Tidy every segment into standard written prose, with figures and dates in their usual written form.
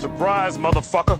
Surprise, motherfucker.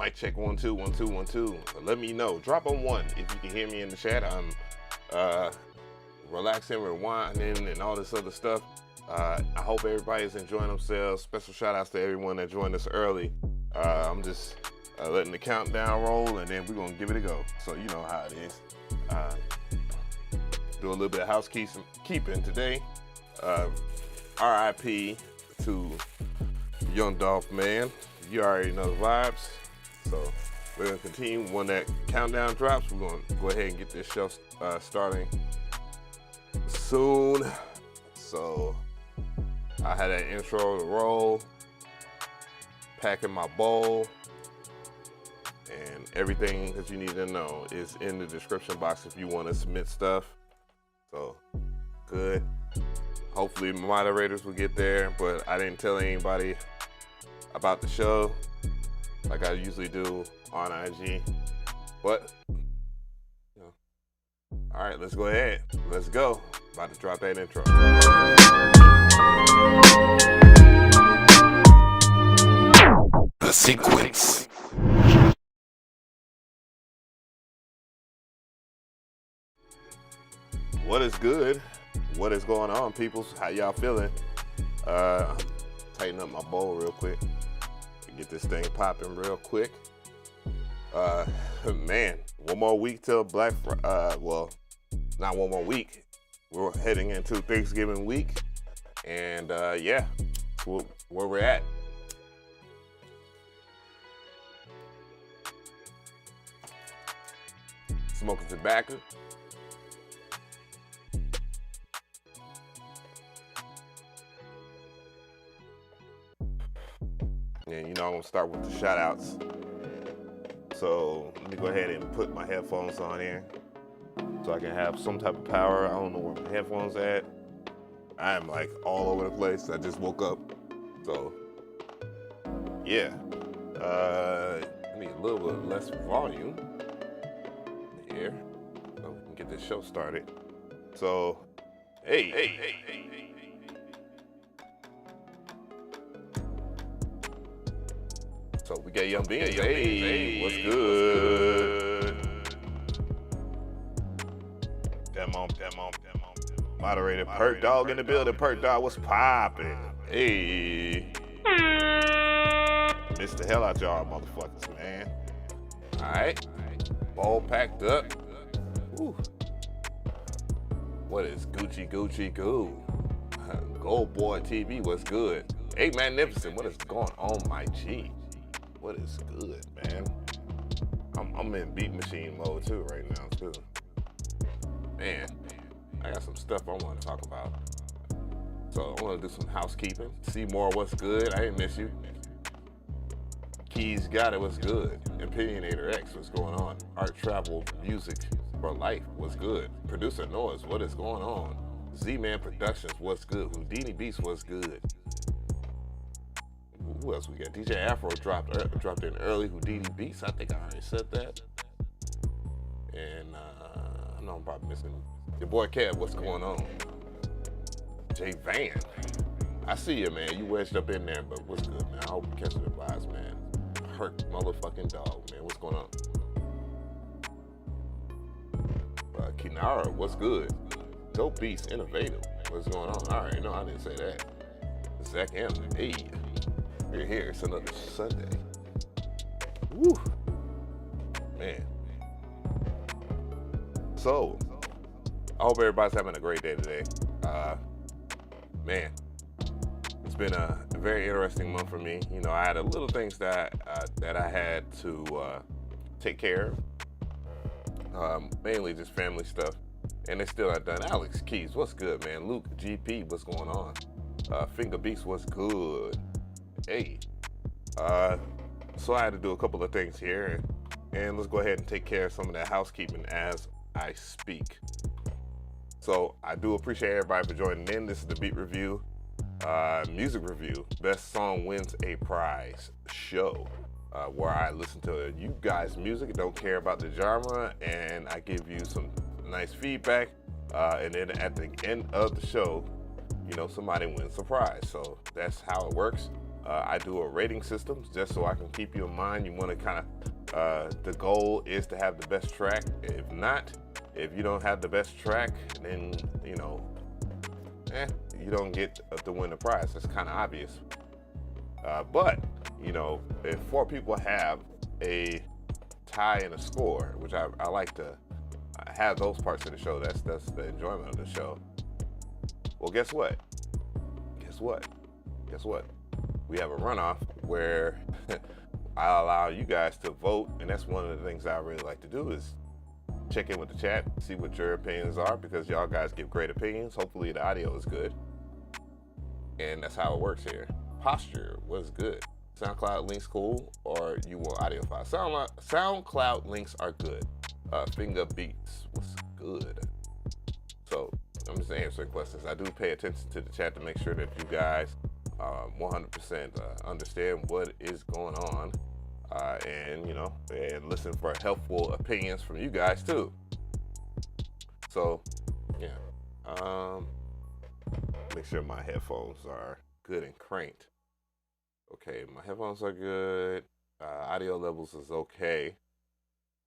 Mic check 1 2 1 2 1 2. Let me know. Drop a 1 if you can hear me in the chat. I'm relaxing, rewinding, and all this other stuff. I hope everybody's enjoying themselves. Special shout outs to everyone that joined us early. I'm just letting the countdown roll, and then we're gonna give it a go. So you know how it is. Do a little bit of housekeeping today. RIP to Young Dolph Man. You already know the vibes. So we're gonna continue. When that countdown drops, we're gonna go ahead and get this show starting soon. So I had an intro to roll, packing my bowl, and everything that you need to know is in the description box if you want to submit stuff. So good. Hopefully moderators will get there, but I didn't tell anybody about the show like I usually do on IG. But you know. All right, let's go ahead. Let's go. About to drop that intro. The sequence. What is good? What is going on, peoples? How y'all feeling? Tighten up my bowl real quick. Get this thing popping real quick. Man, one more week till Black Friday. Well, not one more week. We're heading into Thanksgiving week, and yeah, where we're at. Smoking tobacco. And you know, I'm gonna start with the shout outs. So let me go ahead and put my headphones on here so I can have some type of power. I don't know where my headphones at. I'm like all over the place. I just woke up. So yeah. I need a little bit less volume here so we can get this show started. So hey. So we got Young Beans. Hey, what's good? Demo. Moderator Perk Dog in the building. Perk Dog, what's poppin'? Hey. Missed the hell out y'all motherfuckers, man. All right. Ball packed up. Woo. What is Gucci Goo? Gold Boy TV, what's good? Hey, Magnificent, what is going on, my G? What is good, man? I'm in beat machine mode too right now too. Man, I got some stuff I want to talk about. So I want to do some housekeeping. See more what's good. I didn't miss you. Keys got it. What's good? Opinionator X, what's going on? Art Travel Music for Life, what's good? Producer Noise, what is going on? Z-Man Productions, what's good? Houdini Beast, what's good? Who else we got? DJ Afro dropped in early. Houdini Beats. I think I already said that. And I know I'm probably missing your boy Kev. What's going on? Jay Van. I see you, man. You wedged up in there, but what's good, man? I hope you catch the vibes, man. Hurt motherfucking dog, man. What's going on? Kinara, what's good? Dope Beast, innovative. What's going on? All right, no, I didn't say that. Zach M. Hey. We're here. It's another Sunday. Woo, man. So, I hope everybody's having a great day today. Man, it's been a very interesting month for me. You know, I had a little things that I had to take care of. Mainly just family stuff, and it's still not done. Alex Keys, what's good, man? Luke GP, what's going on? Finger Beast, what's good? Hey, so I had to do a couple of things here, and let's go ahead and take care of some of that housekeeping as I speak. So I do appreciate everybody for joining in. This is the Beat Review, music review. Best song wins a prize show, where I listen to you guys' music, don't care about the genre, and I give you some nice feedback, and then at the end of the show, you know, somebody wins a prize. So that's how it works. I do a rating system just so I can keep you in mind. You want to kind of, the goal is to have the best track. If not, if you don't have the best track, then, you know, you don't get to win the prize. That's kind of obvious. But, you know, if 4 people have a tie and a score, which I like to have those parts of the show, that's the enjoyment of the show. Well, guess what? We have a runoff where I allow you guys to vote, and that's one of the things I really like to do is check in with the chat, see what your opinions are, because y'all guys give great opinions. Hopefully the audio is good. And that's how it works here. Posture was good. SoundCloud links cool, or you want audio files? SoundCloud links are good. Finger beats was good. So I'm just answering questions. I do pay attention to the chat to make sure that you guys 100% understand what is going on, and you know, and listen for helpful opinions from you guys too. So yeah, make sure my headphones are good and cranked. Okay, my headphones are good. Audio levels is okay.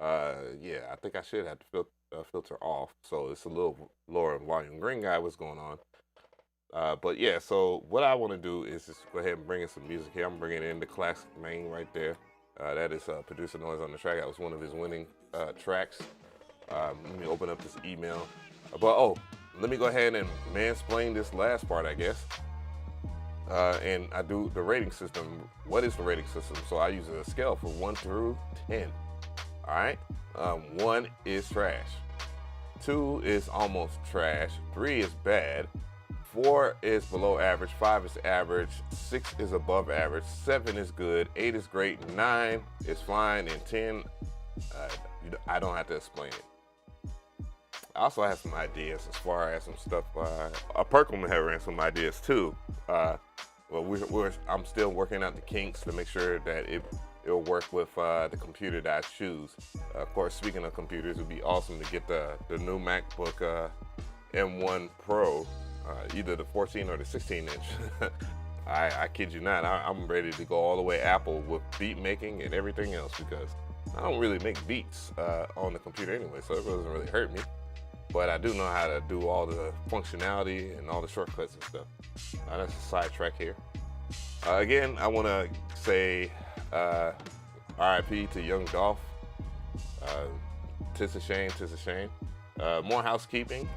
Yeah, I think I should have to filter off, so it's a little lower in volume. Green guy, what's going on? But yeah, so what I want to do is just go ahead and bring in some music here. I'm bringing in the classic main right there. That is producer noise on the track. That was one of his winning tracks. Let me open up this email. But let me go ahead and mansplain this last part, I guess. And I do the rating system. What is the rating system? So I use a scale from 1 through 10. All right. 1 is trash. 2 is almost trash. 3 is bad. 4 is below average. 5 is average. 6 is above average. 7 is good. 8 is great. 9 is fine. And 10, I don't have to explain it. I also have some ideas as far as some stuff. Perkleman had ran some ideas too. Well, I'm still working out the kinks to make sure that it'll work with the computer that I choose. Of course, speaking of computers, it would be awesome to get the new MacBook M1 Pro, either the 14 or the 16 inch. I kid you not, I'm ready to go all the way Apple with beat making and everything else, because I don't really make beats on the computer anyway, so it doesn't really hurt me. But I do know how to do all the functionality and all the shortcuts and stuff. That's a sidetrack here. Again, I want to say RIP to Young Dolph. Tis a shame, tis a shame. More housekeeping.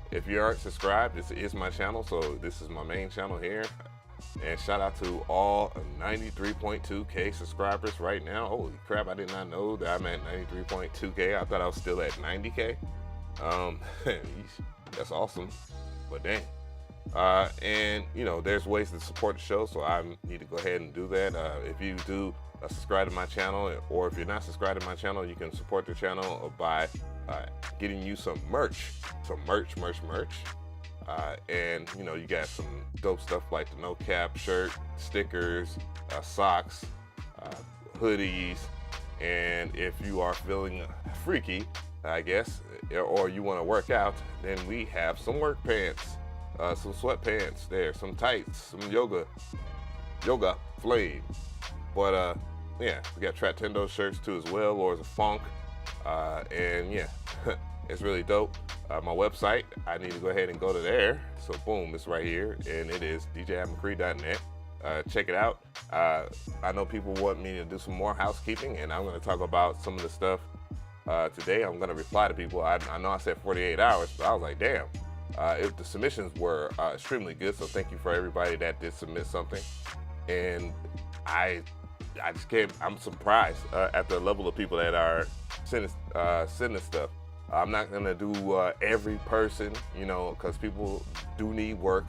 If you aren't subscribed, this is my channel, so this is my main channel here. And shout out to all 93.2K subscribers right now. Holy crap, I did not know that I'm at 93.2K. I thought I was still at 90K. That's awesome, but dang. And you know, there's ways to support the show, so I need to go ahead and do that. If you do subscribe to my channel, or if you're not subscribed to my channel, you can support the channel by getting you some merch. And you know, you got some dope stuff like the no cap shirt, stickers, socks, hoodies, and if you are feeling freaky, I guess, or you want to work out, then we have some work pants, some sweatpants there, some tights, some yoga flame. But yeah, we got Tratendo shirts too as well, Lords of Funk, and yeah, it's really dope. My website, I need to go ahead and go to there. So boom, it's right here, and it is DJAveMcRee.net. Check it out. I know people want me to do some more housekeeping, and I'm going to talk about some of the stuff today. I'm going to reply to people. I know I said 48 hours, but I was like, damn. If the submissions were extremely good, so thank you for everybody that did submit something. And I just can't, I'm surprised at the level of people that are sending stuff. I'm not gonna do every person, you know, because people do need work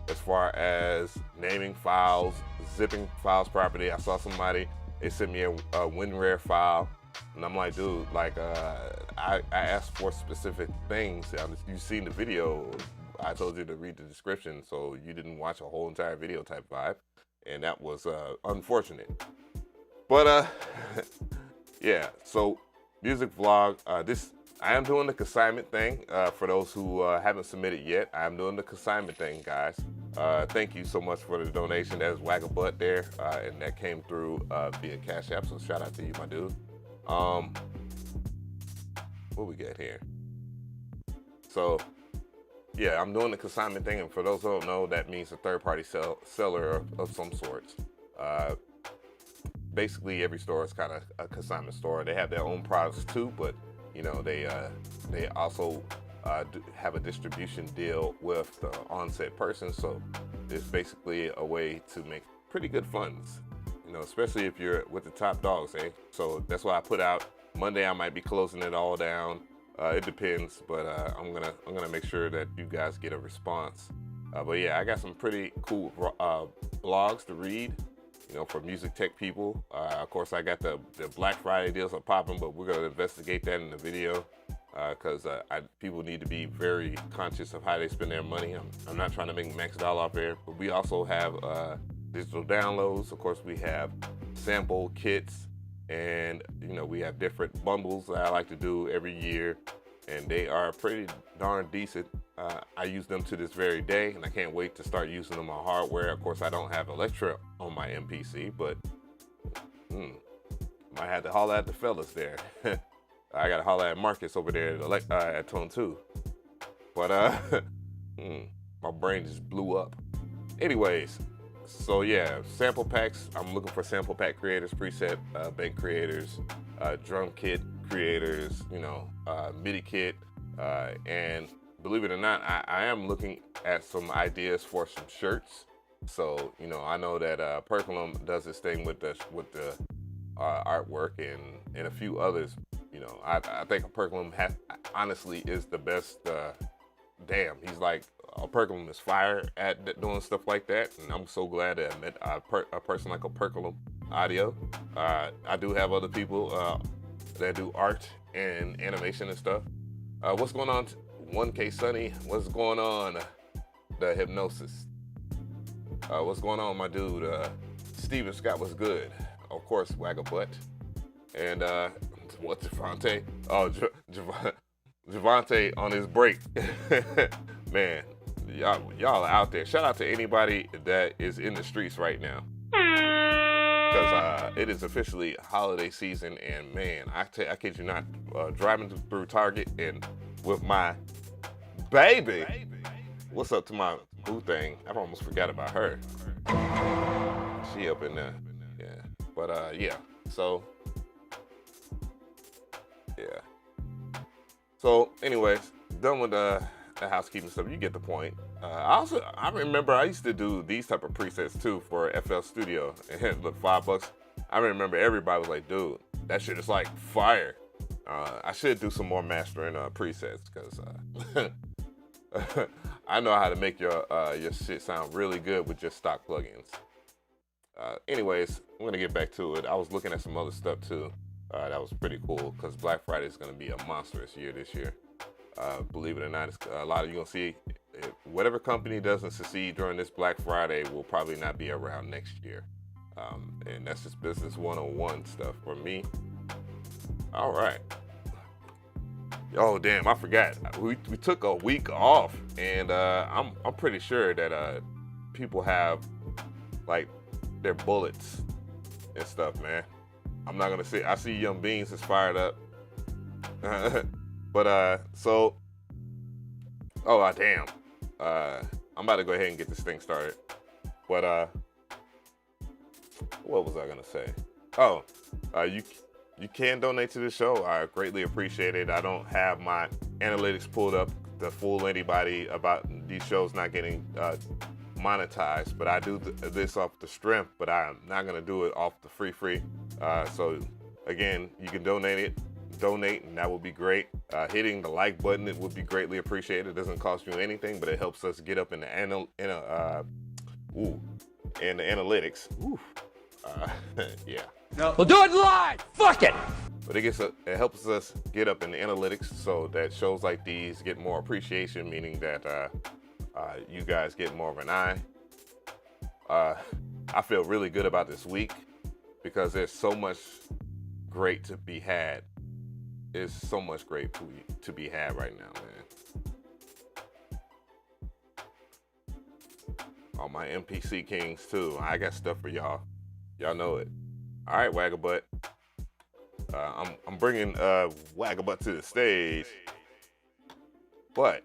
as far as naming files, zipping files properly. I saw somebody, they sent me a WinRare file, and I'm like, dude, like, I asked for specific things. You've seen the video. I told you to read the description, so you didn't watch a whole entire video type vibe, and that was unfortunate. But yeah, so music vlog, I am doing the consignment thing. For those who haven't submitted yet, I am doing the consignment thing, guys. Thank you so much for the donation. That was Wag a Butt there, and that came through via CashApp, so shout out to you, my dude. What we got here? So, yeah, I'm doing the consignment thing, and for those who don't know, that means a third-party seller of some sorts. Basically, every store is kind of a consignment store. They have their own products too, but you know, they also have a distribution deal with the on-set person, so it's basically a way to make pretty good funds, you know, especially if you're with the top dogs, eh? So that's why I put out Monday I might be closing it all down. It depends, but I'm gonna make sure that you guys get a response. But yeah, I got some pretty cool blogs to read, you know, for music tech people. Of course, I got the Black Friday deals are popping, but we're gonna investigate that in the video because people need to be very conscious of how they spend their money. I'm not trying to make max dollar off there, but we also have digital downloads. Of course, we have sample kits. And, you know, we have different bundles that I like to do every year, and they are pretty darn decent. I use them to this very day, and I can't wait to start using them on hardware. Of course, I don't have Electra on my MPC, but might have to holler at the fellas there. I got to holler at Marcus over there at Tone 2. But my brain just blew up. Anyways. So yeah, sample packs. I'm looking for sample pack creators, preset bank creators, drum kit creators, you know, MIDI kit, and believe it or not, I am looking at some ideas for some shirts. So you know, I know that Percolum does this thing with the artwork and a few others. You know, I think Percolum honestly is the best. Damn, he's like. Percolum is fire at doing stuff like that, and I'm so glad that I met a person like a Percolum Audio. I do have other people that do art and animation and stuff. What's going on, 1K Sunny? What's going on, the Hypnosis? What's going on, my dude? Steven Scott was good. Of course, Wag a Butt. And what's Javante? Oh, Javante on his break. Man. Y'all out there. Shout out to anybody that is in the streets right now, because it is officially holiday season, and man, I kid you not, driving through Target and with my baby. What's up to my boo thing? I almost forgot about her. She up in there, yeah. But yeah. So yeah. So anyways, done with the housekeeping stuff. You get the point. I remember I used to do these type of presets too for FL Studio, and look, $5. I remember everybody was like, dude, that shit is like fire. I should do some more mastering presets, because I know how to make your shit sound really good with just stock plugins. Anyways, I'm gonna get back to it. I was looking at some other stuff too. That was pretty cool, because Black Friday is gonna be a monstrous year this year. Believe it or not, it's a lot of you gonna see whatever company doesn't succeed during this Black Friday will probably not be around next year. And that's just business 101 stuff for me. All right. Oh damn, I forgot. We took a week off, and I'm pretty sure that people have like their bullets and stuff, man. I'm not gonna say. I see Young Beans is fired up. But so, oh damn, I'm about to go ahead and get this thing started. But what was I gonna say? Oh, you can donate to the show. I greatly appreciate it. I don't have my analytics pulled up to fool anybody about these shows not getting monetized, but I do this off the strength. But I'm not gonna do it off the free. So again, you can donate, and that would be great. Hitting the like button, it would be greatly appreciated. It doesn't cost you anything, but it helps us get up in the analytics. Yeah. No. We'll do it live. Fuck it. But it helps us get up in the analytics, so that shows like these get more appreciation, meaning that you guys get more of an eye. I feel really good about this week because there's so much great to be had. There's so much great to be had right now, man. All my MPC kings too. I got stuff for y'all. Y'all know it. All right, Wagabutt. I'm bringing Wagabutt to the stage, but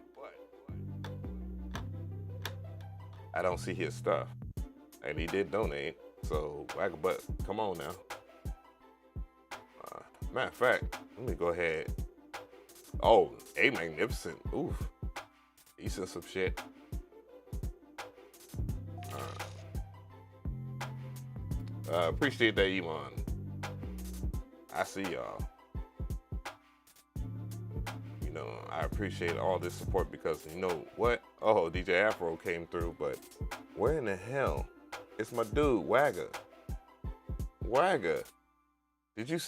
I don't see his stuff, and he did donate. So Wagabutt, come on now. Matter of fact, let me go ahead. Oh, A Magnificent. Oof. He said some shit. Appreciate that, Iman. I see y'all. know, I appreciate all this support because you know what? Oh, DJ Afro came through, but where in the hell is my dude, Wagga? Wagga, did you?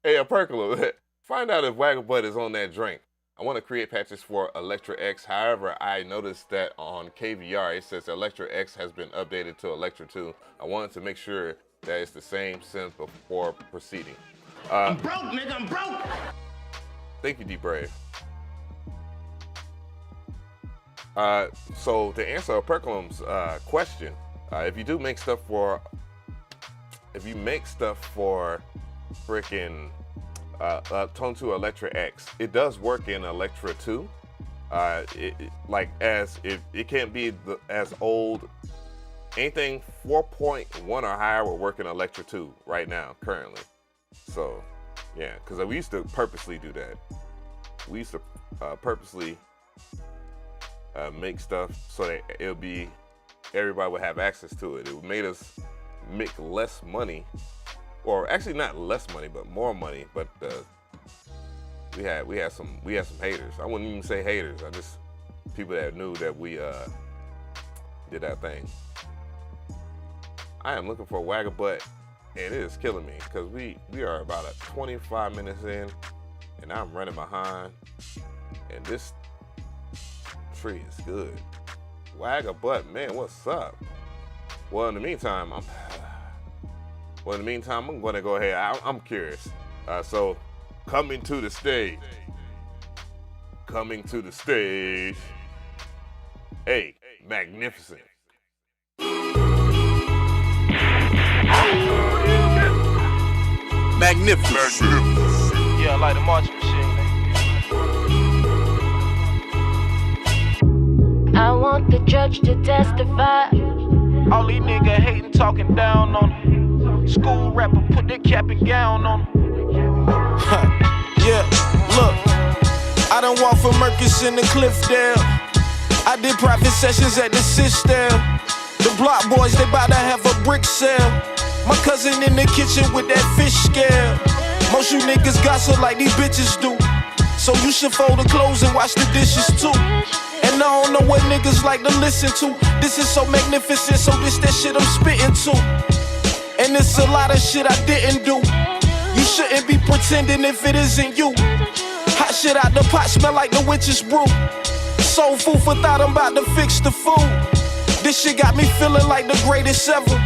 Hey, Percola, find out if Wagga Butt is on that drink. I want to create patches for Electra X. However, I noticed that on KVR it says Electra X has been updated to Electra 2. I wanted to make sure that it's the same since before proceeding. I'm broke, nigga, I'm broke! Thank you, D-Brave. So to answer Percolum's question, if you do make stuff for, freaking Tone 2 Electra X, it does work in Electra 2. It can't be as old. Anything 4.1 or higher will work in Electra 2 right now, currently. So, yeah, because we used to purposely do that. We used to purposely make stuff so that everybody would have access to it. It made us make less money, or actually not less money, but more money. But we had some haters. I wouldn't even say haters. I just people that knew that we did that thing. I am looking for a Wagga Butt, and it is killing me because we are about 25 minutes in, and I'm running behind, and this tree is good. Wagga Butt, man, what's up? Well, in the meantime, I'm going to go ahead. I'm curious. So, coming to the stage. Hey, Magnificent. Magnificent. Yeah, I like the marching machine. I want the judge to testify. All these niggas hating, talking down on them. School rapper, put their cap and gown on them. Yeah, look, I done walked from Mercus in the Cliffdale. I did private sessions at the Citadel. The block boys, they bout to have a brick sale. My cousin in the kitchen with that fish scale. Most you niggas gossip like these bitches do. So you should fold the clothes and wash the dishes too. And I don't know what niggas like to listen to. This is so magnificent, so this that shit I'm spitting to. And it's a lot of shit I didn't do. You shouldn't be pretending if it isn't you. Hot shit out the pot, smell like the witch's brew. Soul food for thought, I'm about to fix the food. This shit got me feeling like the greatest ever.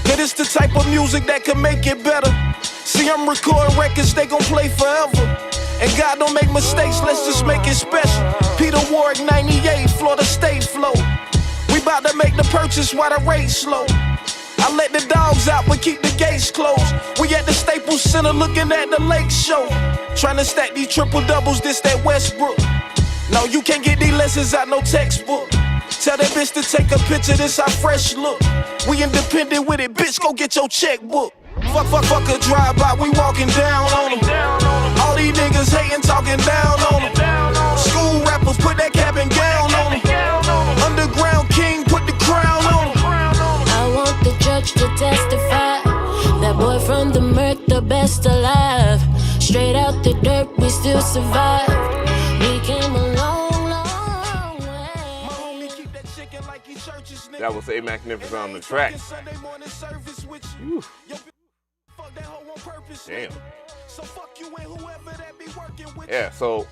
That it's the type of music that can make it better. See, I'm recording records, they gon' play forever. And God don't make mistakes, let's just make it special. Peter Warwick, 98, Florida State flow. We bout to make the purchase while the rate's slow. I let the dogs out but keep the gates closed. We at the Staples Center looking at the lake show. Trying to stack these triple doubles, this that Westbrook. No, you can't get these lessons out no textbook. Tell that bitch to take a picture, this our fresh look. We independent with it, bitch, go get your checkbook. Fuck a drive-by, we walking down on them. All these niggas hating, talking down on them. School rappers, put that cap and gown on them. Underground king, put the crown on them. I want the judge to testify. That boy from the murk, the best alive. Straight out the dirt, we still survive. We came a long, long way. That was A Magnificent on the track. Whew. Damn. Yeah, so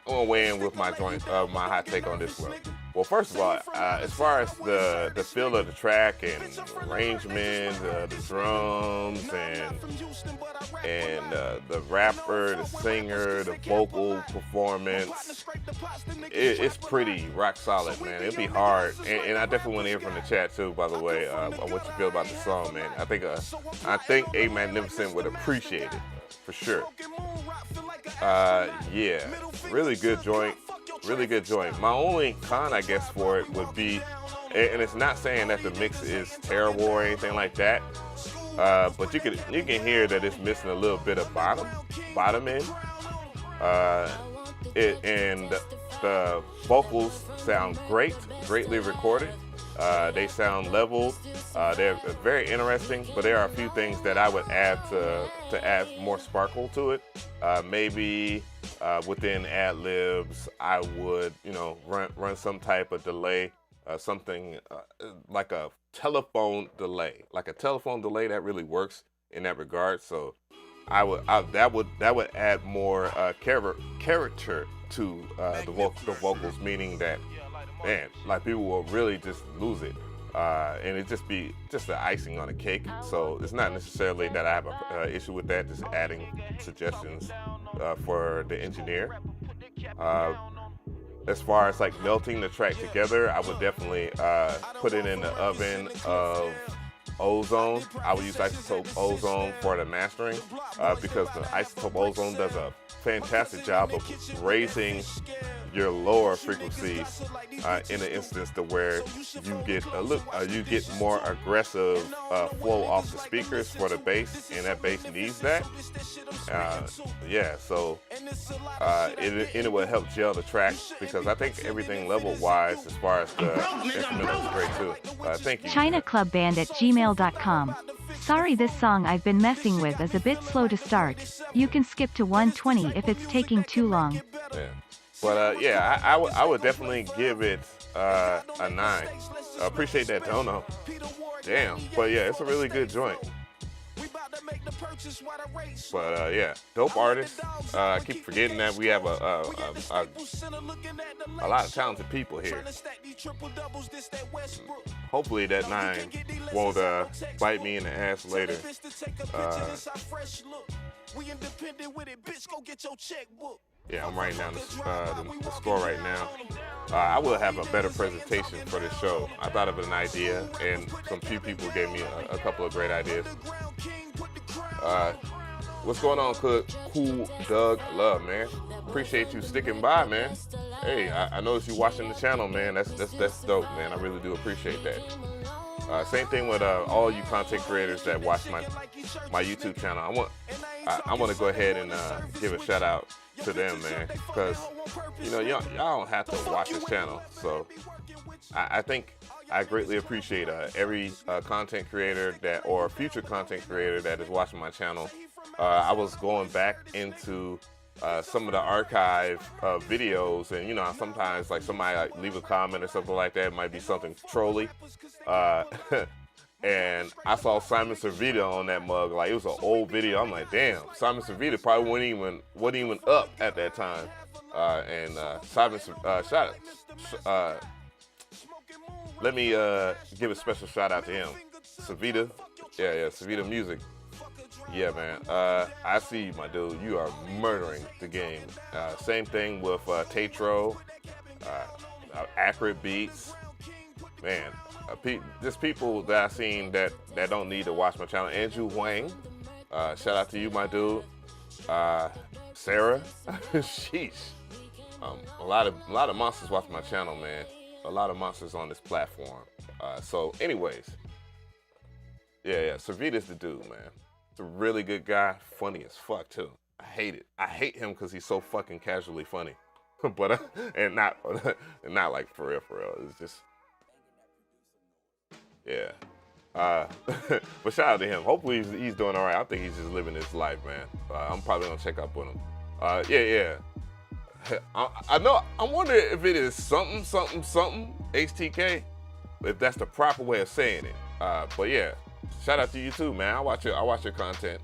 I'm gonna weigh in with my my hot take on this one. Well, first of all, as far as the feel of the track and arrangement, the drums and the rapper, the singer, the vocal performance, it's pretty rock solid, man. It'll be hard, and I definitely want to hear from the chat too. By the way, what you feel about the song, man. I think A Magnificent would appreciate it for sure. Yeah, really good joint. Really good joint. My only con, I guess, for it would be, and it's not saying that the mix is terrible or anything like that, but you can hear that it's missing a little bit of bottom end. And the vocals sound greatly recorded. They sound level. They're very interesting, but there are a few things that I would add to add more sparkle to it. Maybe within ad-libs, I would, run some type of delay, something like a telephone delay. Like a telephone delay that really works in that regard. So that would add more character to the vocals, meaning that, man, like people will really just lose it, and it just be just the icing on the cake. So it's not necessarily that I have an issue with that. Just adding suggestions for the engineer. As far as like melting the track together, I would definitely put it in the oven of ozone. I would use isotope ozone for the mastering because the isotope ozone does a fantastic job of raising your lower frequencies in an instance to where you get more aggressive flow off the speakers for the bass, and that bass needs that. So it will help gel the track, because I think everything level wise as far as the instrumental is great too. Thank you. ChinaClubBand@gmail.com. Sorry, this song I've been messing with is a bit slow to start. You can skip to 120 if it's taking too long. Yeah. But I would definitely give it a 9. Appreciate that, Dono. Damn. But yeah, it's a really good joint. But dope artist. I keep forgetting that we have a lot of talented people here. Hopefully that 9 won't bite me in the ass later. Yeah, I'm writing down the score right now. I will have a better presentation for this show. I thought of an idea, and some few people gave me a couple of great ideas. What's going on, Cool Doug Love, man? Appreciate you sticking by, man. Hey, I noticed you watching the channel, man. That's dope, man. I really do appreciate that. Same thing with all you content creators that watch my YouTube channel. I want to go ahead and give a shout out to them, man, because y'all don't have to watch this channel. So I think I greatly appreciate every content creator or future content creator that is watching my channel. I was going back into some of the archive videos, and sometimes like somebody leave a comment or something like that. It might be something trolly. And I saw Simon Servita on that mug. Like, it was an old video. I'm like, damn, Simon Servita probably wasn't even up at that time. Simon, let me give a special shout out to him. Servita, Servita Music. Yeah, man. I see you, my dude. You are murdering the game. Same thing with Tatro, Accurate Beats. Man, just people that I've seen that don't need to watch my channel. Andrew Wang, shout out to you, my dude. Sarah, sheesh. A lot of monsters watch my channel, man. A lot of monsters on this platform. So, anyways, yeah, Servita's the dude, man. He's a really good guy, funny as fuck too. I hate it. I hate him because he's so fucking casually funny, but and not like for real. It's just. Yeah. But shout out to him. Hopefully he's doing all right. I think he's just living his life, man. I'm probably gonna check up on him. I know. I wonder if it is something HTK, if that's the proper way of saying it. But yeah, shout out to you too, man. I watch your content.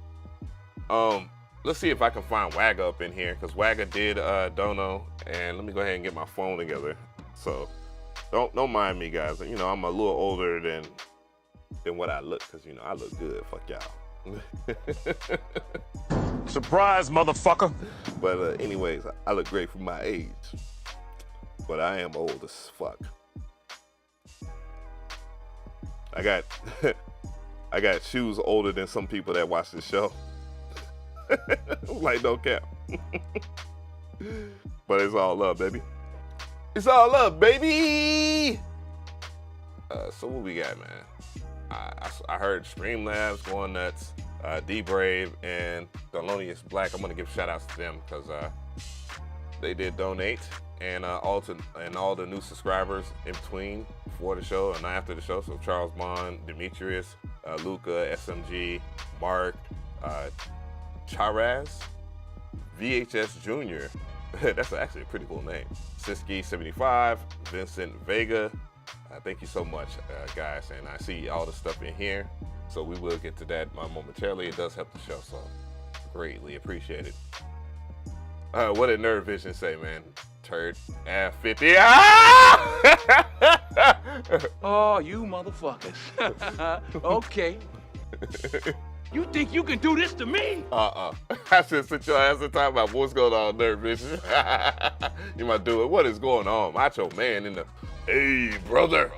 Let's see if I can find Wagga up in here, because Wagga did Dono, and let me go ahead and get my phone together. So. Don't mind me, guys. I'm a little older than what I look, because I look good. Fuck y'all. Surprise, motherfucker. But anyways, I look great for my age, but I am old as fuck. I got shoes older than some people that watch the show. Like, no cap. But it's all love, baby. It's all up, baby! So what we got, man? I heard Streamlabs going nuts. D-Brave and Thelonious Black. I'm gonna give shout outs to them because they did donate. and all the new subscribers in between, before the show and after the show. So Charles Bond, Demetrius, Luca, SMG, Mark, Charaz, VHS Jr. That's actually a pretty cool name. Siski 75, Vincent Vega. Thank you so much, guys. And I see all the stuff in here, so we will get to that momentarily. It does help the show, so greatly appreciate it. What did Nerd Vision say, man? Turd at 50. Ah! Oh, you motherfuckers. Okay. You think you can do this to me? I should sit your ass and talk about what's going on, Nerd Vision. You might do it. What is going on? Macho Man in the, hey, brother.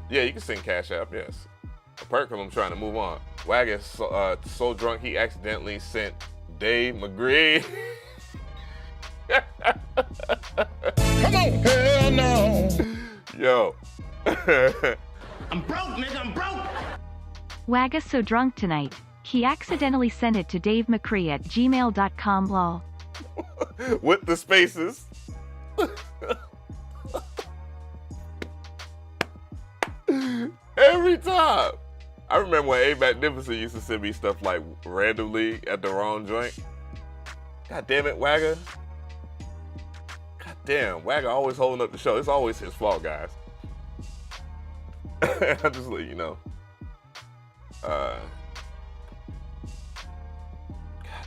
Yeah, you can sing Cash App, yes. Apart from him trying to move on. Wagon so drunk he accidentally sent DJAveMcRee. Come on. Hell no. Yo. I'm broke, nigga. I'm broke. Wagga's so drunk tonight, he accidentally sent it to DJAveMcRee@gmail.com lol. With the spaces. Every time. I remember when A Magnificent used to send me stuff like randomly at the wrong joint. God damn it, Wagga. God damn, Wagga always holding up the show. It's always his fault, guys. I just let you know. God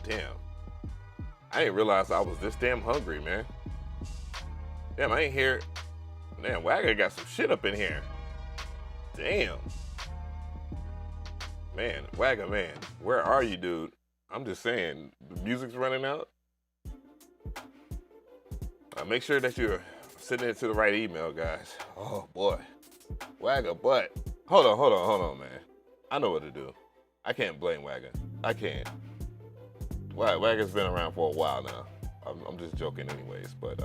damn. I didn't realize I was this damn hungry, man. Damn, I ain't hear. Damn, Wagga got some shit up in here. Damn. Man, Wagga, man, where are you, dude? I'm just saying, the music's running out. Make sure that you're sending it to the right email, guys. Oh, boy. Wagga, but. Hold on, man. I know what to do. I can't blame Wagga. I can't. Wagga's been around for a while now. I'm just joking anyways, but,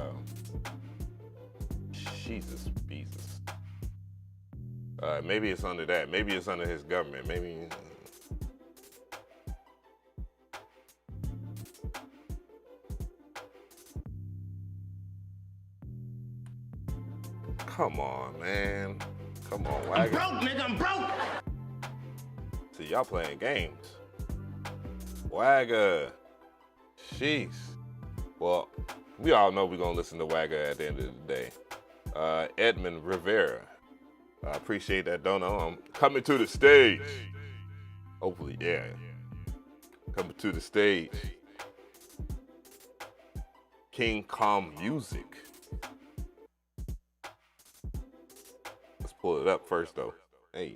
Jesus. Maybe it's under that. Maybe it's under his government. Maybe. Come on, man. Come on, Wagga. I'm broke, nigga. I'm broke. See, y'all playing games. Wagga. Jeez. Well, we all know we're going to listen to Wagga at the end of the day. Edmund Rivera. I appreciate that, Dono. I'm coming to the stage. Hopefully, yeah. Coming to the stage. King Kong Music. Let's pull it up first, though. Hey.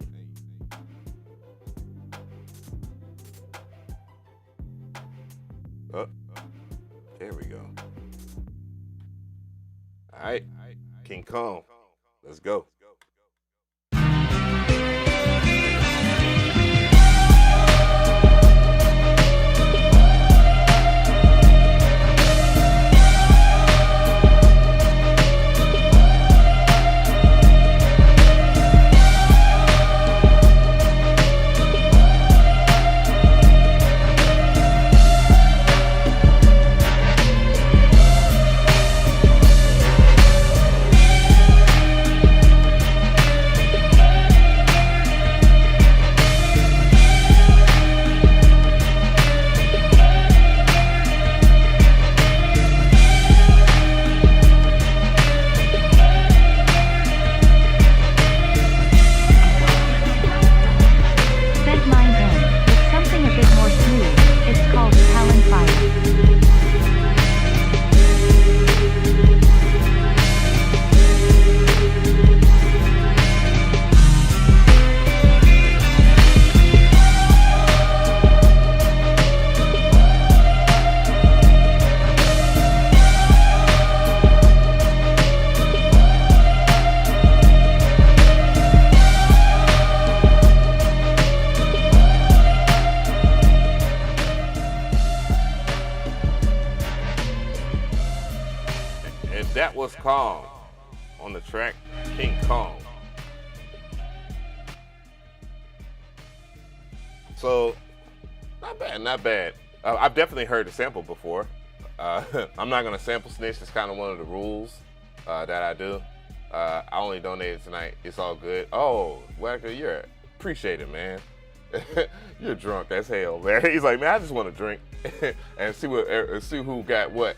Oh, there we go. All right, King Kong. Let's go. That was Kong on the track, King Kong. So, not bad. I've definitely heard the sample before. I'm not gonna sample snitch. It's kind of one of the rules that I do. I only donated tonight. It's all good. Oh, Wacker, you're appreciate it, man. You're drunk as hell, man. He's like, man, I just want to drink and see who got what.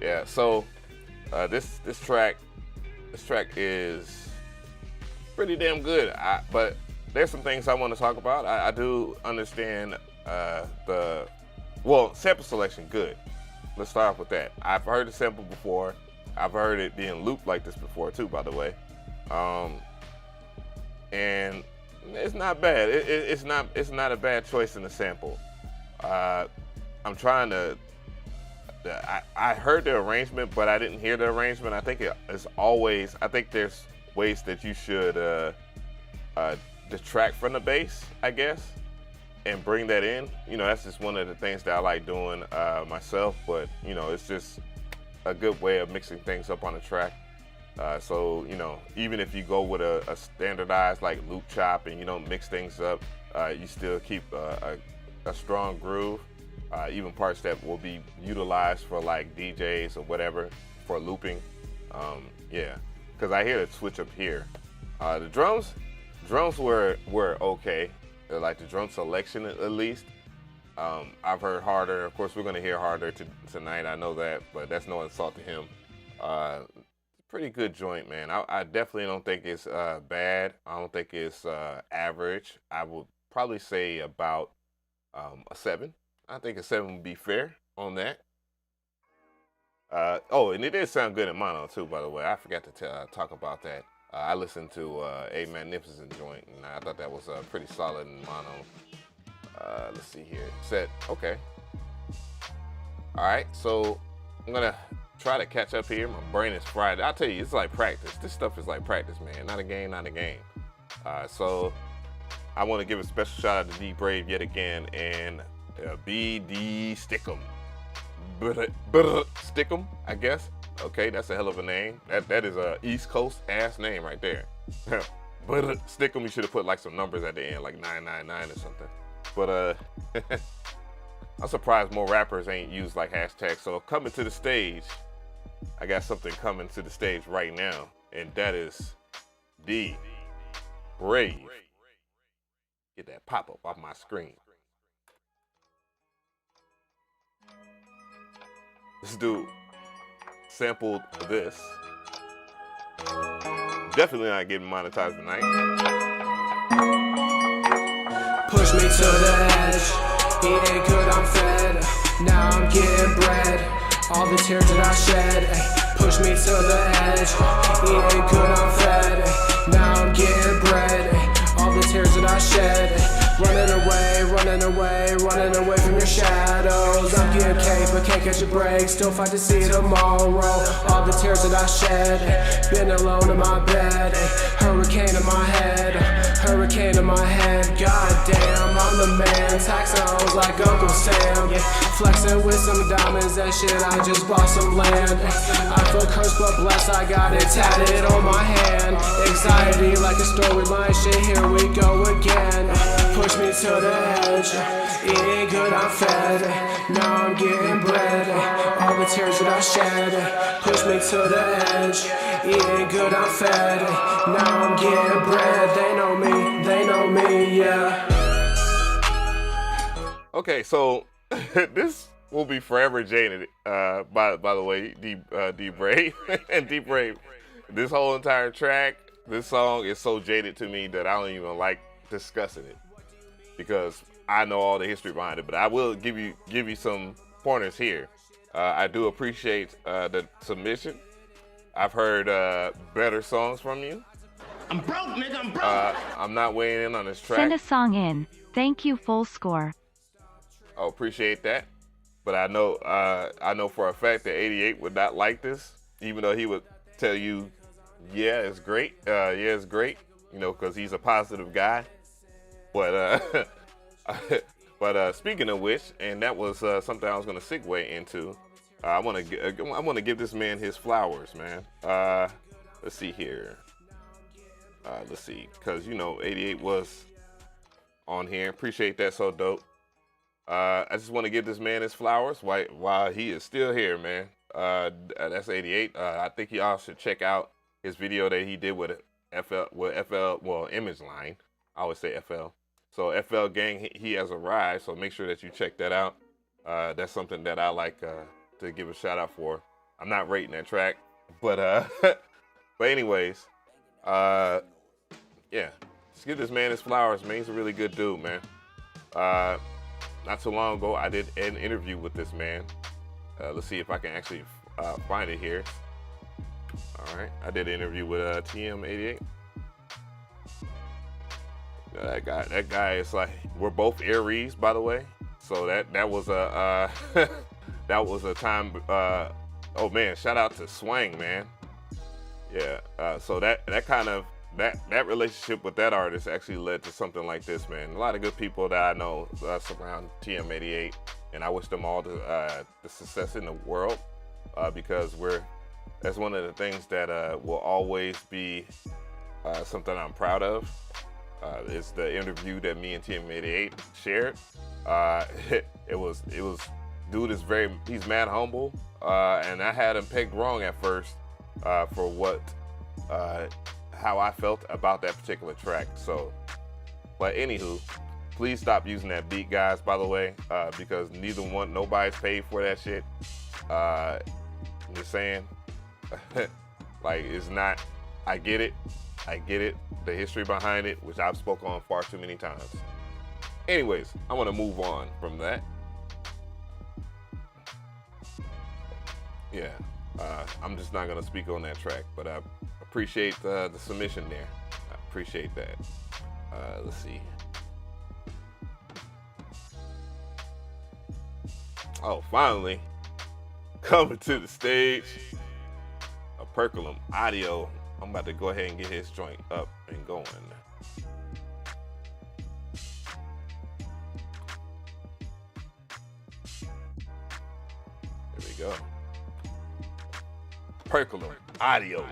Yeah. So this track is pretty damn good. But there's some things I want to talk about. I do understand sample selection, good. Let's start off with that. I've heard the sample before. I've heard it being looped like this before too, by the way. And it's not bad. It's not a bad choice in the sample. I'm trying to. I heard the arrangement, but I didn't hear the arrangement. I think it's always. I think there's ways that you should detract from the bass, I guess, and bring that in. You know, that's just one of the things that I like doing myself. But you know, it's just a good way of mixing things up on the track. So, you know, even if you go with a standardized like loop chop and you don't mix things up, you still keep a strong groove, even parts that will be utilized for like DJs or whatever for looping. Yeah, because I hear the switch up here. The drums were okay, like the drum selection at least. I've heard Harder. Of course, we're going to hear Harder tonight. I know that, but that's no insult to him. Pretty good joint, man. I definitely don't think it's bad. I don't think it's average. I would probably say about a 7. I think a 7 would be fair on that. Oh, and it did sound good in mono too, by the way. I forgot to talk about that. I listened to A Magnificent joint, and I thought that was pretty solid in mono. Let's see here. Set. Okay. All right. So I'm gonna try to catch up here. My brain is fried. I'll tell you, it's like practice. This stuff is like practice, man. Not a game, not a game. So I want to give a special shout out to D Brave yet again and BD Stickum. Stickum, I guess. Okay, that's a hell of a name. That is a East Coast ass name right there. Stickum, you should have put like some numbers at the end, like 999 or something. But I'm surprised more rappers ain't used like hashtags. So coming to the stage, I got something coming to the stage right now, and that is D Brave. Get that pop up off my screen. This dude sampled this. Definitely not getting monetized tonight. Push me to the edge. Eating good, I'm fed. Now I'm getting bread. All the tears that I shed. Push me to the edge. Eating good, I'm fed. Now I'm getting bread. All the tears that I shed. Running away from your shadows. I'm getting cake, but can't catch a break. Still fight to see tomorrow. All the tears that I shed. Been alone in my bed. Hurricane in my head. Hurricane in my head. God damn, I'm the man. Tax sounds like Uncle Sam. Flexing with some diamonds and shit. I just bought some land. I feel cursed but blessed. I got it tatted on my hand. Anxiety like a storyline. Shit, here we go again. Push me to the edge. Eating good, I'm fed. Now I'm getting bread. All the tears that I shed. Push me to the edge. Eating good, I'm fed. Now I'm getting bread. They know me, yeah. Okay, so this will be forever jaded. By the way, D Brave and D Brave. This whole entire track, this song is so jaded to me that I don't even like discussing it, because I know all the history behind it. But I will give you some pointers here. I do appreciate the submission. I've heard better songs from you. I'm broke, nigga, I'm broke. I'm not weighing in on this track. Send a song in. Thank you, full score. Oh, appreciate that. But I know for a fact that 88 would not like this, even though he would tell you, yeah, it's great. Yeah, it's great. You know, because he's a positive guy. But speaking of which, and that was something I was going to segue into. I want to give this man his flowers, man. Let's see here. Let's see, because you know 88 was on here. Appreciate that, so dope. I just want to give this man his flowers while he is still here, man. That's 88. I think y'all should check out his video that he did with Image Line. I always say FL. So FL Gang, he has arrived. So make sure that you check that out. That's something that I like to give a shout out for. I'm not rating that track, but but anyways, yeah, just give this man his flowers, man. He's a really good dude, man. Not too long ago, I did an interview with this man. Let's see if I can actually find it here. All right, I did an interview with TM88. That guy is like, we're both Aries, by the way. So that was a that was a time. Oh man, shout out to Swang, man. Yeah. So that relationship with that artist actually led to something like this, man. A lot of good people that I know surround TM88, and I wish them all the success in the world because that's one of the things that will always be something I'm proud of. It's the interview that me and TM88 shared. It was dude is he's mad humble, and I had him pegged wrong at first for how I felt about that particular track. So, but anywho, please stop using that beat, guys, by the way, because nobody's paid for that shit. I'm just saying, like, it's not, I get it, the history behind it, which I've spoken on far too many times. Anyways, I want to move on from that. Yeah, I'm just not going to speak on that track, but I appreciate the submission there. I appreciate that. Let's see. Oh, finally, coming to the stage, Operculum Audio. I'm about to go ahead and get his joint up and going. There we go. Operculum Audio.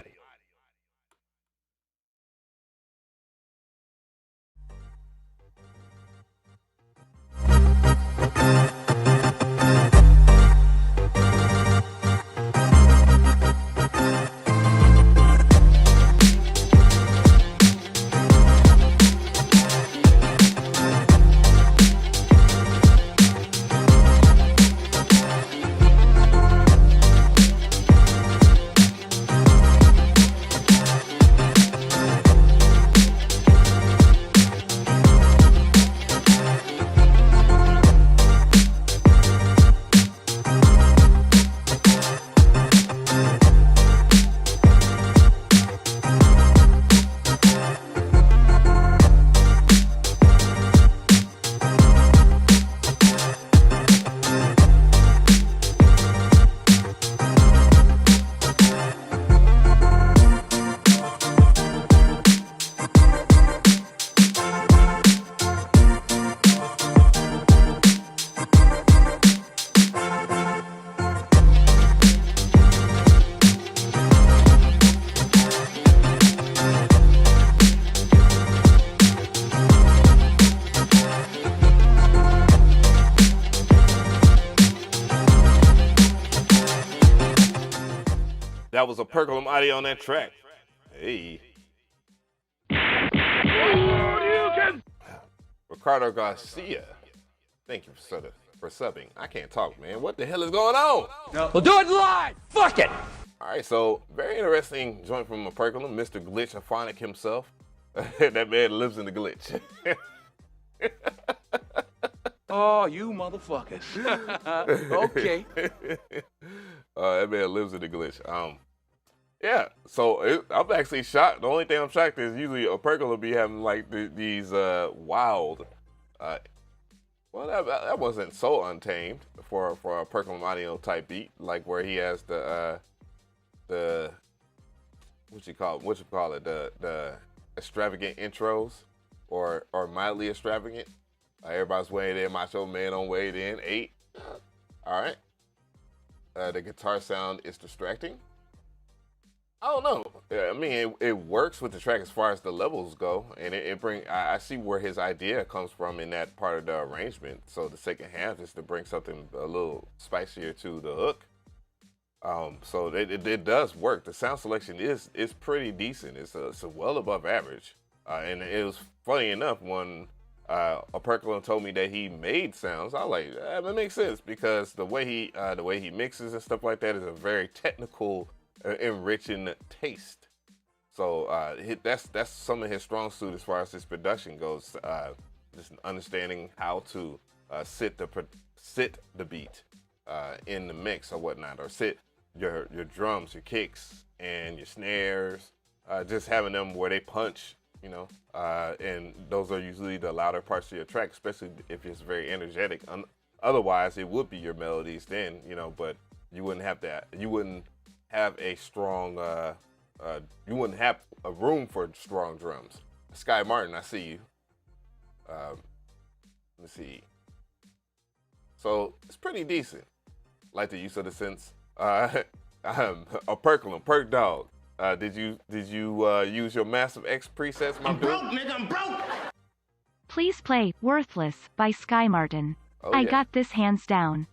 That was Operculum Audio on that track. Hey. Ricardo Garcia. Thank you for subbing. I can't talk, man. What the hell is going on? No. We'll do it live. Fuck it. All right, so very interesting joint from Operculum, Mr. Glitch Aphonic himself. That man lives in the glitch. Oh, you motherfuckers. Okay. That man lives in the glitch. Yeah, so I'm actually shocked. The only thing I'm shocked is usually Operculum be having like these wild. Well, that wasn't so untamed for a Operculum Audio type beat, like where he has the what you call it, the extravagant intros or mildly extravagant. Everybody's weighing in. Macho Man on weighed in. 8. All right. The guitar sound is distracting. I don't know. I mean, it works with the track as far as the levels go, and I see where his idea comes from in that part of the arrangement. So the second half is to bring something a little spicier to the hook. So it does work. The sound selection is pretty decent. It's well above average. And it was funny enough when Operculum told me that he made sounds. I was like, that makes sense because the way he mixes and stuff like that is a very technical, enriching taste. So that's some of his strong suit as far as his production goes. Just understanding how to sit the beat in the mix or whatnot, or sit your drums, your kicks, and your snares. Just having them where they punch, you know, and those are usually the louder parts of your track, especially if it's very energetic. Otherwise, it would be your melodies then, you know, but you wouldn't have that. You wouldn't have a strong, you wouldn't have a room for strong drums. Sky Martin, I see you. Let's see. So it's pretty decent. Like the use of the synths. Operculum, Perk Dog. Did you use your Massive X presets, my dude? I'm broke. Please play Worthless by Sky Martin. I yeah. got this hands down.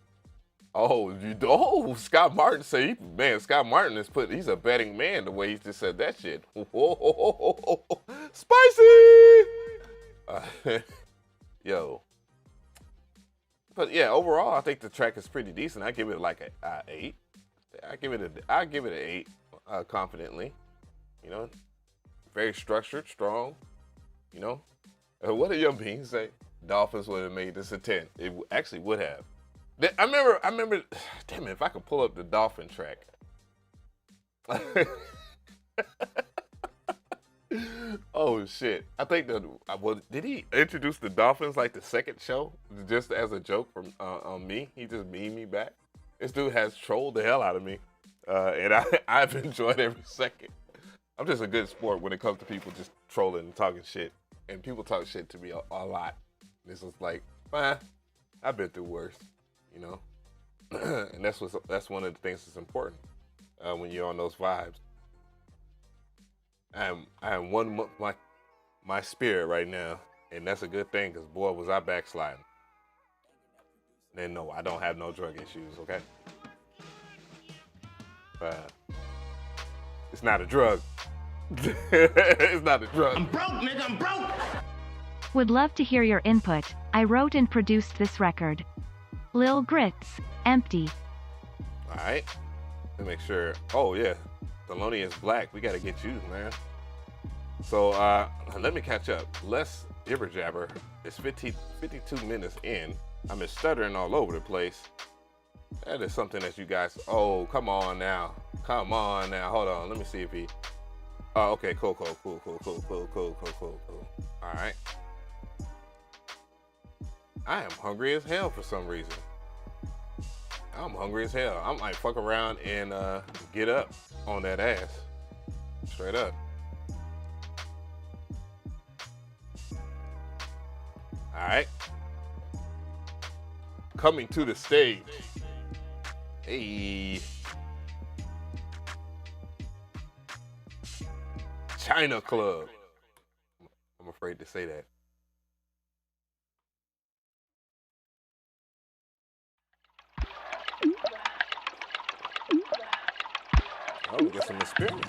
Scott Martin say, man, Scott Martin he's a betting man the way he just said that shit. Whoa, spicy! Yo. But yeah, overall, I think the track is pretty decent. I give it like a 8. I give it an 8, confidently. You know, very structured, strong. You know, what did Young Bean say? Dolphins would have made this a 10. It actually would have. I remember. Damn it! If I could pull up the Dolphin track. Oh shit! I think did he introduce the Dolphins like the second show just as a joke from on me? He just memed me back. This dude has trolled the hell out of me, and I've enjoyed every second. I'm just a good sport when it comes to people just trolling and talking shit, and people talk shit to me a lot. This is like, I've been through worse, you know, and that's one of the things that's important when you're on those vibes. I am one my spirit right now, and that's a good thing because boy was I backsliding. And no, I don't have no drug issues, okay? It's not a drug. It's not a drug. I'm broke, nigga, I'm broke. Would love to hear your input. I wrote and produced this record. Lil Grits, Empty. All right. Let me make sure. Oh yeah, Thelonious Black. We gotta get you, man. So let me catch up. Less jibber jabber. It's 52 minutes in. I'm stuttering all over the place. That is something that you guys. Oh, come on now. Come on now. Hold on. Let me see if he. Oh, okay. Cool. All right. I am hungry as hell for some reason. I'm hungry as hell. I might fuck around and get up on that ass. Straight up. All right. Coming to the stage. Hey. China Club. I'm afraid to say that. Oh, we get some experience.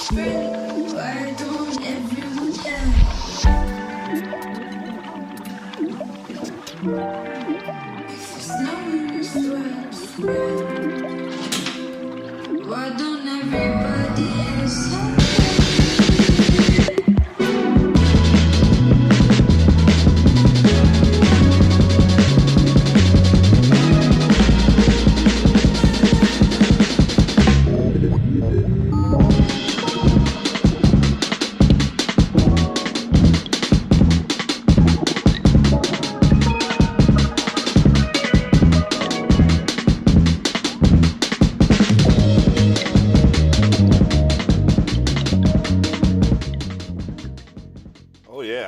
spread? Why don't everyone if it's snowing, it's well spread. Why don't everybody else have it?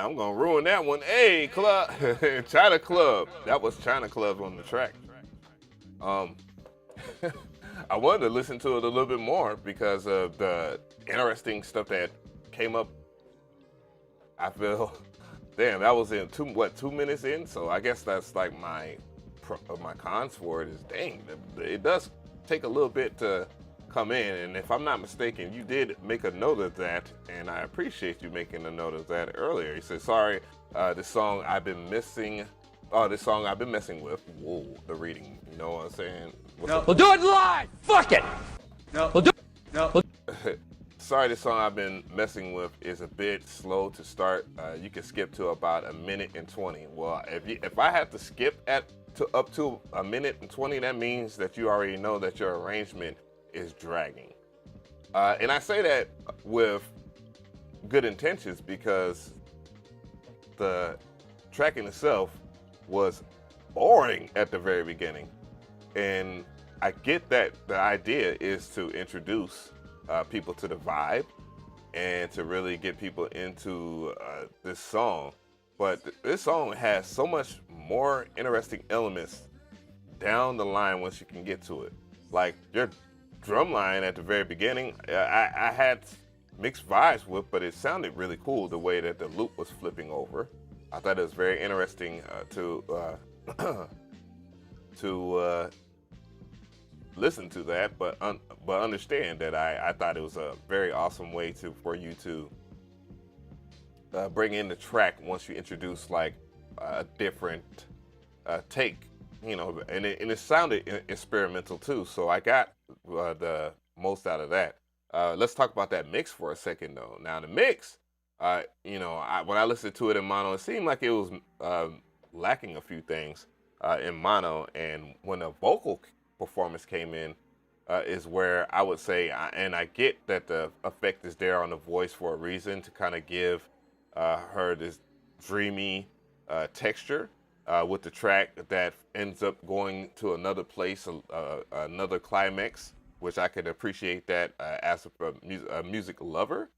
I'm gonna ruin that one. Hey, club, China Club. That was China Club on the track. I wanted to listen to it a little bit more because of the interesting stuff that came up. I feel, damn, that was in 2 minutes in. So I guess that's like my cons for it is, dang, it does take a little bit to come in, and if I'm not mistaken, you did make a note of that, and I appreciate you making a note of that earlier. You said, sorry, this song I've been missing, this song I've been messing with. Whoa, the reading, you know what I'm saying? No. We'll do it live, fuck it! No. We'll do it. No. Sorry, this song I've been messing with is a bit slow to start. You can skip to about 1:20. Well, if I have to skip up to 1:20, that means that you already know that your arrangement is dragging. And I say that with good intentions because the track in itself was boring at the very beginning. And I get that the idea is to introduce people to the vibe and to really get people into this song. But this song has so much more interesting elements down the line once you can get to it. Like your drum line at the very beginning, I had mixed vibes with, but it sounded really cool the way that the loop was flipping over. I thought it was very interesting to listen to that, but understand that I thought it was a very awesome way for you to bring in the track once you introduce like a different take, you know, and it sounded experimental too. So I got the most out of that. Let's talk about that mix for a second though. Now the mix, you know, when I listened to it in mono, it seemed like it was lacking a few things in mono, and when the vocal performance came in is where I would say, and I get that the effect is there on the voice for a reason, to kind of give her this dreamy texture with the track that ends up going to another place, another climax, which I could appreciate that as a music lover.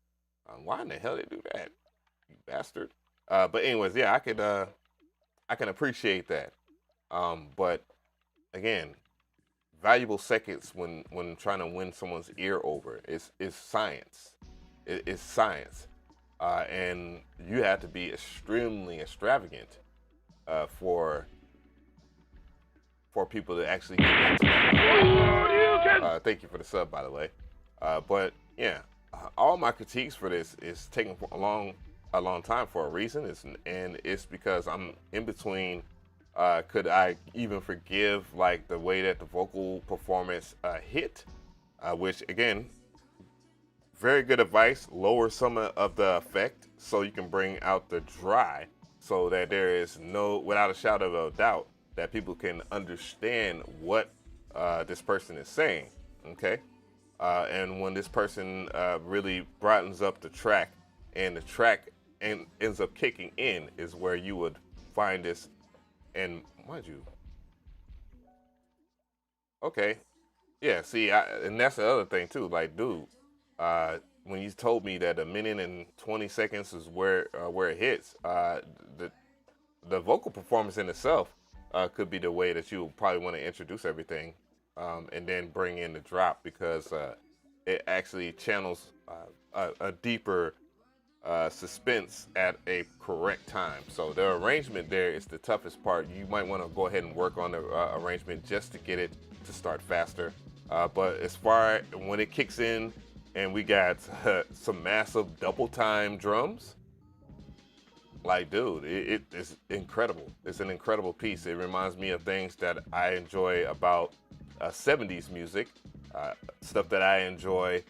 Why in the hell they do that, you bastard? But anyways, yeah, I can appreciate that. But again, valuable seconds when trying to win someone's ear over is science. It's science, and you have to be extremely extravagant for people to actually get into that. Thank you for the sub, by the way. But yeah, all my critiques for this is taking a long time for a reason. And it's because I'm in between. Could I even forgive like the way that the vocal performance hit? Which again, very good advice. Lower some of the effect so you can bring out the dry, so that there is without a shadow of a doubt, that people can understand what this person is saying. Okay, and when this person really brightens up the track, and the track ends up kicking in, is where you would find this. And mind you, okay, yeah. See, and that's the other thing too. Like, dude, when you told me that 1:20 is where it hits, the vocal performance in itself could be the way that you probably want to introduce everything, and then bring in the drop, because it actually channels a deeper suspense at a correct time. So the arrangement there is the toughest part. You might want to go ahead and work on the arrangement just to get it to start faster. But as far when it kicks in, and we got some massive double time drums. Like, dude, it's incredible. It's an incredible piece. It reminds me of things that I enjoy about 70s music, stuff that I enjoy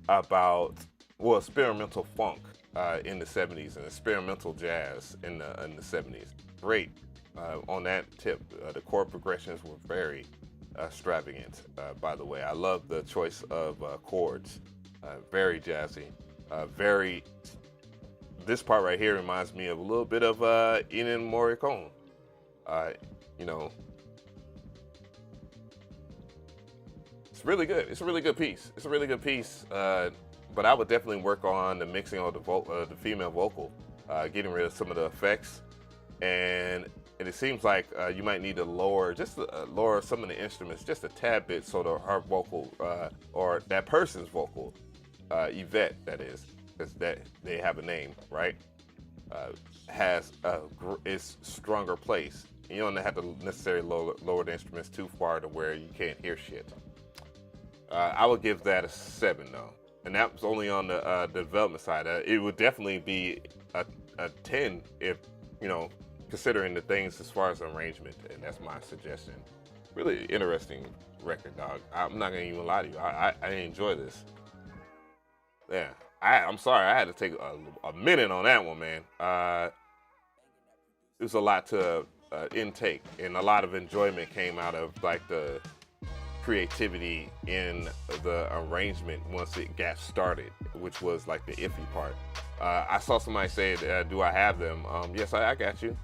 about, well, experimental funk in the 70s and experimental jazz in the 70s. Great. On that tip, the chord progressions were very extravagant, by the way. I love the choice of chords. Very jazzy, very... This part right here reminds me of a little bit of Ennio Morricone. You know, it's really good. It's a really good piece. It's a really good piece. But I would definitely work on the mixing of the female vocal, getting rid of some of the effects, and it seems like you might need to lower some of the instruments just a tad bit so that her vocal or that person's vocal, Yvette, that is. Because that they have a name, right? Has its stronger place. You don't have to necessarily lower the instruments too far to where you can't hear shit. I would give that a 7 though, and that was only on the development side. It would definitely be a 10 if, you know, considering the things as far as arrangement, and that's my suggestion. Really interesting record, dog. I'm not gonna even lie to you. I enjoy this. Yeah. I'm sorry, I had to take a minute on that one, man. It was a lot to intake, and a lot of enjoyment came out of like the creativity in the arrangement once it got started, which was like the iffy part. I saw somebody say, "Do I have them?" Yes, I got you.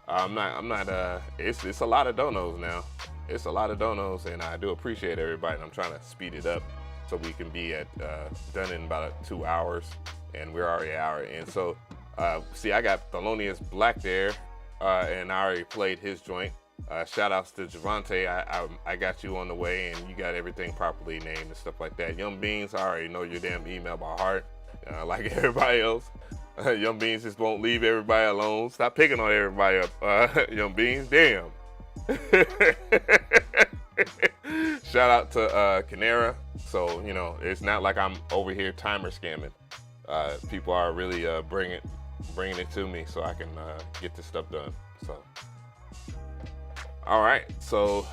I'm not. It's a lot of donos now. It's a lot of donos, and I do appreciate everybody. And I'm trying to speed it up, so we can be done in about 2 hours, and we're already an hour in. So, see, I got Thelonious Black there, and I already played his joint. Shout outs to Javante. I got you on the way, and you got everything properly named and stuff like that. Young Beans, I already know your damn email by heart, like everybody else. Young Beans just won't leave everybody alone. Stop picking on everybody up, Young Beans. Damn. Shout out to Canera. So, you know, it's not like I'm over here timer scamming. People are really bringing it to me so I can get this stuff done. So, all right. So,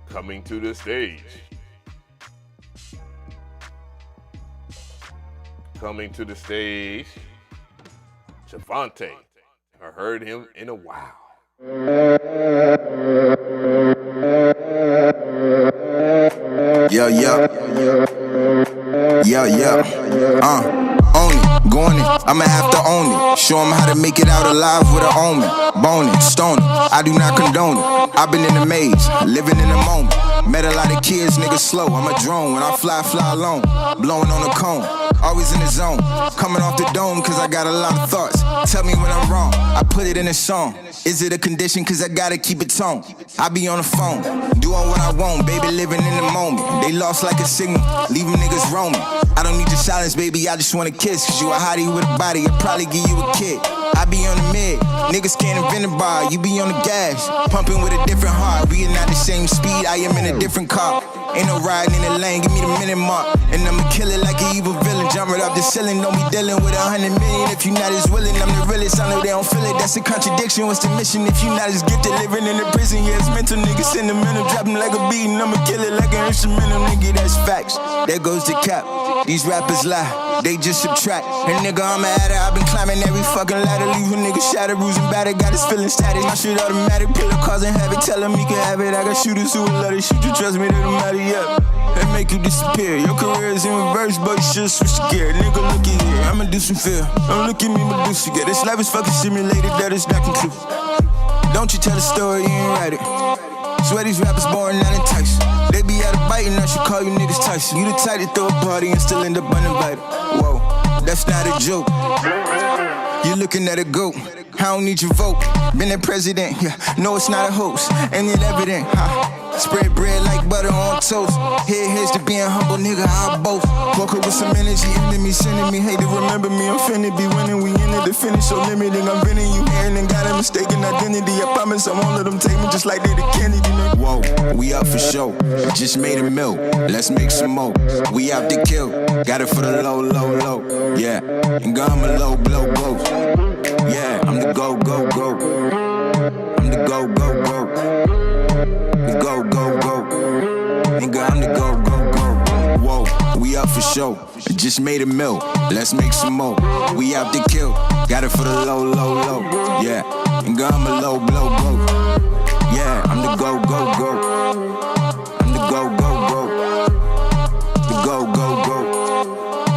coming to the stage. Coming to the stage, Javante. I heard him in a while. Yeah. Own it, go on it, I'ma have to own it. Show them how to make it out alive with an omen. Bone it, stone it, I do not condone it. I've been in the maze, living in the moment. Met a lot of kids, niggas slow, I'm a drone. When I fly alone, blowing on a cone. Always in the zone, coming off the dome cause I got a lot of thoughts. Tell me when I'm wrong, I put it in a song. Is it a condition cause I gotta keep it toned? I be on the phone, doing what I want, baby, living in the moment. They lost like a signal, leaving niggas roaming. I don't need your silence, baby, I just wanna kiss. Cause you a hottie with a body, I'll probably give you a kid. I be on the mid, niggas can't invent a bar. You be on the gas, pumping with a different heart. We are not the same speed, I am in a different car. Ain't no riding in the lane, give me the minute mark. And I'ma kill it like an evil villain. Jump right off the ceiling, don't be dealing with 100 million. If you not as willing, I'm the realest. I know they don't feel it, that's a contradiction. What's the mission if you not as gifted? Living in the prison, yeah, it's mental. Niggas sentimental, drop them like a beat, and I'ma kill it like an instrumental. Nigga, that's facts. There goes the cap. These rappers lie, they just subtract. And nigga, I'm a adder, I've been climbing every fucking ladder. Leave a nigga shattered, bruising battered, got his feeling static. My shit automatic, pillar cars and have it, tell him he can have it. I got shooters who will let it shoot you, trust me, they don't matter yet. And make you disappear. Your career is in reverse, but you should switch the gear. Nigga, look at here, I'ma do some fear. Don't look at me, Medusa. Yeah, this life is fucking simulated, that is not true. Don't you tell the story, you ain't write it. Swear these rappers born not enticed. They be out of biting, I should call you niggas Tyson. You the type to throw a party and still end up uninvited. Whoa, that's not a joke. You looking at a goat. I don't need your vote. Been a president, yeah. No, it's not a hoax. Ain't it evident, huh? Spread bread like butter on toast. Heads to being humble, nigga, I boast. Woke up with some energy, enemy sending me hate to remember me. I'm finna be winning, we in it to finish, so limiting. I'm winning, you hearing and got a mistaken identity. I promise I won't let them take me just like they the Kennedy, nigga. Whoa, we up for show. Just made a mill, let's make some more. We out to kill, got it for the low, low, low. Yeah, and gone low, blow, blow. Yeah, I'm the go, go, go. I'm the go, go, go. The go, go, go. Nigga, I'm the go, go, go. Whoa, we up for show. Just made a mill, let's make some more. We out to kill, got it for the low, low, low. Yeah, and gone low, blow, blow. Yeah, I'm the go, go, go. I'm the go, go, go. The go, go, go.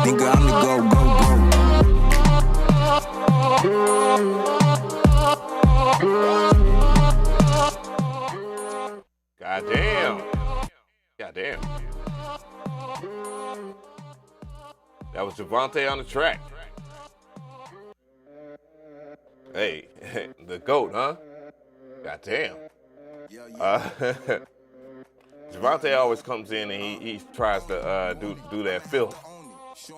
Nigga, I'm the go, go, go. Goddamn. Goddamn. That was Javante on the track. Hey, the GOAT, huh? Goddamn. Javante always comes in and he tries to do that filth.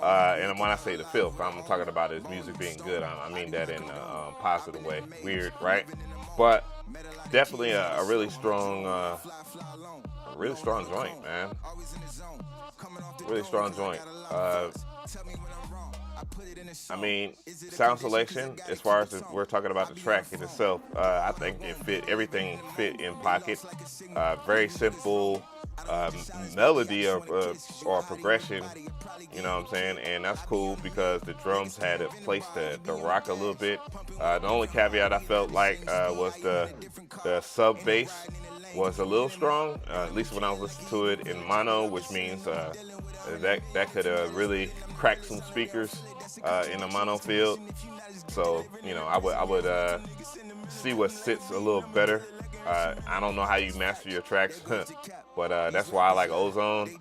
And when I say the filth, I'm talking about his music being good. I mean that in a positive way. Weird, right? But definitely a really strong joint, man. Really strong joint. I mean, sound selection, as far as we're talking about the track in itself, I think everything fit in pocket. Very simple melody or progression, you know what I'm saying? And that's cool because the drums had a place to rock a little bit. The only caveat I felt like was the sub bass was a little strong, at least when I was listening to it in mono, which means that could really crack some speakers in the mono field. So, you know, I would see what sits a little better. I don't know how you master your tracks, but that's why I like Ozone.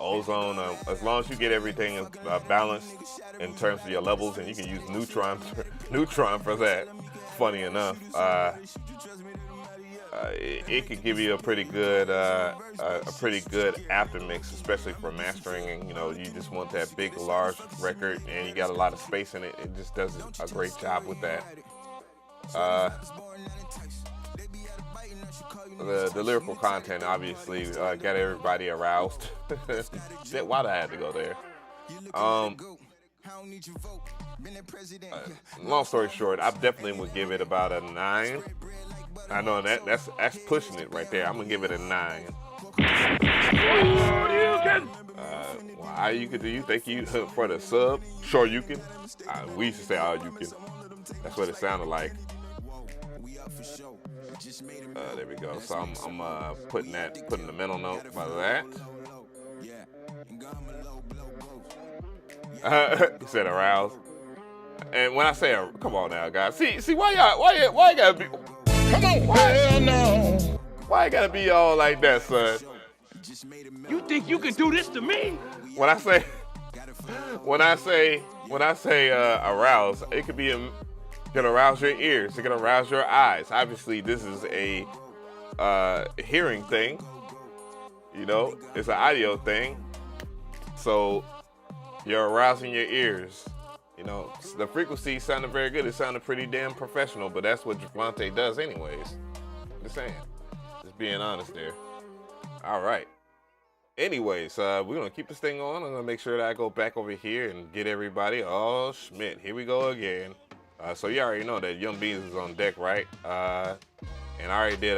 Ozone, as long as you get everything balanced in terms of your levels, and you can use Neutron for that. Funny enough, it could give you a pretty good after mix, especially for mastering. And you know, you just want that big, large record, and you got a lot of space in it. It just does a great job with that. The lyrical content obviously got everybody aroused. Why'd I have to go there? Long story short, I definitely would give it about a 9. I know that's pushing it right there. I'm gonna give it a 9. How you can do you think you for the sub? Sure you can. We used to say all you can. That's what it sounded like. There we go. So I'm putting the mental note by that. He said aroused. And when I say, come on now, guys. See why you gotta be? Come on, why you gotta be all like that, son? You think you can do this to me? When I say arouse, it could be can arouse your ears. It can arouse your eyes. Obviously, this is a hearing thing. You know, it's an audio thing. So you're arousing your ears. You know, the frequency sounded very good. It sounded pretty damn professional, but that's what Javante does anyways. Just saying. Just being honest there. All right. Anyways, we're going to keep this thing on. I'm going to make sure that I go back over here and get everybody. Oh, Schmidt, here we go again. So you already know that Young Beans is on deck, right? And I already did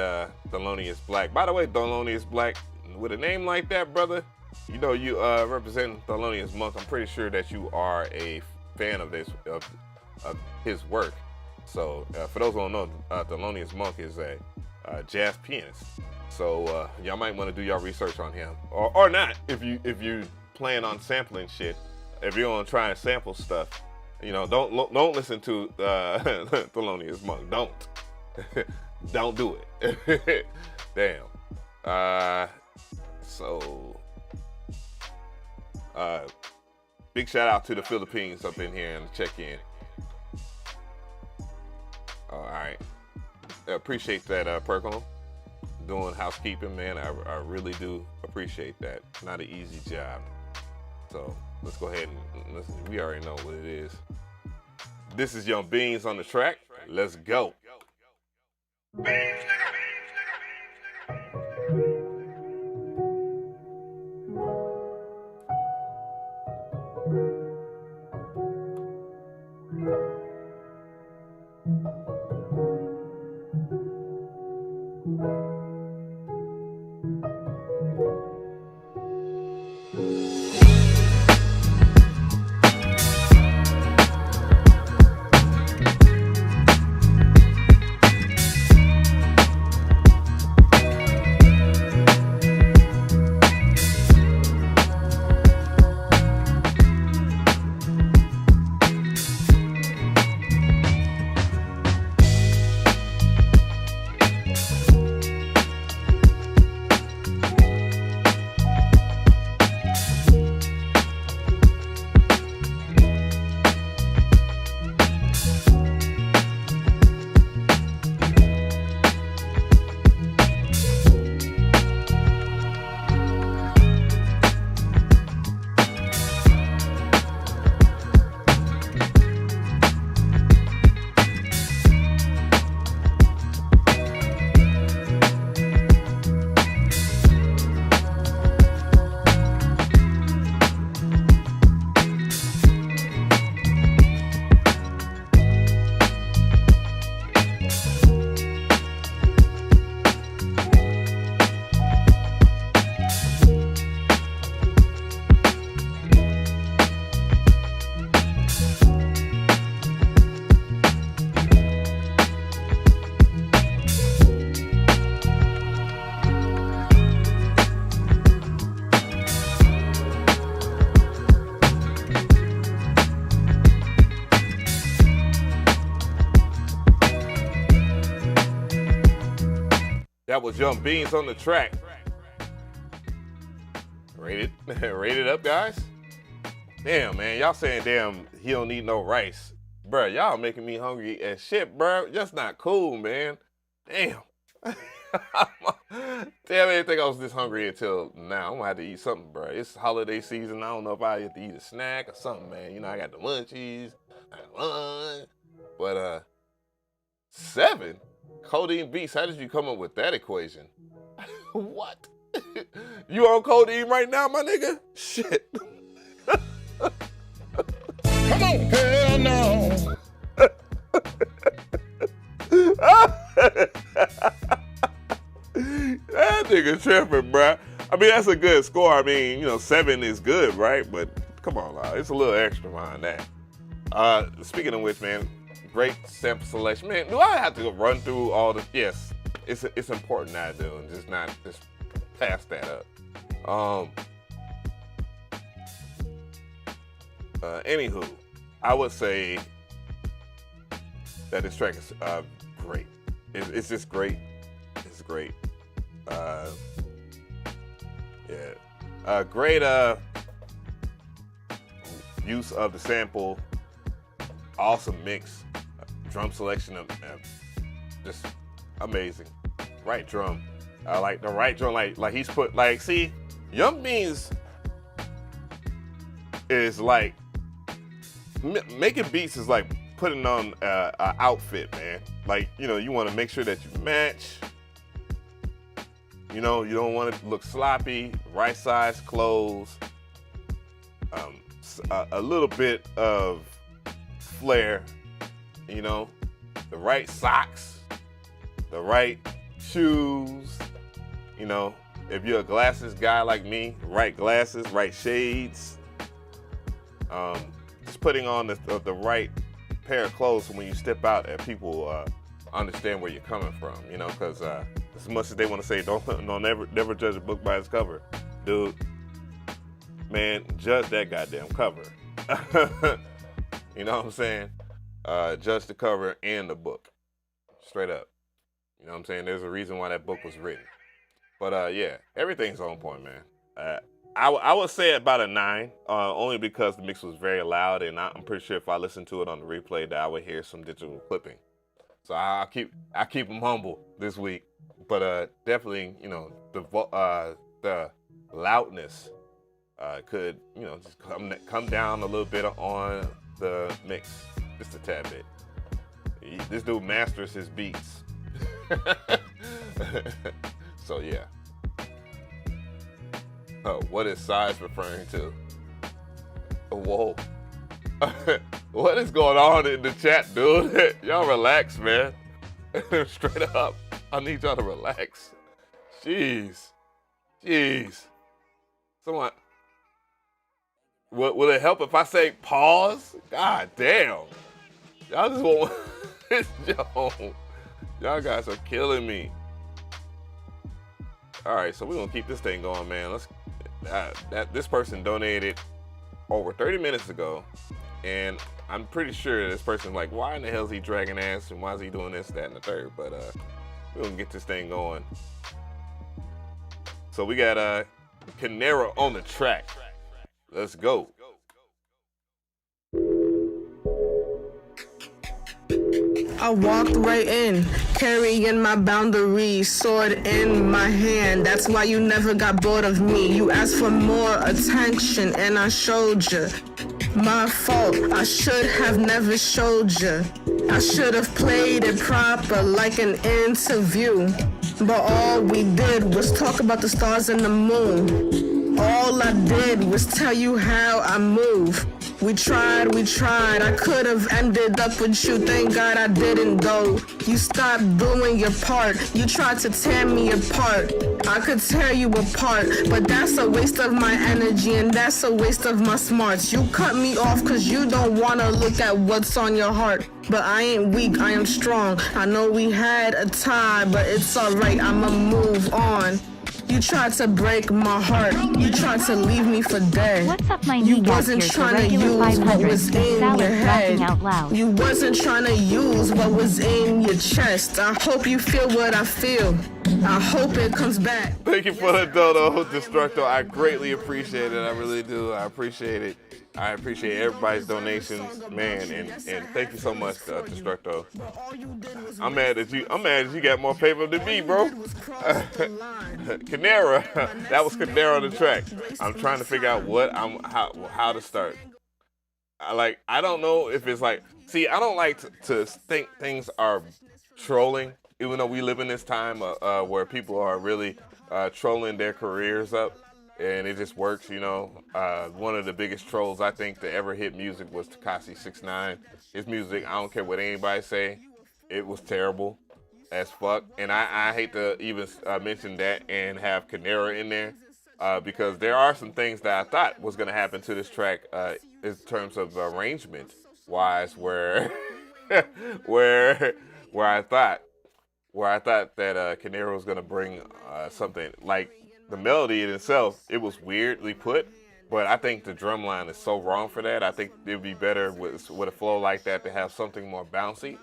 Thelonious Black. By the way, Thelonious Black, with a name like that, brother, you know you represent Thelonious Monk. I'm pretty sure that you are a fan of his work. So for those who don't know, Thelonious Monk is a jazz pianist. So y'all might want to do your research on him, or not if you plan on sampling shit. If you're gonna try and sample stuff, you know, don't listen to Thelonious Monk. Don't do it. Damn. So big shout out to the Philippines up in here and check in. All right. Appreciate that, Perkle. doing housekeeping, man. I really do appreciate that. Not an easy job. So let's go ahead and listen. We already know what it is. This is Young Beans on the track. Let's go. That was Young Beans on the track. Rate it up, guys. Damn, man, y'all saying damn he don't need no rice. Bruh, y'all making me hungry as shit, bruh. That's not cool, man. Damn. Damn, I didn't think I was this hungry until now. I'm gonna have to eat something, bruh. It's holiday season. I don't know if I have to eat a snack or something, man. You know, I got the munchies, I got lunch. But 7? Codeine Beats, how did you come up with that equation? What? You on codeine right now, my nigga? Shit. Come on. Hell no. That nigga tripping, bruh. I mean, that's a good score. I mean, you know, 7 is good, right? But come on, it's a little extra behind that. Speaking of which, man, great sample selection. Man, do I have to run through all the... Yes, it's important that I do, and just not just pass that up. Anywho, I would say that this track is great. It's just great. It's great. Great use of the sample. Awesome mix. Drum selection of just amazing. Right drum. I like the right drum. Like he's put see, Young Beans is like making beats is like putting on an outfit, man. Like, you know, you want to make sure that you match. You know, you don't want it to look sloppy. Right size clothes. A little bit of flair. You know, the right socks, the right shoes. You know, if you're a glasses guy like me, right glasses, right shades. Just putting on the right pair of clothes when you step out and people understand where you're coming from. You know, because as much as they want to say don't never judge a book by its cover, dude, man, judge that goddamn cover. You know what I'm saying? Judge the cover and the book. Straight up. You know what I'm saying? There's a reason why that book was written. But yeah, everything's on point, man. I would say about a 9, only because the mix was very loud, and I'm pretty sure if I listened to it on the replay that I would hear some digital clipping. So I keep them humble this week. But definitely, you know, the loudness could, you know, just come down a little bit on the mix, just a tad bit. This dude masters his beats. So yeah. Oh, what is size referring to? Whoa. What is going on in the chat, dude? Y'all relax, man. Straight up. I need y'all to relax. Jeez. Someone. Will it help if I say pause? God damn. Y'all just want y'all guys are killing me. All right, so we're gonna keep this thing going, man. This person donated over 30 minutes ago, and I'm pretty sure this person's like, why in the hell is he dragging ass and why is he doing this, that, and the third? But we're gonna get this thing going. So we got Canero on the track. Let's go. I walked right in, carrying my boundaries, sword in my hand. That's why you never got bored of me. You asked for more attention and I showed you. My fault, I should have never showed you. I should have played it proper like an interview. But all we did was talk about the stars and the moon. All I did was tell you how I move. We tried, I could have ended up with you, thank God I didn't though. You stopped doing your part, you tried to tear me apart. I could tear you apart, but that's a waste of my energy and that's a waste of my smarts. You cut me off cause you don't wanna look at what's on your heart. But I ain't weak, I am strong. I know we had a tie, but it's alright, I'ma move on. You tried to break my heart. You tried to leave me for dead. What's up, my You knee wasn't trying to use what was in your head. Out loud. You wasn't trying to use what was in your chest. I hope you feel what I feel. I hope it comes back. Thank you for the dono, Destructo. I greatly appreciate it. I really do. I appreciate it. I appreciate everybody's donations, man, and thank you so much, Destructo. I'm mad at you. I'm mad that you got more paper than me, bro. Canera, that was Canera on the track. I'm trying to figure out how to start. I don't know if it's like. See, I don't like to think things are trolling, even though we live in this time where people are really trolling their careers up. And it just works, you know. One of the biggest trolls I think to ever hit music was Tekashi 6ix9ine. His music, I don't care what anybody say, it was terrible as fuck. And I hate to even mention that and have Canera in there because there are some things that I thought was gonna happen to this track in terms of arrangement wise, where I thought that Canera was gonna bring something like. The melody in itself, it was weirdly put, but I think the drum line is so wrong for that. I think it would be better with a flow like that to have something more bouncy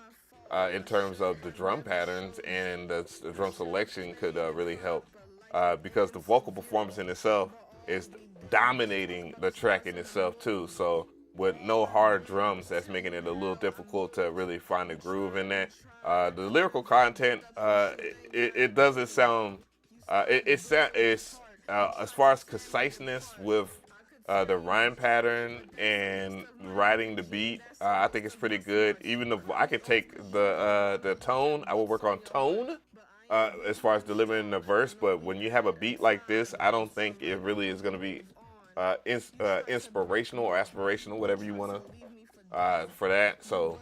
in terms of the drum patterns, and the drum selection could really help because the vocal performance in itself is dominating the track in itself too. So with no hard drums, that's making it a little difficult to really find a groove in that. The lyrical content, it doesn't sound... It's as far as conciseness with the rhyme pattern and writing the beat, I think it's pretty good. Even though I could take the tone, I will work on tone as far as delivering the verse. But when you have a beat like this, I don't think it really is going to be inspirational or aspirational, whatever you want to for that. So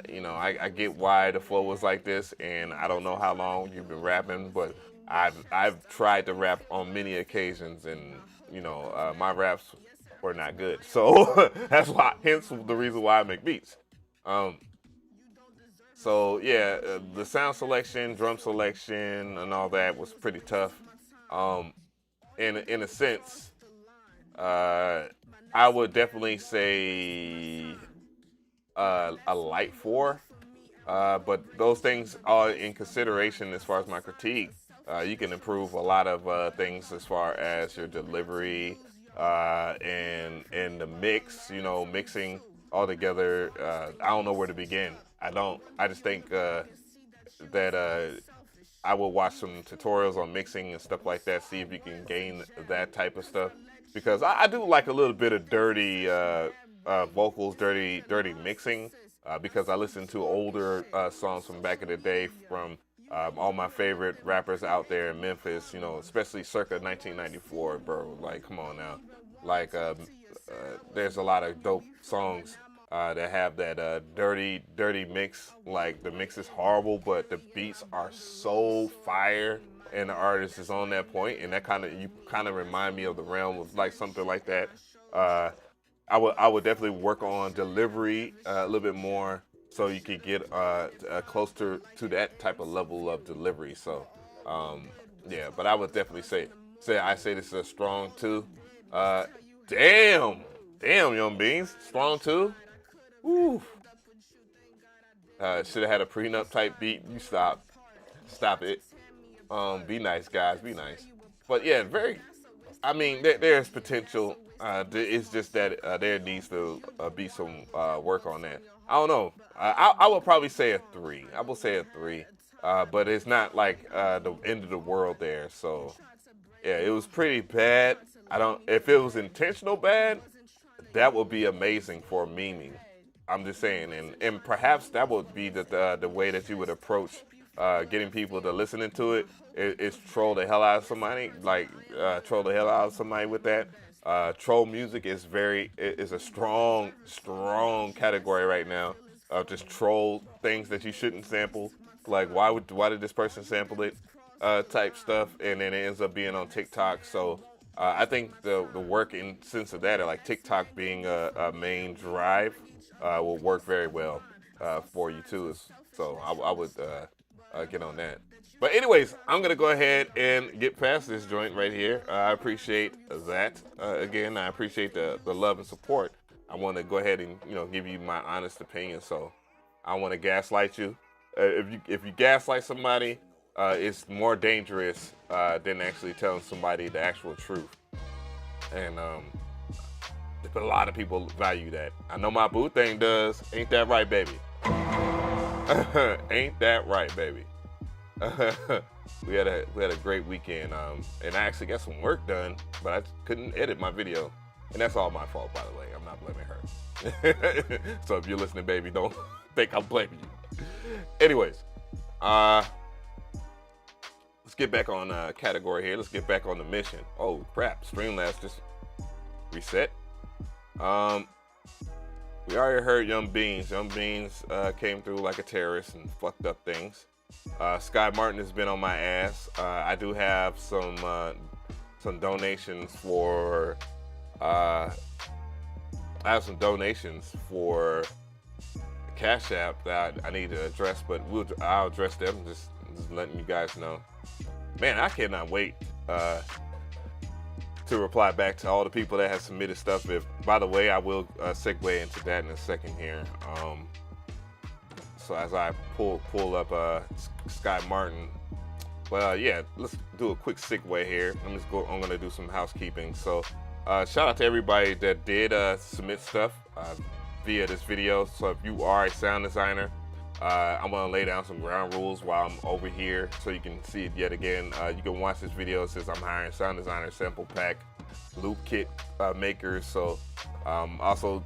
you know, I get why the flow was like this, and I don't know how long you've been rapping, but I've tried to rap on many occasions, and you know my raps were not good. So that's why, hence the reason why I make beats. So yeah, the sound selection, drum selection, and all that was pretty tough. In a sense, I would definitely say a light 4. But those things are in consideration as far as my critique. You can improve a lot of things as far as your delivery and the mix. You know, mixing altogether, I don't know where to begin. I just think that I will watch some tutorials on mixing and stuff like that, see if you can gain that type of stuff. Because I do like a little bit of dirty vocals, dirty mixing, because I listen to older songs from back in the day from all my favorite rappers out there in Memphis, you know, especially circa 1994, bro. Like, come on now. Like, there's a lot of dope songs that have that dirty mix. Like, the mix is horrible, but the beats are so fire, and the artist is on that point, and that you kind of remind me of the realm of like something like that. I would definitely work on delivery a little bit more, so you could get closer to that type of level of delivery. So, yeah, but I would definitely say this is a strong 2. Damn, Young Beans, strong 2. Woo. Should have had a prenup type beat. You stop it. Be nice, guys. Be nice. But yeah, I mean, there's potential. It's just that there needs to be some work on that. I don't know. I would probably say a 3. I will say a 3. But it's not like the end of the world there. So yeah, it was pretty bad. If it was intentional bad, that would be amazing for memeing. I'm just saying, and perhaps that would be the way that you would approach getting people to listening to it. Is troll the hell out of somebody, troll the hell out of somebody with that. Troll music is a strong category right now of just troll things that you shouldn't sample. Like, why did this person sample it? Type stuff, and then it ends up being on TikTok. So I think the work in sense of that, or like TikTok being a main drive, will work very well for you too. So I would get on that. But anyways, I'm going to go ahead and get past this joint right here. I appreciate that. Again, I appreciate the love and support. I want to go ahead and, give you my honest opinion. So I want to gaslight you. If you gaslight somebody, it's more dangerous than actually telling somebody the actual truth. And but a lot of people value that. I know my boo thing does. Ain't that right, baby? Ain't that right, baby? We had a great weekend, and I actually got some work done, but I couldn't edit my video, and that's all my fault, by the way. I'm not blaming her. So if you're listening, baby, don't think I'm blaming you. Anyways, let's get back on category here. Let's get back on the mission. Oh crap! Streamlabs just reset. We already heard Young Beans. Young Beans came through like a terrorist and fucked up things. Sky Martin has been on my ass. I do have some donations for. I have some donations for CashApp that I need to address, but I'll address them. Just letting you guys know. Man, I cannot wait to reply back to all the people that have submitted stuff. By the way, I will segue into that in a second here. So as I pull up Sky Martin, well, yeah, let's do a quick segue here. I'm gonna do some housekeeping. So shout out to everybody that did submit stuff via this video. So if you are a sound designer, I'm gonna lay down some ground rules while I'm over here so you can see it yet again. You can watch this video. It says I'm hiring sound designers, sample pack, loop kit makers. So also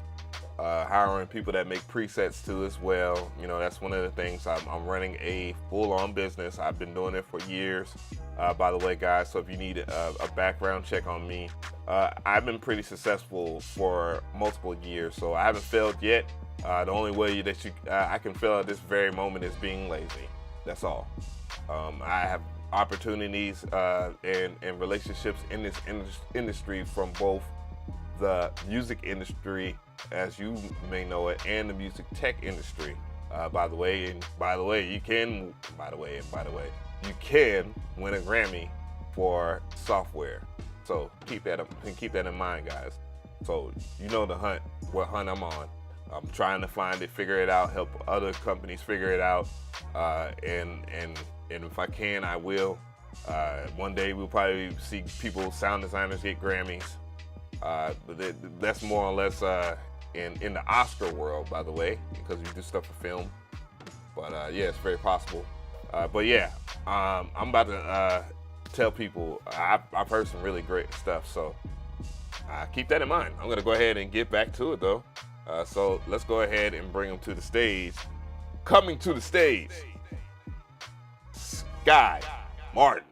hiring people that make presets too as well. That's one of the things. I'm running a full-on business. I've been doing it for years, by the way, guys. So if you need a background check on me, I've been pretty successful for multiple years, so I haven't failed yet. The only way that I can fail at this very moment is being lazy. That's all. I have opportunities and relationships in this industry from both the music industry, as you may know it, and the music tech industry. By the way, you can win a Grammy for software. So keep that in mind, guys. So the hunt, what hunt I'm on. I'm trying to find it, figure it out, help other companies figure it out, and if I can, I will. One day we'll probably see sound designers get Grammys. But that's more or less in the Oscar world, by the way, because you do stuff for film. But yeah, it's very possible. But yeah, I'm about to tell people I've heard some really great stuff, so keep that in mind. I'm gonna go ahead and get back to it though. So let's go ahead and bring them to the stage. Coming to the stage, Sky Martin.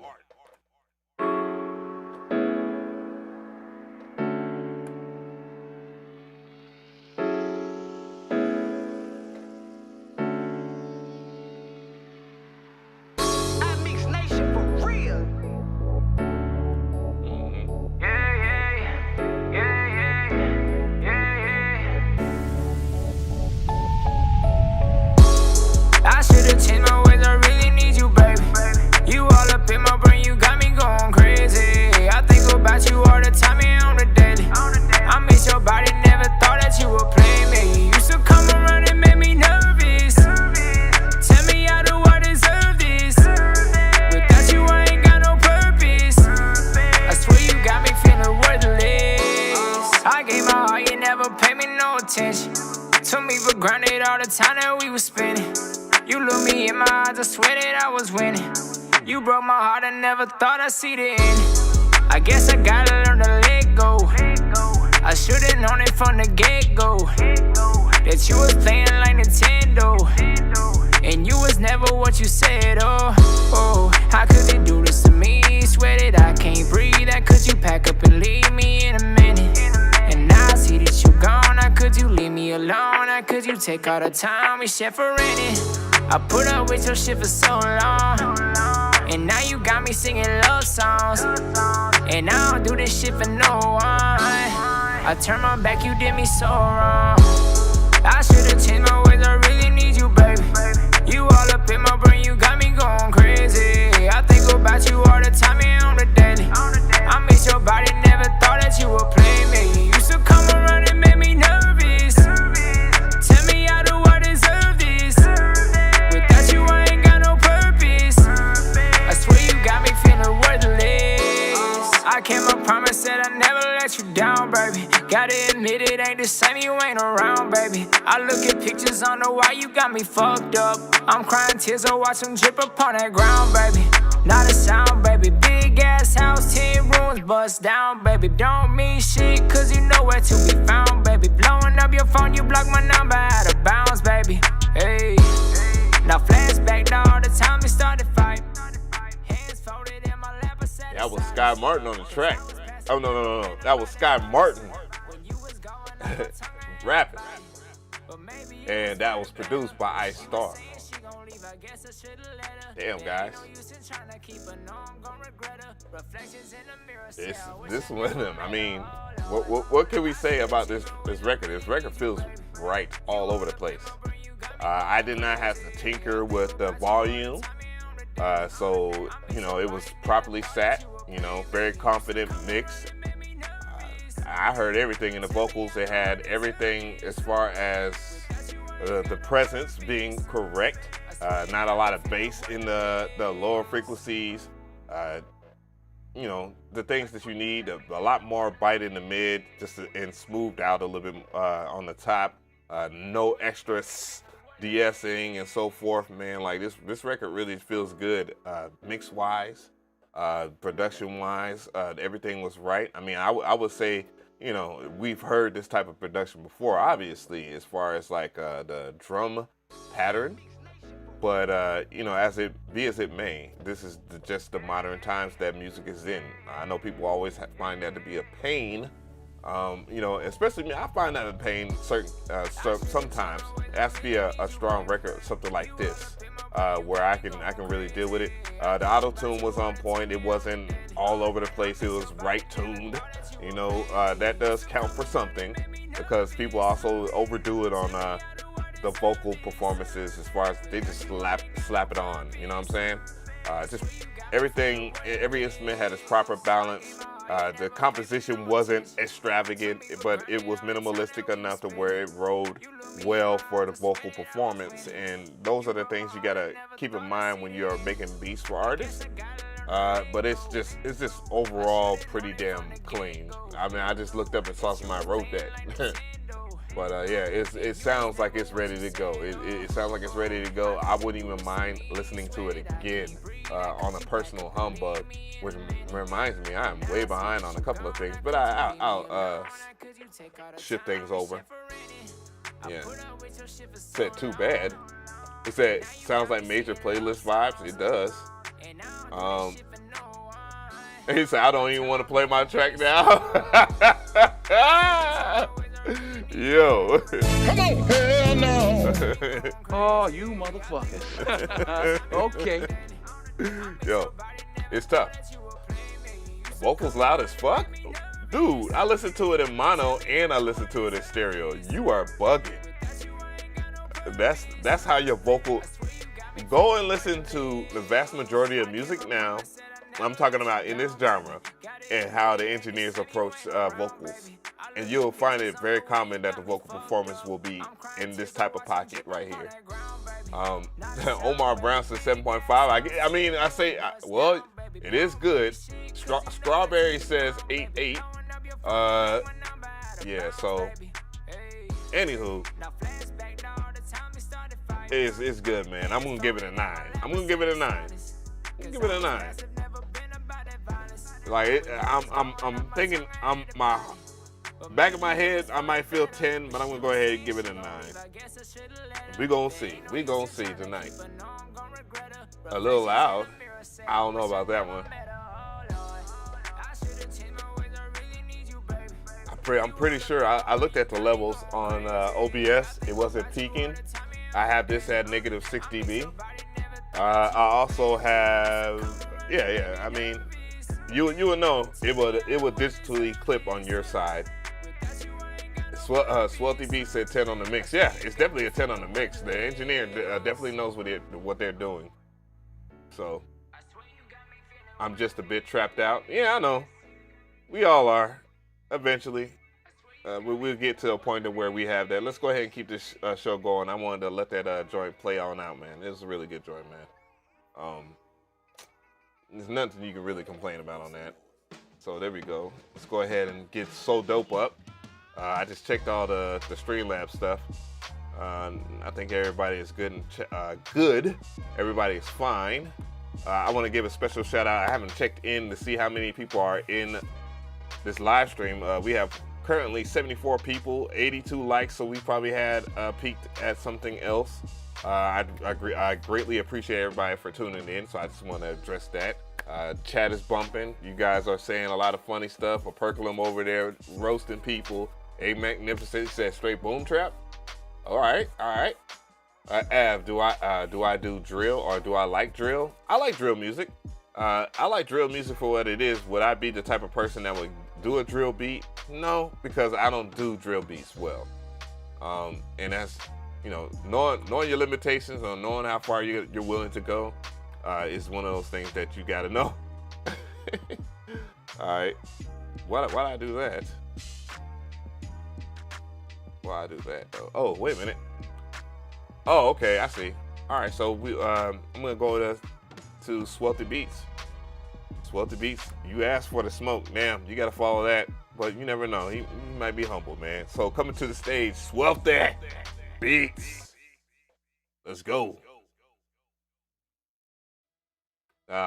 Thought I'd see the end. I guess I gotta learn to let go. I should've known it from the get-go that you was playing like Nintendo, and you was never what you said. Oh, how could they do this to me? Swear that I can't breathe. How could you pack up and leave me in a minute? And now I see that you gone. How could you leave me alone? How could you take all the time we shared for granted? I put up with your shit for so long, and now you got me singing love songs, and I don't do this shit for no one. I turned my back, you did me so wrong. I should've changed my ways, I really need you, baby. You all up in my brain, you got me going crazy. I think about you all the time and on the daily. I miss your body, never thought that you would play me. You used to come around and make me nervous. Tell me how do I deserve this? Without you I ain't got no purpose. I swear you got me feeling worthless. I came a promise that I never let you down, baby. Gotta admit it ain't the same, you ain't around, baby. I look at pictures on the wall, you got me fucked up. I'm crying tears, I watch them drip upon that ground, baby. Not a sound, baby. Big ass house, 10 rooms, bust down, baby. Don't mean shit, cause you know where to be found, baby. Blowing up your phone, you block my number out of bounds, baby. Hey, now flashback to all the time we started fight. Hands folded in my lap, I said that was Sky Martin on the track. Oh, no. That was Sky Martin rapping. And that was produced by Ice Star. Damn, guys. This one, I mean, what can we say about this record? This record feels right all over the place. I did not have to tinker with the volume. So, you know, it was properly sat, you know, very confident mix. I heard everything in the vocals. It had everything as far as the presence being correct. Not a lot of bass in the lower frequencies. You know, the things that you need, a lot more bite in the mid, and smoothed out a little bit on the top. No extra de-essing and so forth, man. Like this record really feels good, mix-wise, production-wise. Everything was right. I mean, I would say, you know, we've heard this type of production before, obviously, as far as like the drum pattern. But, you know, as it may, this is just the modern times that music is in. I know people always find that to be a pain. You know, especially me, I find that a pain sometimes. It has to be a strong record, something like this, where I can really deal with it. The auto-tune was on point. It wasn't all over the place. It was right-tuned. You know, that does count for something, because people also overdo it on the vocal performances, as far as they just slap it on. You know what I'm saying? Just everything, every instrument had its proper balance. The composition wasn't extravagant, but it was minimalistic enough to where it rode well for the vocal performance. And those are the things you gotta keep in mind when you're making beats for artists. But it's just overall pretty damn clean. I mean, I just looked up and saw somebody wrote that. But yeah, it sounds like it's ready to go. It sounds like it's ready to go. I wouldn't even mind listening to it again on a personal humbug, which reminds me I'm way behind on a couple of things, but I'll shift things over. Yeah. Said too bad. It said sounds like major playlist vibes. It does. He said I don't even want to play my track now. Yo. Come on, hell no. Oh, you motherfuckers. Okay. Yo, it's tough. Vocals loud as fuck? Dude, I listen to it in mono and I listen to it in stereo. You are bugging. That's how your vocal... Go and listen to the vast majority of music now. I'm talking about in this genre and how the engineers approach vocals. And you'll find it very common that the vocal performance will be in this type of pocket right here. Omar Brown says 7.5. I mean, I say, well, it is good. Strawberry says 8.8. Yeah, so, anywho, it's good, man. I'm gonna give it a 9. I'm gonna give it a 9. Like, I'm thinking, my back of my head, I might feel 10, but I'm gonna go ahead and give it a 9. We gonna see tonight. A little loud. I don't know about that one. I'm pretty sure I looked at the levels on OBS. It wasn't peaking. I have this at -6 dB. I also have, yeah. I mean, you would know it would digitally clip on your side. Swelty B said 10 on the mix. Yeah, it's definitely a 10 on the mix. The engineer definitely knows what they're doing. So I'm just a bit trapped out. Yeah, I know. We all are. Eventually, we'll get to a point where we have that. Let's go ahead and keep this show going. I wanted to let that joint play on out, man. It was a really good joint, man. There's nothing you can really complain about on that. So there we go. Let's go ahead and get So Dope up. I just checked all the Streamlabs stuff. I think everybody is good. Good. Everybody is fine. I want to give a special shout out. I haven't checked in to see how many people are in this live stream. We have currently 74 people, 82 likes, so we probably had peaked at something else. I greatly appreciate everybody for tuning in, so I just want to address that. Chat is bumping. You guys are saying a lot of funny stuff. Percolum over there roasting people. A Magnificent said straight boom trap. All right. Av, do I do drill or do I like drill? I like drill music. I like drill music for what it is. Would I be the type of person that would do a drill beat? No, because I don't do drill beats well. And that's, you know, knowing your limitations or knowing how far you're willing to go is one of those things that you gotta know. All right, why'd I do that? Why I do that though? Oh, wait a minute. Oh, okay, I see. All right, so I'm gonna go to Swelty Beats. Swelty Beats, you asked for the smoke. Damn, you gotta follow that, but you never know. He might be humble, man. So coming to the stage, Swelty Beats. Let's go. No.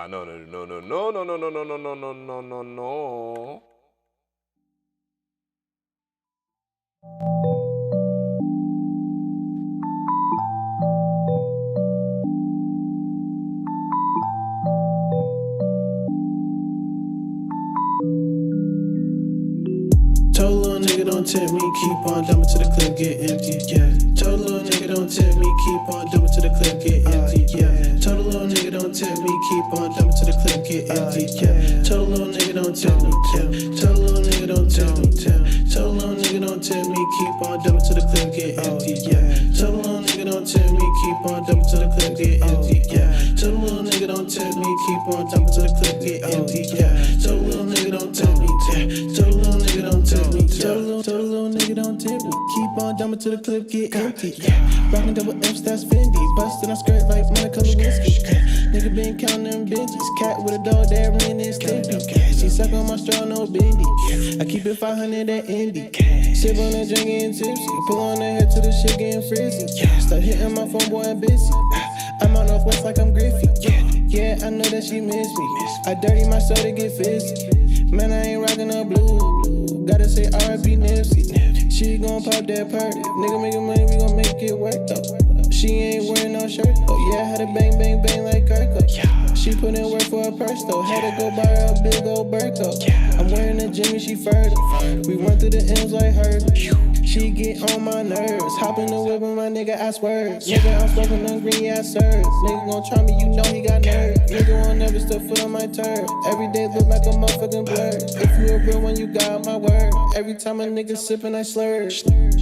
Told little nigga don't tempt me, keep on dumping to the clip, get empty, yeah. Told little nigga don't tempt me, keep on dumping to the clip, get empty, yeah. Told little nigga don't tempt me, keep on dumping to the clip, get empty, yeah. Told little nigga don't tempt me, yeah. Told little nigga don't tempt me, yeah. Told little nigga don't tempt me, keep on dumping to the clip, get empty, yeah. Told little nigga don't tempt me, keep on dumping to the clip, get empty, yeah. Told little nigga don't tempt me, keep on dumping to the clip, get empty, yeah. Told little nigga don't tempt me, yeah. Told little nigga don't tempt me, told little nigga don't tempt me, keep on dumping to to the clip, get empty. Rockin' double F's, that's Fendi. Bustin' I skirt like Monica Lewinsky. Nigga been counting them Benjis. Cat with a dog, that ring is Stimpy. She suck on my straw, no bendy. I keep it 500 at Indy. Sip on that drink getting tipsy. Pull on the head to the shit getting frizzy. Start hitting my phone, boy, I'm busy. I'm on Northwest like I'm Griffey. Yeah, I know that she miss me. I dirty my soul to get fizzy. Man, I ain't rockin' no blue. Gotta say R.I.P. Nipsey. She gon' pop that perk. Nigga making money, we gon' make it work though. She ain't wearing no shirt though. Yeah, I had a bang, bang, bang like Kirko. She put in work for a purse though. Had to go buy her a big old Birko. I'm wearing a Jimmy, she further. We run through the M's like her. She get on my nerves. Hop in the whip with my nigga, I swear. Nigga, I'm smoking on green, yeah, I serve. Nigga gon' try me, you know he got nerve. Nigga won't never step foot on my turf. Every day look like a motherfucking blur. If you a real one, you got my word. Every time a nigga sippin', I slur.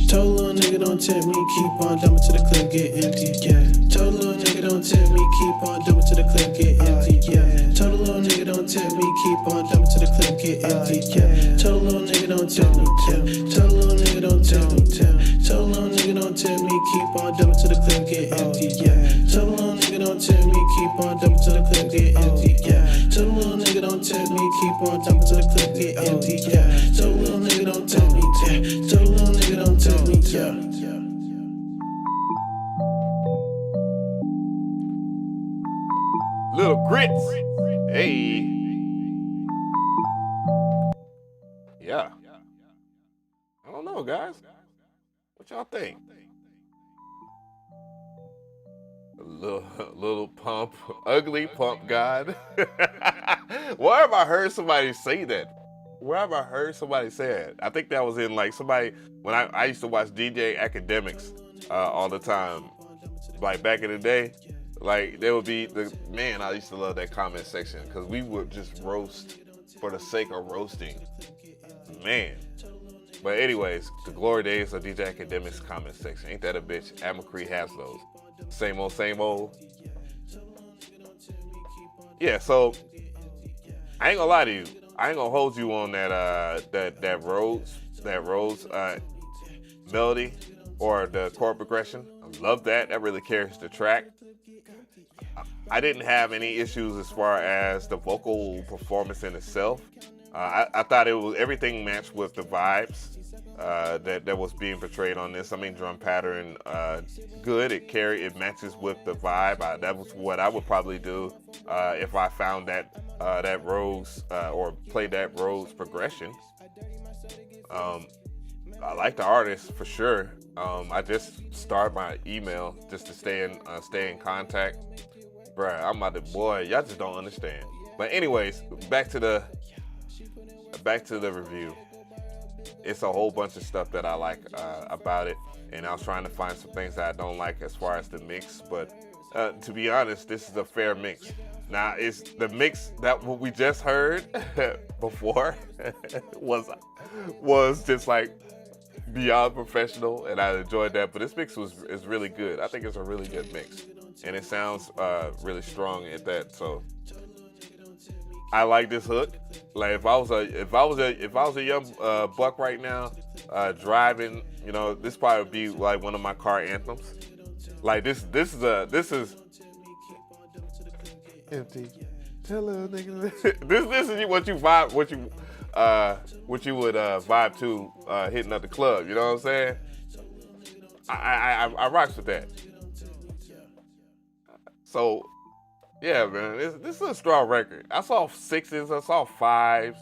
Told little nigga don't tempt me, keep on dumping to the clip, get empty, yeah. Told little nigga don't tempt me, keep on dumping to the clip, get empty, yeah. Told little nigga don't tempt me, keep on dumping to the clip, get empty, yeah. Told little nigga don't tempt me, told little nigga don't tempt me, told little nigga don't tempt me, keep on dumping to the clip, get empty, yeah. Told little nigga don't tempt me, keep on dumping to the clip, get empty, yeah. Told little nigga don't tempt me, keep on dumping to the clip, get empty, yeah. Told little nigga don't tempt me, told little nigga don't tempt me, yeah. Little grits. Hey. Yeah. I don't know, guys. What y'all think? Little pump, ugly pump god. Where have I heard somebody say that? Where have I heard somebody say it? I think that was in like somebody, when I used to watch DJ Academics all the time. Like back in the day, like there would be, I used to love that comment section because we would just roast for the sake of roasting. Man. But anyways, the glory days of DJ Academics comment section. Ain't that a bitch? McRee has those. Same old, same old. Yeah, so I ain't gonna lie to you. I ain't gonna hold you on that Rhodes melody or the chord progression. I love that. That really carries the track. I didn't have any issues as far as the vocal performance in itself. I thought everything matched with the vibes that was being portrayed on this. I mean, drum pattern, good. It matches with the vibe. That was what I would probably do if I found that Rhodes or played that Rhodes progression. I like the artist for sure. I just start my email just to stay in contact. Bruh, I'm about to, boy, y'all just don't understand. But anyways, back to the review. It's a whole bunch of stuff that I like about it, and I was trying to find some things that I don't like as far as the mix, but to be honest, this is a fair mix. Now, it's the mix that what we just heard before was just like beyond professional, and I enjoyed that, but this mix is really good. I think it's a really good mix, and it sounds really strong at that, so I like this hook. Like if I was a young buck right now, driving, you know, this probably would be like one of my car anthems. Like this is empty. Tell a nigga. this is what you vibe, what you would vibe to hitting up the club. You know what I'm saying? I rocks with that. So. Yeah, man, this is a strong record. I saw 6s, I saw 5s.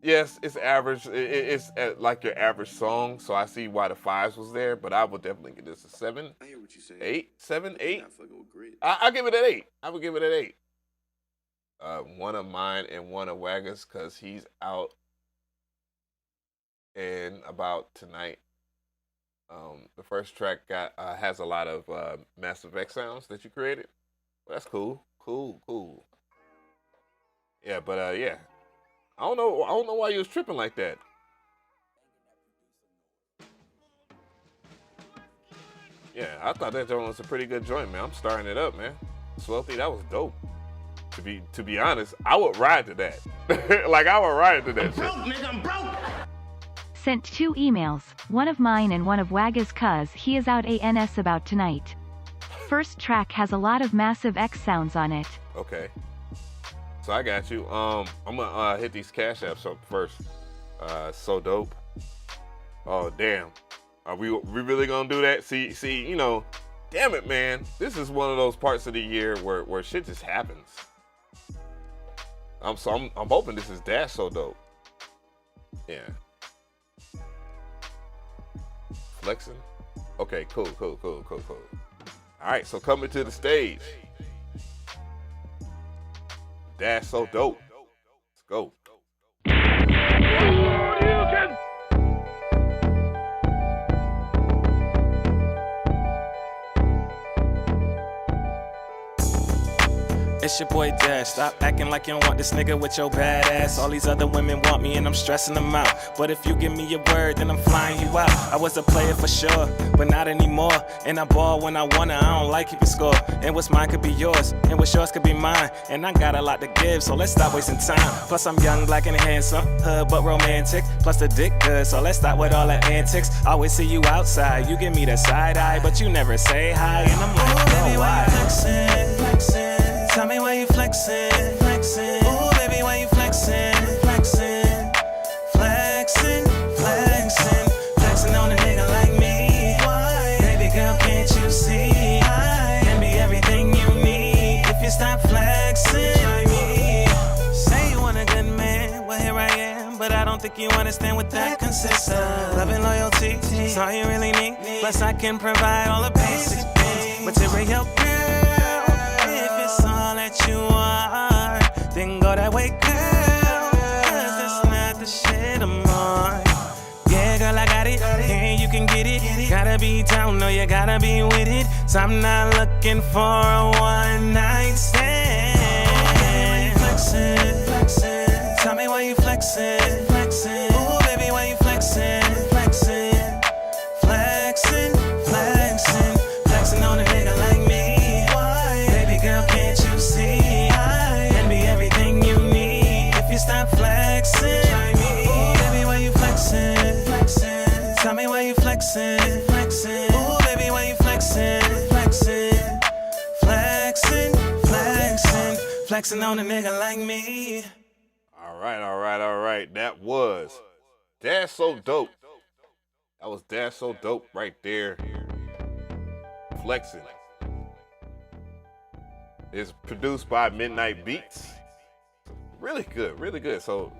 Yes, it's average. It's like your average song, so I see why the 5s was there, but I would definitely give this a 7. I hear what you're saying. 8, 7, 8. Not fucking with grit. I'll give it an 8. I would give it an 8. One of mine and one of Wagga's, because he's out and about tonight. The first track has a lot of Mass Effect sounds that you created. Well, that's cool. Cool. Yeah, but yeah. I don't know why you was tripping like that. Yeah, I thought that joint was a pretty good joint, man. I'm starting it up, man. Twelfth, that was dope. To be honest, I would ride to that. Like I would ride to that shit. Nigga, I'm broke. Sent 2 emails, one of mine and one of Waga's cuz he is out ANS about tonight. First track has a lot of massive X sounds on it. Okay. So I got you. I'm gonna hit these Cash Apps up first. So dope. Oh damn. Are we really gonna do that? See, you know, damn it, man. This is one of those parts of the year where shit just happens. I'm hoping this is Dash So Dope. Yeah. Flexing. Okay, cool. All right, so coming to the stage. Dash So Dope. Let's go. It's your boy Dash. Stop acting like you don't want this nigga with your bad ass. All these other women want me and I'm stressing them out. But if you give me your word, then I'm flying you out. I was a player for sure, but not anymore. And I ball when I wanna, I don't like keeping score. And what's mine could be yours, and what's yours could be mine. And I got a lot to give, so let's stop wasting time. Plus I'm young, black and handsome, hood but romantic. Plus the dick good, so let's stop with all the antics. Always see you outside, you give me the side eye, but you never say hi. And I'm like, oh, why? Flexing. Tell me why you flexing. Ooh, baby, why you flexing? Flexing on a nigga like me. Why? Baby girl, can't you see? I can be everything you need if you stop flexing like me. Say you want a good man, well here I am, but I don't think you understand what that consists of. Love and loyalty, it's all you really need. Plus I can provide all the basic things. Material girl, all that you are, then go that way, girl, cause that's not the shit I'm on. Yeah, girl, I got it, and you can get it. Gotta be down, no, you gotta be with it. So I'm not looking for a one-night stand. Flexing, tell me why you flexing. Ooh, baby, why you flexing? Flexing on a nigga like me. Stop flexing. Ooh, baby, why you flexing? Tell me why you flexing. Ooh, baby, why you flexing? Flexing on a nigga like me. All right. That was Dash So Dope. That was Dash So Dope right there. Flexing. It's produced by Midnight Beats. Really good. So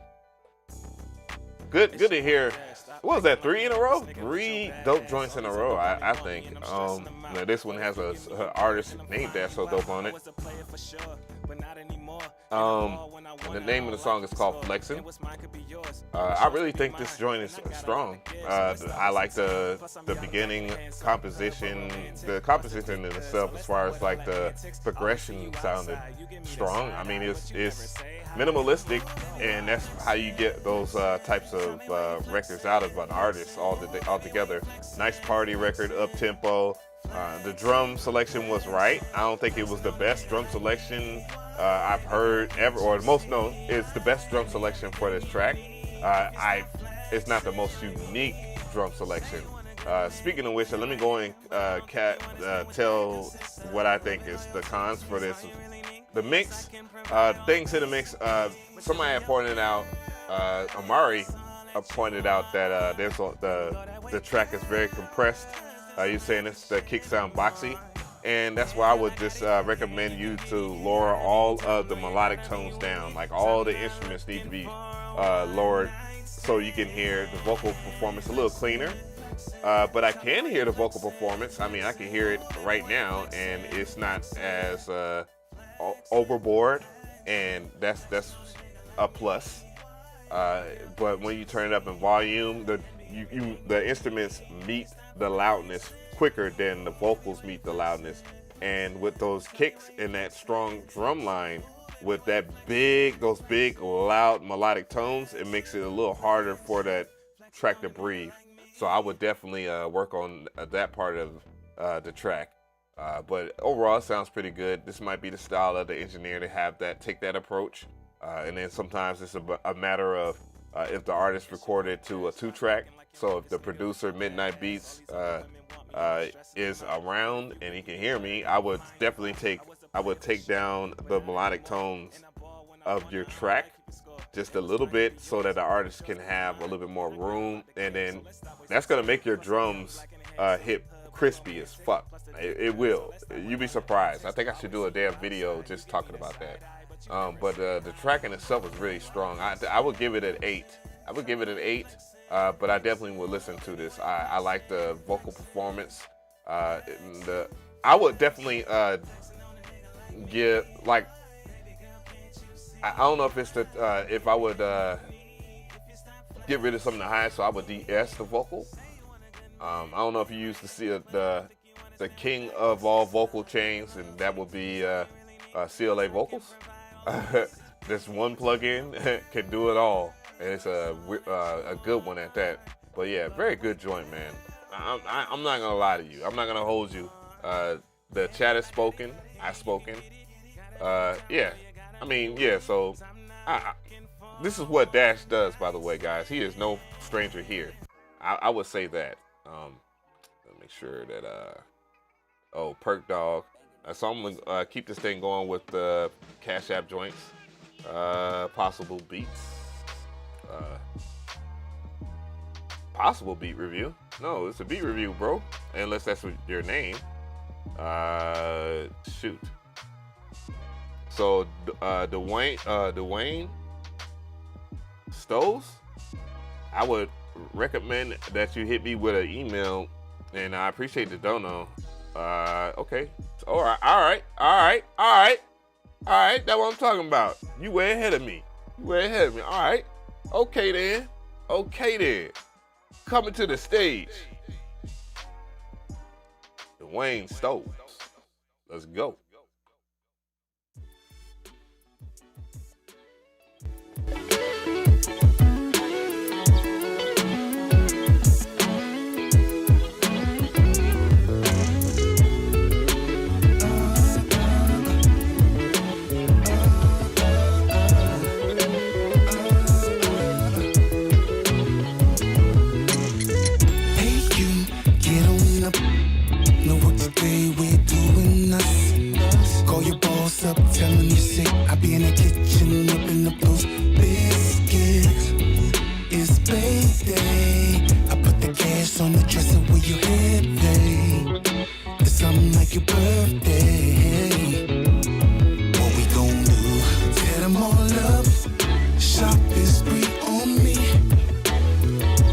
good to hear. What was that? 3 in a row? 3 dope joints in a row, I think. Now this one has a artist named Dash So Dope on it. And the name of the song is called Flexin'. I really think this joint is strong. I like the beginning composition. The composition in itself, as far as like the progression, sounded strong. I mean, it's minimalistic, and that's how you get those types of records out of an artist altogether. Nice party record, up tempo. The drum selection was right. I don't think it was the best drum selection I've heard ever, or most known. It's the best drum selection for this track. It's not the most unique drum selection. Speaking of which, let me go and tell what I think is the cons for this. The mix, things in the mix. Somebody had pointed out, Amari pointed out that the track is very compressed. You're saying the kick sound boxy, and that's why I would just recommend you to lower all of the melodic tones down. Like all the instruments need to be lowered so you can hear the vocal performance a little cleaner. But I can hear the vocal performance. I mean, I can hear it right now, and it's not as overboard, and that's a plus. But when you turn it up in volume, the instruments meet the loudness quicker than the vocals meet the loudness. And with those kicks and that strong drum line, with those big, loud melodic tones, it makes it a little harder for that track to breathe. So I would definitely work on that part of the track. But overall, it sounds pretty good. This might be the style of the engineer to take that approach. And then sometimes it's a matter of if the artist recorded to a 2-track. So if the producer Midnight Beats is around and he can hear me, I would definitely take down the melodic tones of your track just a little bit so that the artist can have a little bit more room, and then that's gonna make your drums hit crispy as fuck. It will. You'd be surprised. I think I should do a damn video just talking about that. But the track in itself is really strong. I would give it an 8. I would give it an 8, but I definitely would listen to this. I like the vocal performance. I would definitely give, like, I don't know if it's the if I would get rid of some of the highs, so I would DS the vocal. I don't know if you used to see the king of all vocal chains, and that would be CLA Vocals. This one plugin can do it all, and it's a good one at that. But yeah, very good joint, man. I'm not gonna lie to you. I'm not gonna hold you. The chat is spoken. I've spoken. Yeah. I mean, yeah, so this is what Dash does, by the way, guys. He is no stranger here. I would say that. Let me make sure that, oh, Perk Dog. So I'm going to keep this thing going with the CashApp joints. Possible beats. Possible beat review. No, it's a beat review, bro. Unless that's your name. Shoot. So, Dwayne Stoves, I would recommend that you hit me with an email, and I appreciate the dono. Okay. All right. That's what I'm talking about. You way ahead of me. All right. Okay then. Coming to the stage, Dwayne Stoves. Let's go. Telling you sick, I be in the kitchen whipping up those biscuits. It's payday. I put the cash on the dresser where you head, babe. It's something like your birthday. What we gon' do? Tear them all up. Shopping spree on me.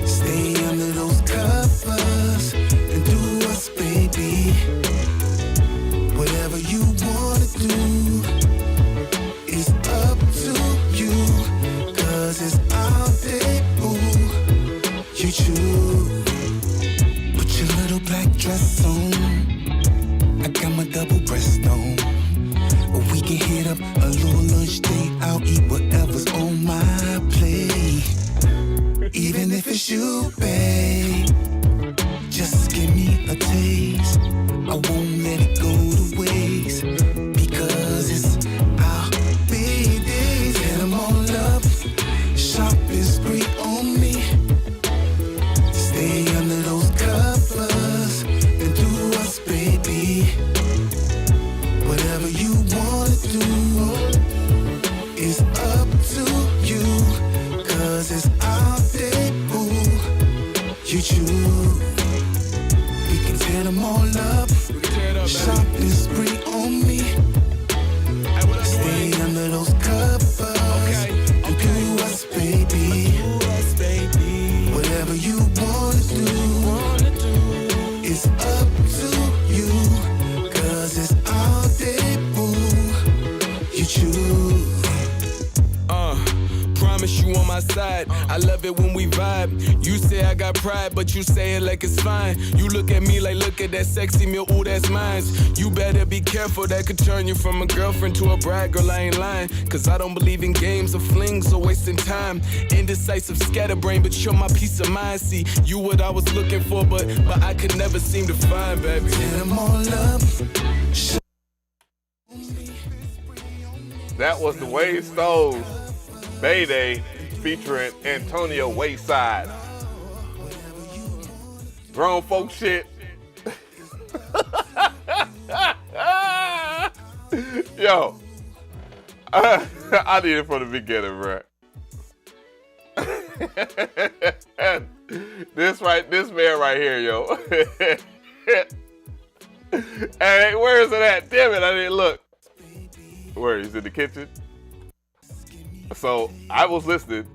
Stay under those covers and do us, baby. Whatever you wanna do. You choose. Put your little black dress on. I got my double breast on. Or we can hit up a little lunch date. I'll eat whatever's on my plate. Even if it's you, babe. Just give me a taste. I won't let it go to waste. Because it's our big days. Get them all up. Shopping spree on me. Stay under those covers and do us, baby. Whatever you wanna do is up to you. Cause it's our day, boo. You choose. We can tear them all up. Shopping spree on me. Stay under those covers and do us, baby. Whatever you wanna do is up to you. Cause it's all day, boo. You choose. Promise you on my side. I love it when we vibe. You say I got pride, but you say it like it's fine. You look at me like, look at that sexy meal, ooh, that's mine. You better be careful, that could turn you from a girlfriend to a bride, girl, I ain't lying. Cause I don't believe in games or flings or wasting time. Indecisive scatterbrain, but you're my peace of mind. See, you what I was looking for, but I could never seem to find, baby. Tear them all up. That was Dwayne Stoves, Mayday. featuring Antonio Wayside. Grown folk shit. Yo, I need it from the beginning, bro. This man right here, yo. Hey, where is it at? Damn it, I didn't look. Where, he's in the kitchen? So, I was listening.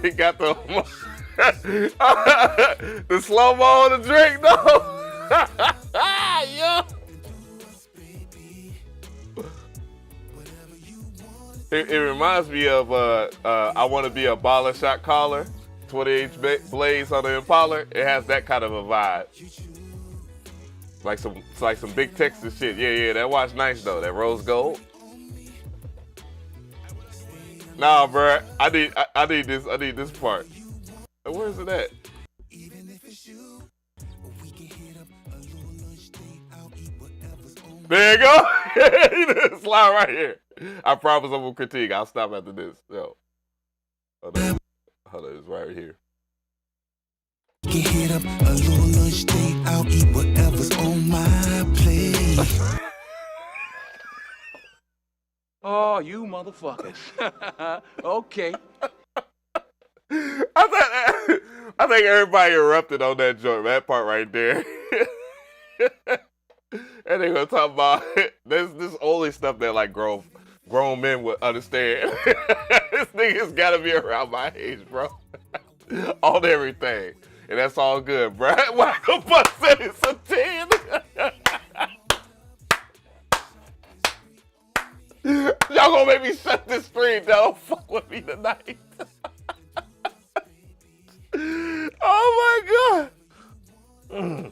He got the the slow-mo on the drink, though. Yo. It reminds me of I Want to Be a Baller shot caller, 20-inch blades on the Impala. It has that kind of a vibe. Like some big Texas shit. Yeah, that watch nice though. That rose gold. Nah, bruh. I need this part. Where is it at? There you go. Slide right here. I promise I won't critique. I'll stop after this. Yo. Hold on, it's right here. Get hit up a little lunch date. I'll eat whatever's on my plate. Oh, you motherfuckers. Okay. I think everybody erupted on that joint, that part right there. And they gonna talk about this only stuff that like grown men would understand. This nigga's gotta be around my age, bro. On everything. And that's all good, bro. Why the fuck said it's a 10? Y'all gonna make me shut this stream down. Don't fuck with me tonight. Oh my god.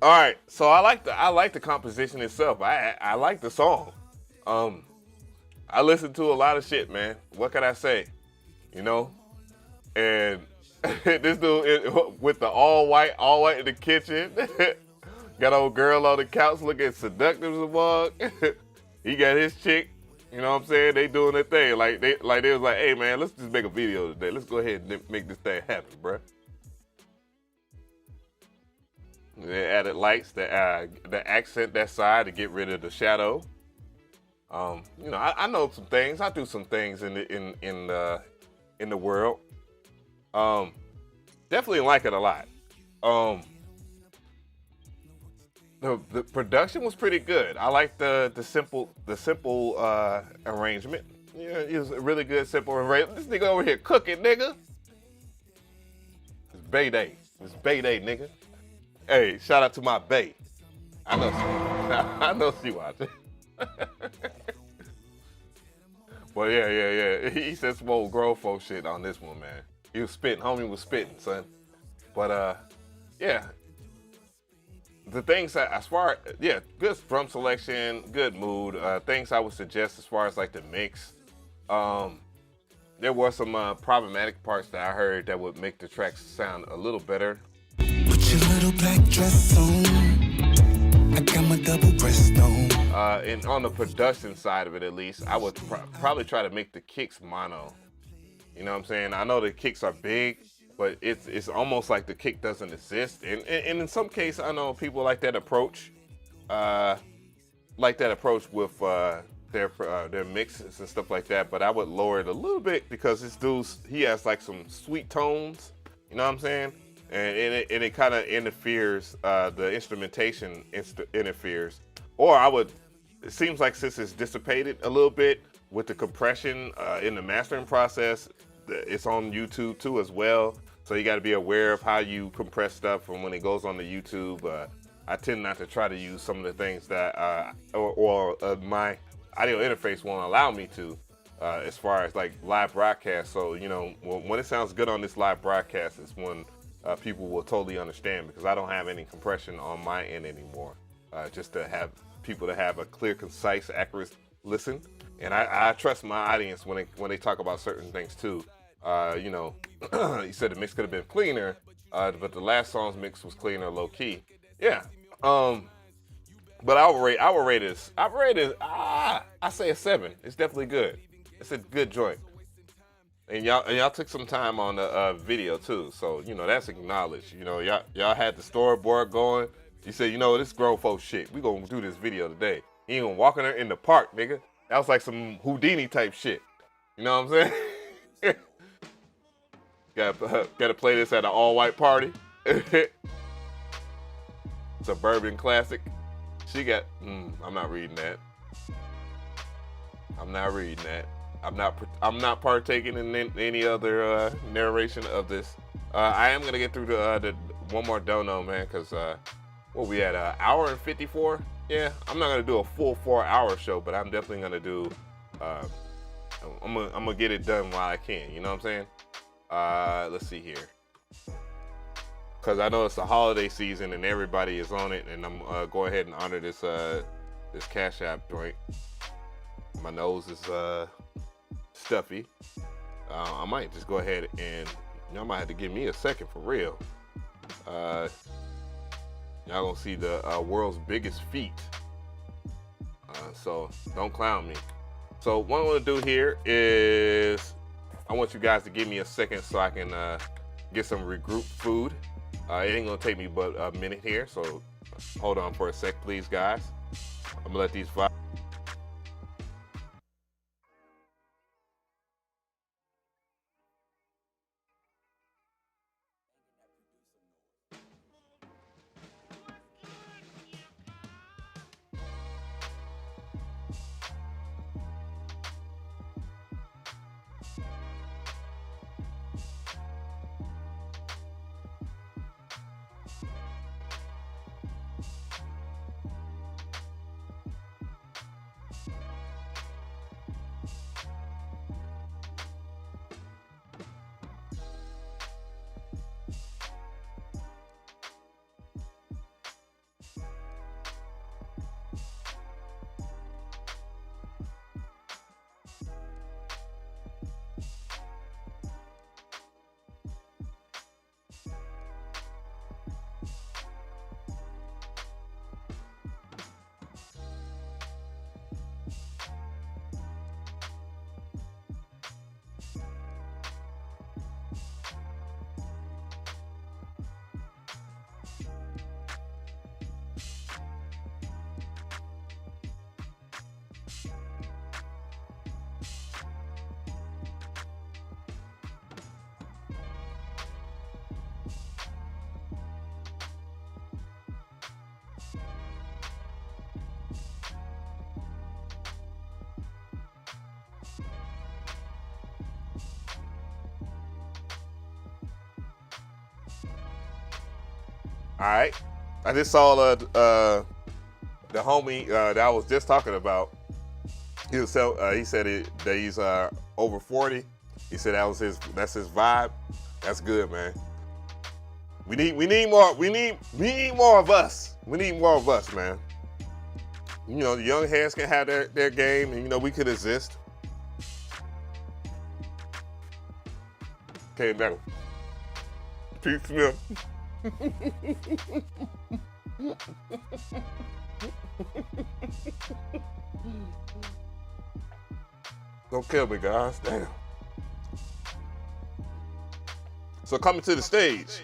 All right, so I like the composition itself. I like the song. I listen to a lot of shit, man. What can I say? You know, and this dude with the all white in the kitchen, got old girl on the couch looking seductive as a mug. He got his chick. You know what I'm saying? They doing their thing. Like they was like, hey man, let's just make a video today. Let's go ahead and make this thing happen, bruh. They added lights to accent that side to get rid of the shadow. You know, I know some things. I do some things in the world. Definitely like it a lot. The production was pretty good. I like the simple arrangement. Yeah, it was a really good simple arrangement. This nigga over here cooking, nigga. It's Bay Day. It's Bay Day, nigga. Hey, shout out to my bae. I know she watching. Well, yeah. He said some old grown folk shit on this one, man. He was spitting. Homie was spitting, son. But, yeah. The things that, as far, yeah, good drum selection, good mood. Things I would suggest as far as like the mix. There were some problematic parts that I heard that would make the tracks sound a little better. Put your little black dress on. I got my double breast on. And on the production side of it, at least, I would probably try to make the kicks mono. You know what I'm saying? I know the kicks are big, but it's almost like the kick doesn't exist. And in some cases, I know people like that approach. With their mixes and stuff like that. But I would lower it a little bit because this dude, he has like some sweet tones. You know what I'm saying? And it kind of interferes, the instrumentation interferes. Or it seems like since it's dissipated a little bit with the compression in the mastering process, it's on YouTube too as well. So you got to be aware of how you compress stuff from when it goes on the YouTube. I tend not to try to use some of the things that, my audio interface won't allow me to, as far as like live broadcast. So, you know, when it sounds good on this live broadcast, it's when people will totally understand, because I don't have any compression on my end anymore. Just to have people to have a clear, concise, accurate listen. And I trust my audience when they talk about certain things too. You know, you said the mix could have been cleaner, but the last song's mix was cleaner, low key. Yeah. But I would rate this. I say a 7. It's definitely good. It's a good joint. And y'all took some time on the video too, so you know that's acknowledged. You know y'all had the storyboard going. You said, you know, this grown folks shit. We gonna do this video today. You ain't gonna walk in there in the park, nigga. That was like some Houdini type shit. You know what I'm saying? Gotta play this at an all-white party. Suburban classic. She got. I'm not reading that. I'm not reading that. I'm not partaking in any other narration of this. I am gonna get through the one more dono, man, because what we at, an hour and 54? Yeah, I'm not gonna do a full 4-hour show, but I'm definitely gonna do. I'm gonna get it done while I can. You know what I'm saying? Let's see here, because I know it's the holiday season and everybody is on it, and I'm go ahead and honor this this CashApp joint. My nose is stuffy. I might just go ahead and y'all might have to give me a second for real. Y'all gonna see the world's biggest feet. So don't clown me. So what I want to do here is I want you guys to give me a second so I can get some regroup food. It ain't gonna take me but a minute here, so hold on for a sec, please, guys. I'm gonna let these vibe. All right, I just saw the homie that I was just talking about. He said that he's over 40. He said that's his vibe. That's good, man. We need more of us. We need more of us, man. You know, the young heads can have their game, and you know we could exist. Okay, now, Pete Smith. Don't kill me, guys. Damn. So coming to the stage,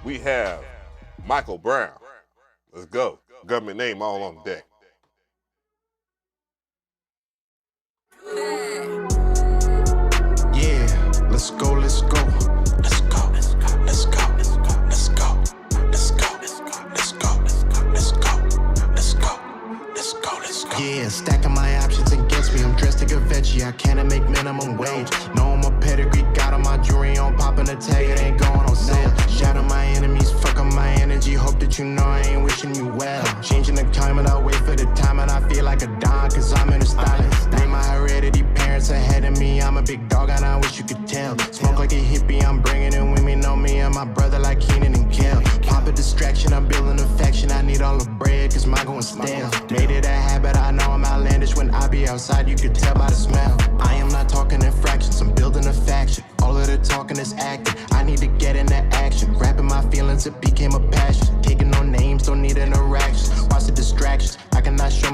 we have Michael Brown. Let's go. Government name all on deck. Yeah, let's go, let's go. Let's go, let's go, let's go, let's go, let's go, let's go, let's go, let's go, let's go, let's go, let's go, let's go. Yeah, stacking my options against me. I'm dressed like a veggie, I can't make minimum wage. Know my pedigree, got on my jewelry on, popping a tag, it ain't going on sale. Shout out my enemies, fuck up my energy. Hope that you know I ain't wishing you well. Changing the climate, I wait for the time, and I feel like a don, cause I'm in a stylist. Name my heredity, parents ahead of me. I'm a big dog, and I wish you could tell. Smoke like a hippie, I'm bringing in women, know me and my brother like Keenan and Kel. Pop a distraction, I'm building affection. I need all the bread, cause mine going stale. Made it a habit, I know I'm outlandish. When I be outside, you could tell by the smell. I am not talking in fractions, I'm building a faction. All of the talking is acting, I need to get into action. Rapping my feelings, it became a passion. Taking no names, don't need interactions. Watch the distractions,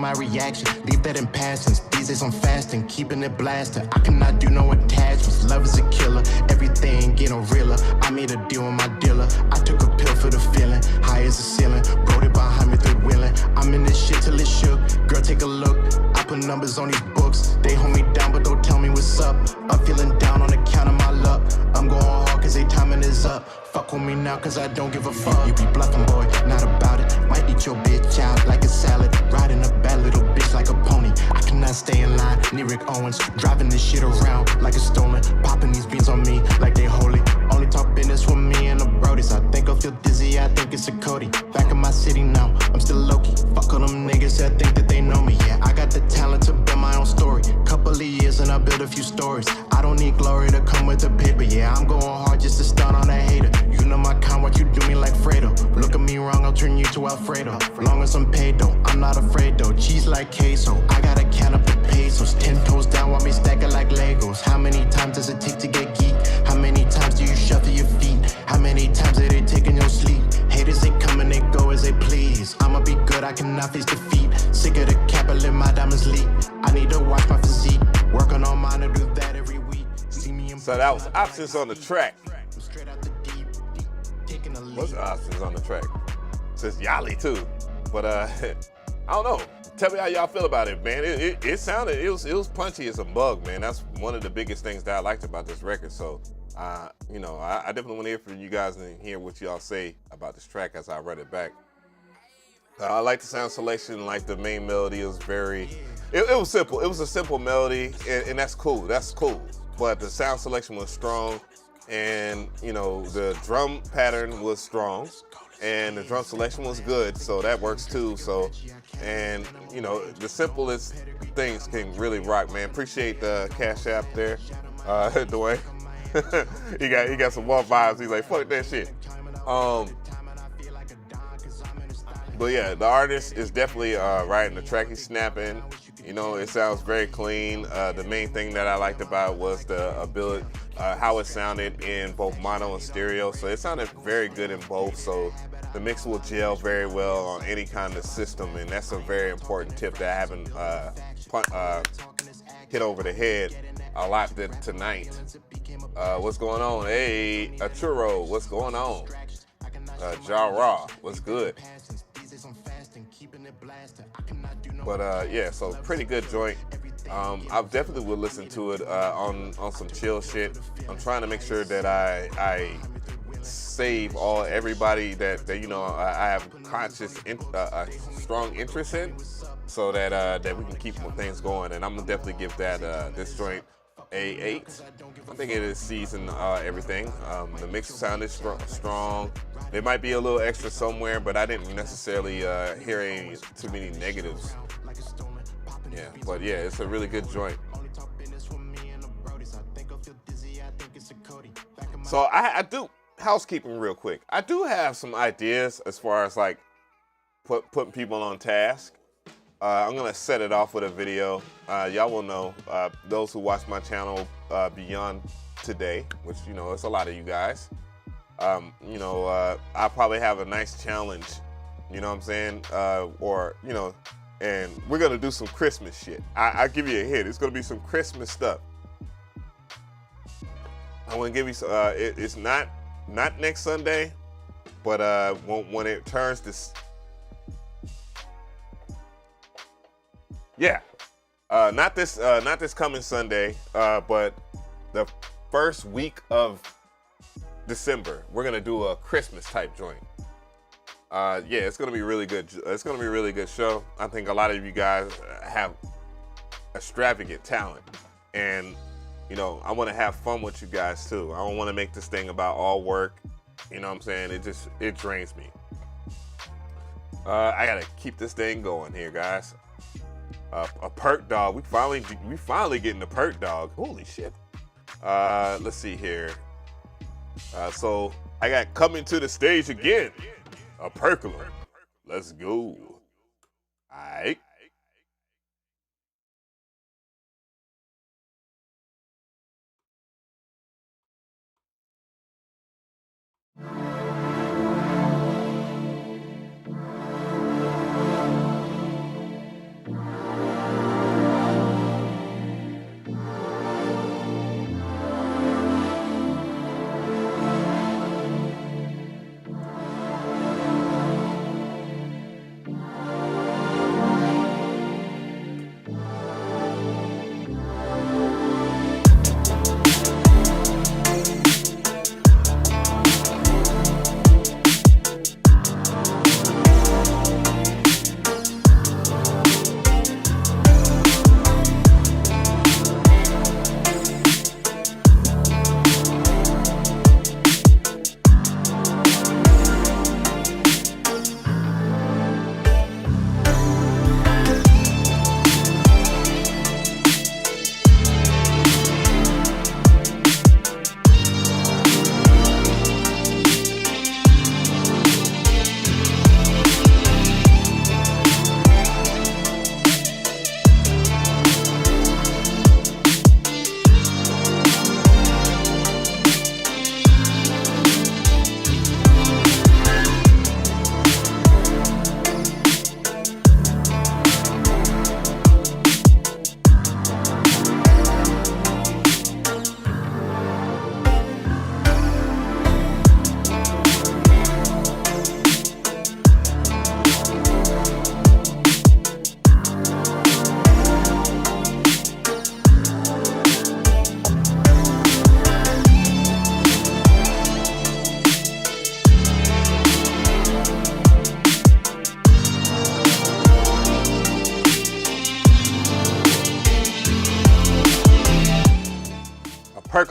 my reaction. Leave that in passing. These days I'm fasting, keeping it blasted. I cannot do no attachments. Love is a killer. Everything getting realer. I made a deal with my dealer. I took a pill for the feeling. High as the ceiling. Rode it behind me through wheeling. I'm in this shit till it shook. Girl, take a look. I put numbers on these books. They hold me down, but don't tell me what's up. I'm feeling down on the count of my luck. I'm going hard cause they timing is up. Fuck with me now cause I don't give a fuck. You be bluffing, boy, not about it. Might eat your bitch out like a salad. Riding a bad little bitch like a pony. I cannot stay in line, need Rick Owens. Driving this shit around like it's stolen. Popping these beans on me like they holy. Only talk business with me and the brodies. I think I feel dizzy, I think it's a Cody. Back in my city now, I'm still low-key. Fuck all them niggas that think that they know me. Yeah, I got the talent to build my own story. Couple of years and I built a few stories. I don't need glory to come with the paper. Yeah, I'm going hard just to stun on a hater. You know my kind, what you do me like Fredo. Look at me wrong, I'll turn you to Alfredo. Long as I'm paid though, I'm not afraid though. Cheese like queso, I gotta count up the pesos. 10 toes down, want me stack it like Legos. How many times does it take to get geek? How many times do you shuffle your feet? How many times are they taking your sleep? Haters, they come and they go as they please. I'ma be good, I cannot face defeat. Sick of the cap, I let my diamonds leak. I need to watch my physique. Working on mine to do that every week. See me in So that was options on the track. What's the options on the track? Says Yali too. But I don't know. Tell me how y'all feel about it, man. It sounded, it was punchy as a bug, man. That's one of the biggest things that I liked about this record. So, you know, I definitely want to hear from you guys and hear what y'all say about this track as I read it back. I like the sound selection, like the main melody was very, it was simple. It was a simple melody, and that's cool. That's cool. But the sound selection was strong, and you know the drum pattern was strong, and the drum selection was good, so that works too. So, and you know the simplest things can really rock, man. Appreciate the CashApp there, Dwayne. he got some Walt vibes. He's like, fuck that shit. But yeah, the artist is definitely writing the track. He's snapping. You know, it sounds very clean. The main thing that I liked about was the ability, how it sounded in both mono and stereo. So it sounded very good in both. So the mix will gel very well on any kind of system, and that's a very important tip that I haven't hit over the head a lot tonight. What's going on? Hey, Churro, what's going on? Ja Raw, what's good? But yeah, so pretty good joint. I definitely would listen to it on some chill shit. I'm trying to make sure that I save everybody that you know I have strong interest in, so that we can keep more things going. And I'm gonna definitely give that this joint a 8. I think it is seasoned everything. The mix sounded strong. There might be a little extra somewhere, but I didn't necessarily hear too many negatives. Yeah, but yeah, it's a really good joint. So I do housekeeping real quick. I do have some ideas as far as like putting people on task. I'm gonna set it off with a video. Y'all will know, those who watch my channel beyond today, which you know, it's a lot of you guys. You know, I probably have a nice challenge, you know what I'm saying? Or, you know, and we're gonna do some Christmas shit. I'll give you a hint. It's gonna be some Christmas stuff. I wanna give you some, it's not next Sunday, but when it turns this, yeah, not this coming Sunday, but the first week of December, we're gonna do a Christmas type joint. Yeah, it's gonna be really good. It's gonna be a really good show. I think a lot of you guys have extravagant talent, and you know, I want to have fun with you guys too. I don't want to make this thing about all work. You know what I'm saying? It drains me. I gotta keep this thing going here, guys. A perk dog. We finally getting a perk dog. Holy shit. Let's see here. So I got coming to the stage again. A perkler. Let's go. Alright.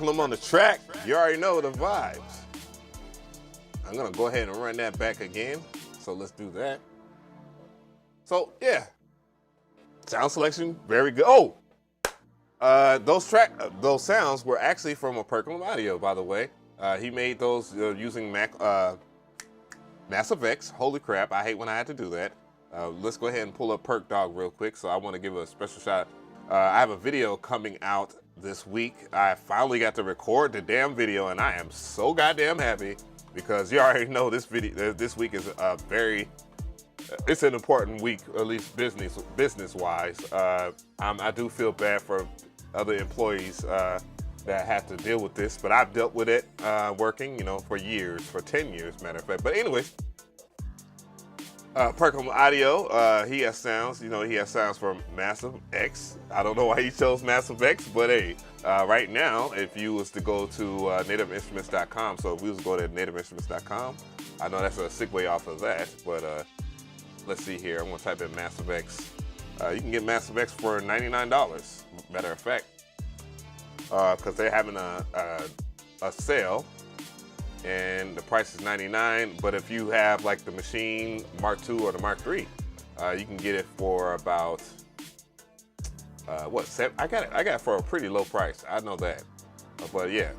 Percolum on the track. You already know the vibes. I'm gonna go ahead and run that back again. So let's do that. So yeah, sound selection, very good. Oh, those sounds were actually from a Percolum Audio, by the way. He made those using Massive X. Holy crap, I hate when I had to do that. Let's go ahead and pull up Perk Dog real quick. So I want to give a special shout. I have a video coming out this week. I finally got to record the damn video, and I am so goddamn happy because you already know this video. This week is it's an important week, at least business-wise. I do feel bad for other employees that have to deal with this, but I've dealt with it working, for years, for 10 years, matter of fact. But anyways, Percolum Audio, he has sounds, he has sounds from Massive X. I don't know why he chose Massive X, but hey, right now, if you was to go to nativeinstruments.com, so if we was to go to nativeinstruments.com, I know that's a segue off of that, but let's see here. I'm gonna type in Massive X. You can get Massive X for $99, matter of fact, because they're having a sale. And the price is $99, but if you have like the Machine Mark II or the Mark III, you can get it for about I got it for a pretty low price. I know that, but yeah,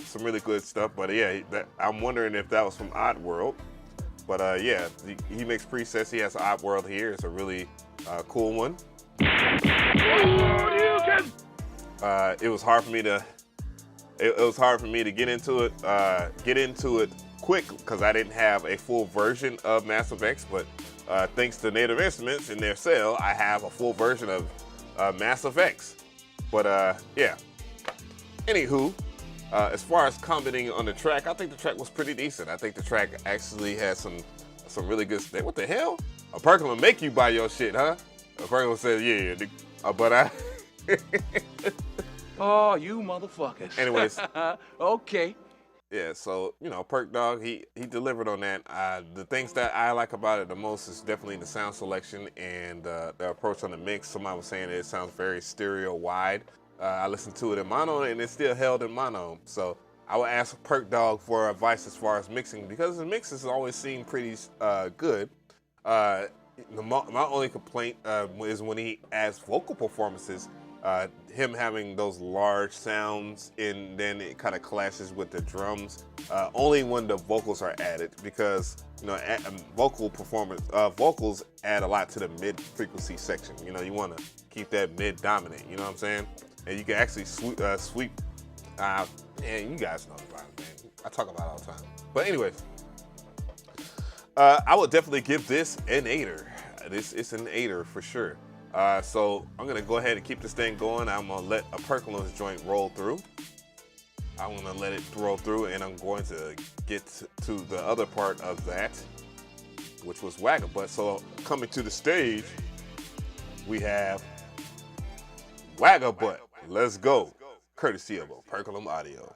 some really good stuff. But yeah, I'm wondering if that was from Oddworld. But yeah, he makes presets. He has Oddworld here. It's a really cool one. It was hard for me to. It was hard for me to get into it quick because I didn't have a full version of Massive X, but thanks to Native Instruments in their sale, I have a full version of Massive X. But yeah, anywho, as far as commenting on the track, I think the track was pretty decent. I think the track actually had some really good stuff. What the hell? A Percolum will make you buy your shit, huh? A Percolum says, yeah, but I... Oh, you motherfuckers. Anyways. Okay. Yeah, so, Perk Dog, he delivered on that. The things that I like about it the most is definitely the sound selection and the approach on the mix. Somebody was saying it sounds very stereo wide. I listened to it in mono and it's still held in mono. So I would ask Perk Dog for advice as far as mixing because the mixes always seem pretty good. My only complaint is when he adds vocal performances. Him having those large sounds and then it kind of clashes with the drums only when the vocals are added because vocals add a lot to the mid frequency section. You want to keep that mid dominant, you know what I'm saying? And you can actually sweep man, you guys know about it, man. I talk about it all the time. But anyways, I would definitely give this an 8er. It's an 8er for sure. So I'm gonna go ahead and keep this thing going. I'm gonna let a Percolum's joint roll through. I'm gonna let it roll through and I'm going to get to the other part of that, which was Wagabutt. So coming to the stage, we have Wagabutt. Let's go. Courtesy of a Percolum Audio.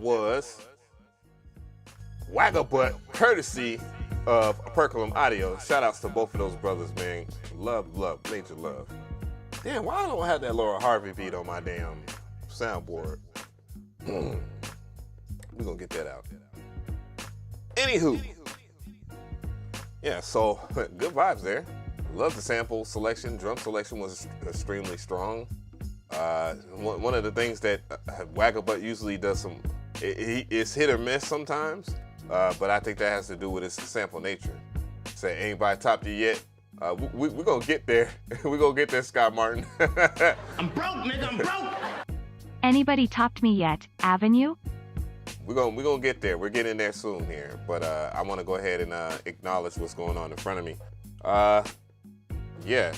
was Wagabutt, courtesy of Percolum Audio. Shout outs to both of those brothers, man. Love, major love. Damn, why I don't have that Laura Harvey beat on my damn soundboard? We're gonna get that out. Anywho. Yeah, so good vibes there. Love the sample selection. Drum selection was extremely strong. One of the things that Wagabutt usually does it's hit or miss sometimes, but I think that has to do with its sample nature. Say, anybody topped you yet? We're gonna get there. We're gonna get there, Scott Martin. I'm broke, nigga, I'm broke. Anybody topped me yet, Avenue? We're gonna get there. We're getting there soon here. But I want to go ahead and acknowledge what's going on in front of me. Yeah,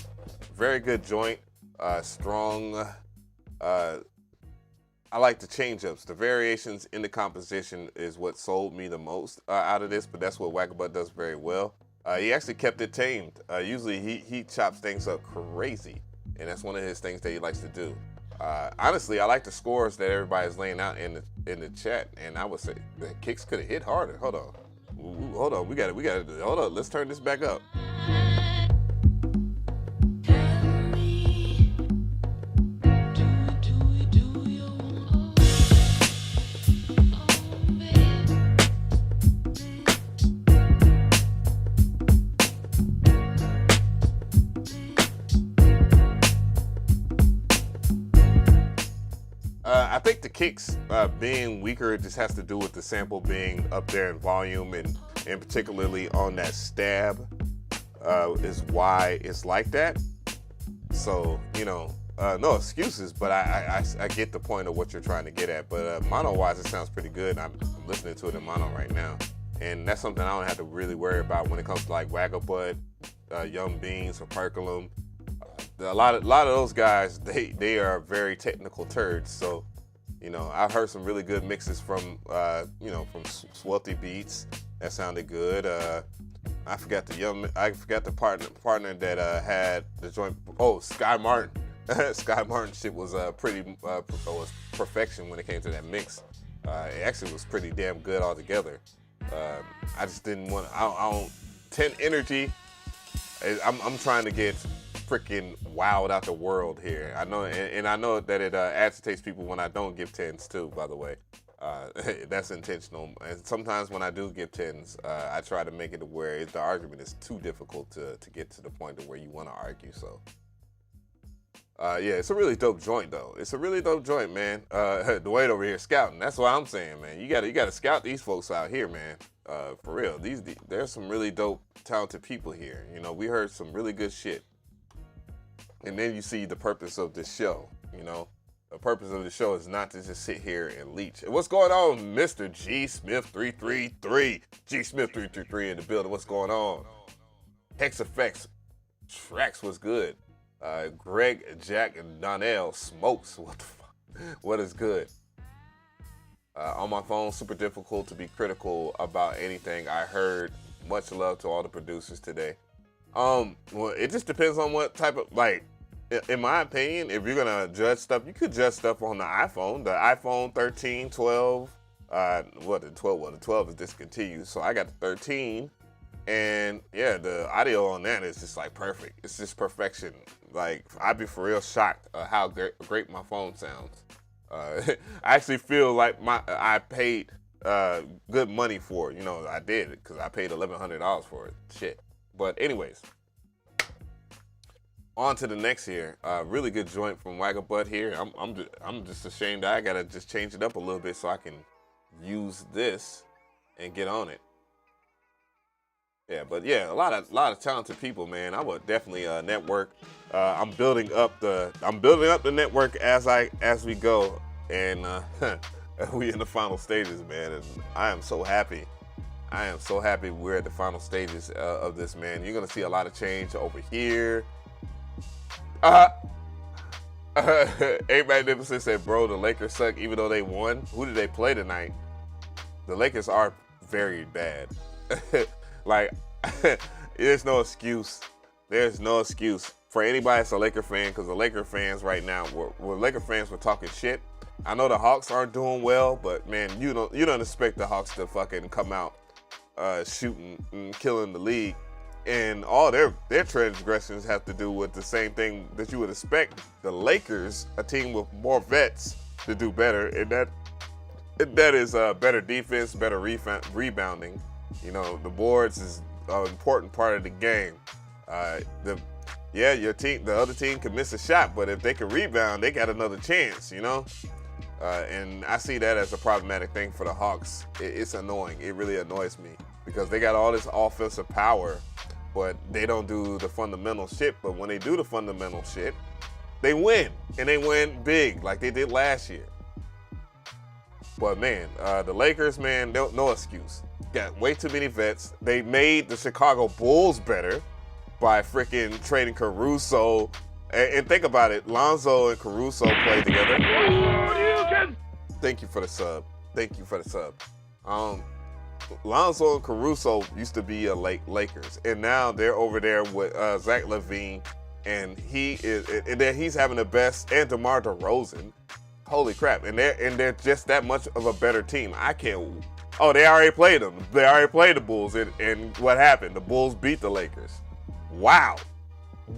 very good joint. Strong. I like the change-ups. The variations in the composition is what sold me the most out of this, but that's what Wagabutt does very well. He actually kept it tamed. Usually he chops things up crazy, and that's one of his things that he likes to do. Honestly, I like the scores that everybody's laying out in the chat, and I would say the kicks could have hit harder. Hold on. Ooh, hold on. We got it. Hold on. Let's turn this back up. I think the kicks being weaker just has to do with the sample being up there in volume and particularly on that stab is why it's like that. So, you know, no excuses, but I get the point of what you're trying to get at. But mono-wise, it sounds pretty good. I'm listening to it in mono right now. And that's something I don't have to really worry about when it comes to like Wagabutt, Young Beans, or Percolum. A lot of those guys, they are very technical turds. So, you know, I've heard some really good mixes from, you know, from Swelthy Beats. That sounded good. I forgot the partner that had the joint. Oh, Sky Martin. Sky Martin shit was was perfection when it came to that mix. It actually was pretty damn good altogether. I just didn't want. I don't 10 energy. I'm trying to get freaking wowed out the world here. I know, and I know that it agitates people when I don't give 10s too, by the way. That's intentional. And sometimes when I do give 10s, I try to make it to where the argument is too difficult to get to the point of where you want to argue. So yeah, it's a really dope joint though. It's a really dope joint, man. Dwayne over here scouting. That's what I'm saying, man. You gotta scout these folks out here, man. For real. There's some really dope, talented people here. You know, we heard some really good shit. And then you see the purpose of this show, you know. The purpose of the show is not to just sit here and leech. What's going on, Mr. G Smith 333? G Smith 333 in the building. What's going on? Hex Effects Tracks was good. Greg, Jack, and Donnell Smokes. What the fuck? What is good? On my phone, super difficult to be critical about anything I heard. Much love to all the producers today. Well, it just depends on what type of, like, in my opinion, if you're gonna judge stuff, you could judge stuff on the iPhone. The iPhone 13, 12, the 12 is discontinued, so I got the 13, and yeah, the audio on that is just like perfect. It's just perfection. Like, I'd be for real shocked at how great my phone sounds. I actually feel like I paid good money for it. You know, I did it because I paid $1,100 for it. Shit. But anyways, on to the next here. Really good joint from Wagabutt here. I'm just ashamed that I gotta just change it up a little bit so I can use this and get on it. Yeah, but yeah, a lot of talented people, man. I would definitely network. I'm building up the network as we go, and we in the final stages, man. And I am so happy. I am so happy we're at the final stages of this, man. You're gonna see a lot of change over here. A-Magnificent said, bro, the Lakers suck even though they won. Who did they play tonight? The Lakers are very bad. Like, there's no excuse. There's no excuse for anybody that's a Laker fan, because the Laker fans right now, Laker fans were talking shit. I know the Hawks aren't doing well, but man, you don't expect the Hawks to fucking come out shooting and killing the league. And all their transgressions have to do with the same thing that you would expect the Lakers, a team with more vets, to do better. And that is better defense, better rebounding. You know, the boards is an important part of the game. Your team, the other team can miss a shot, but if they can rebound, they got another chance, you know? And I see that as a problematic thing for the Hawks. It's annoying. It really annoys me because they got all this offensive power, but they don't do the fundamental shit. But when they do the fundamental shit, they win, and they win big like they did last year. But man, the Lakers, man, no excuse. Got way too many vets. They made the Chicago Bulls better by freaking trading Caruso. And think about it, Lonzo and Caruso played together. Thank you for the sub. Thank you for the sub. Lonzo and Caruso used to be Lakers, and now they're over there with Zach LaVine, and he's having the best, and DeMar DeRozan. Holy crap! And they're just that much of a better team. I can't. Oh, they already played them. They already played the Bulls, and what happened? The Bulls beat the Lakers. Wow.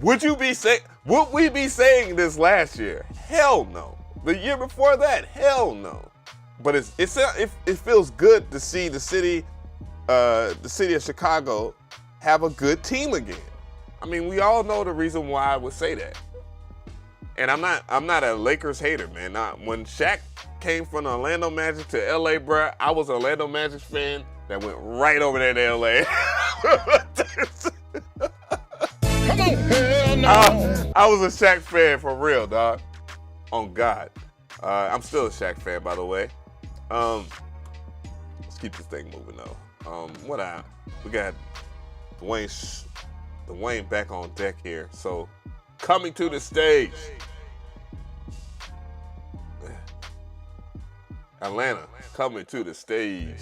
Would we be saying this last year? Hell no. The year before that? Hell no. But it feels good to see the city of Chicago have a good team again. I mean, we all know the reason why I would say that. And I'm not a Lakers hater, man. When Shaq came from the Orlando Magic to LA, bruh, I was an Orlando Magic fan that went right over there to LA. Come on, hell no. I was a Shaq fan for real, dog. On God. I'm still a Shaq fan, by the way. Let's keep this thing moving though. We got Dwayne back on deck here. So coming to the stage, Atlanta coming to the stage.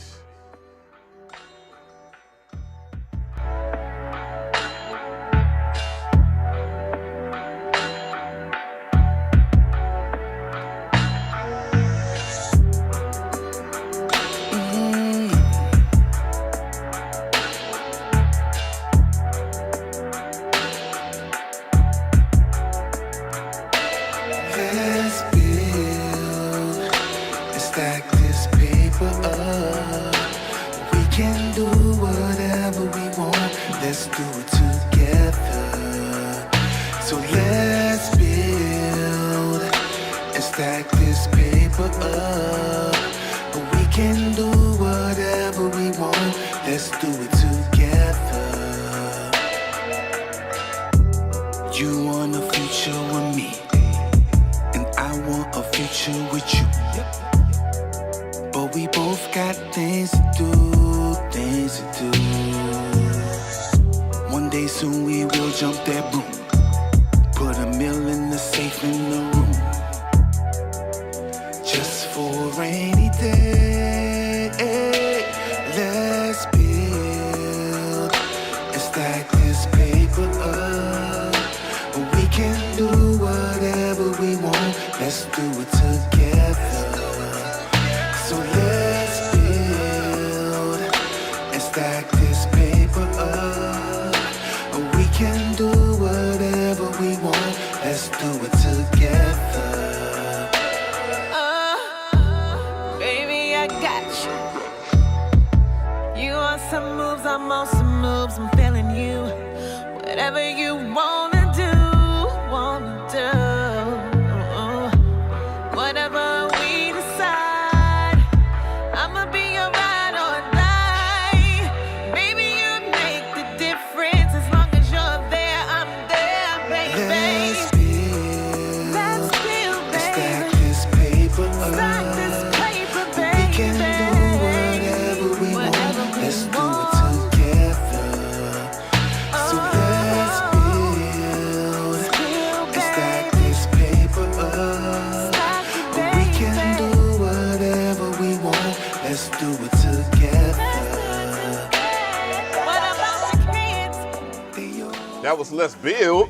That was Let's Build.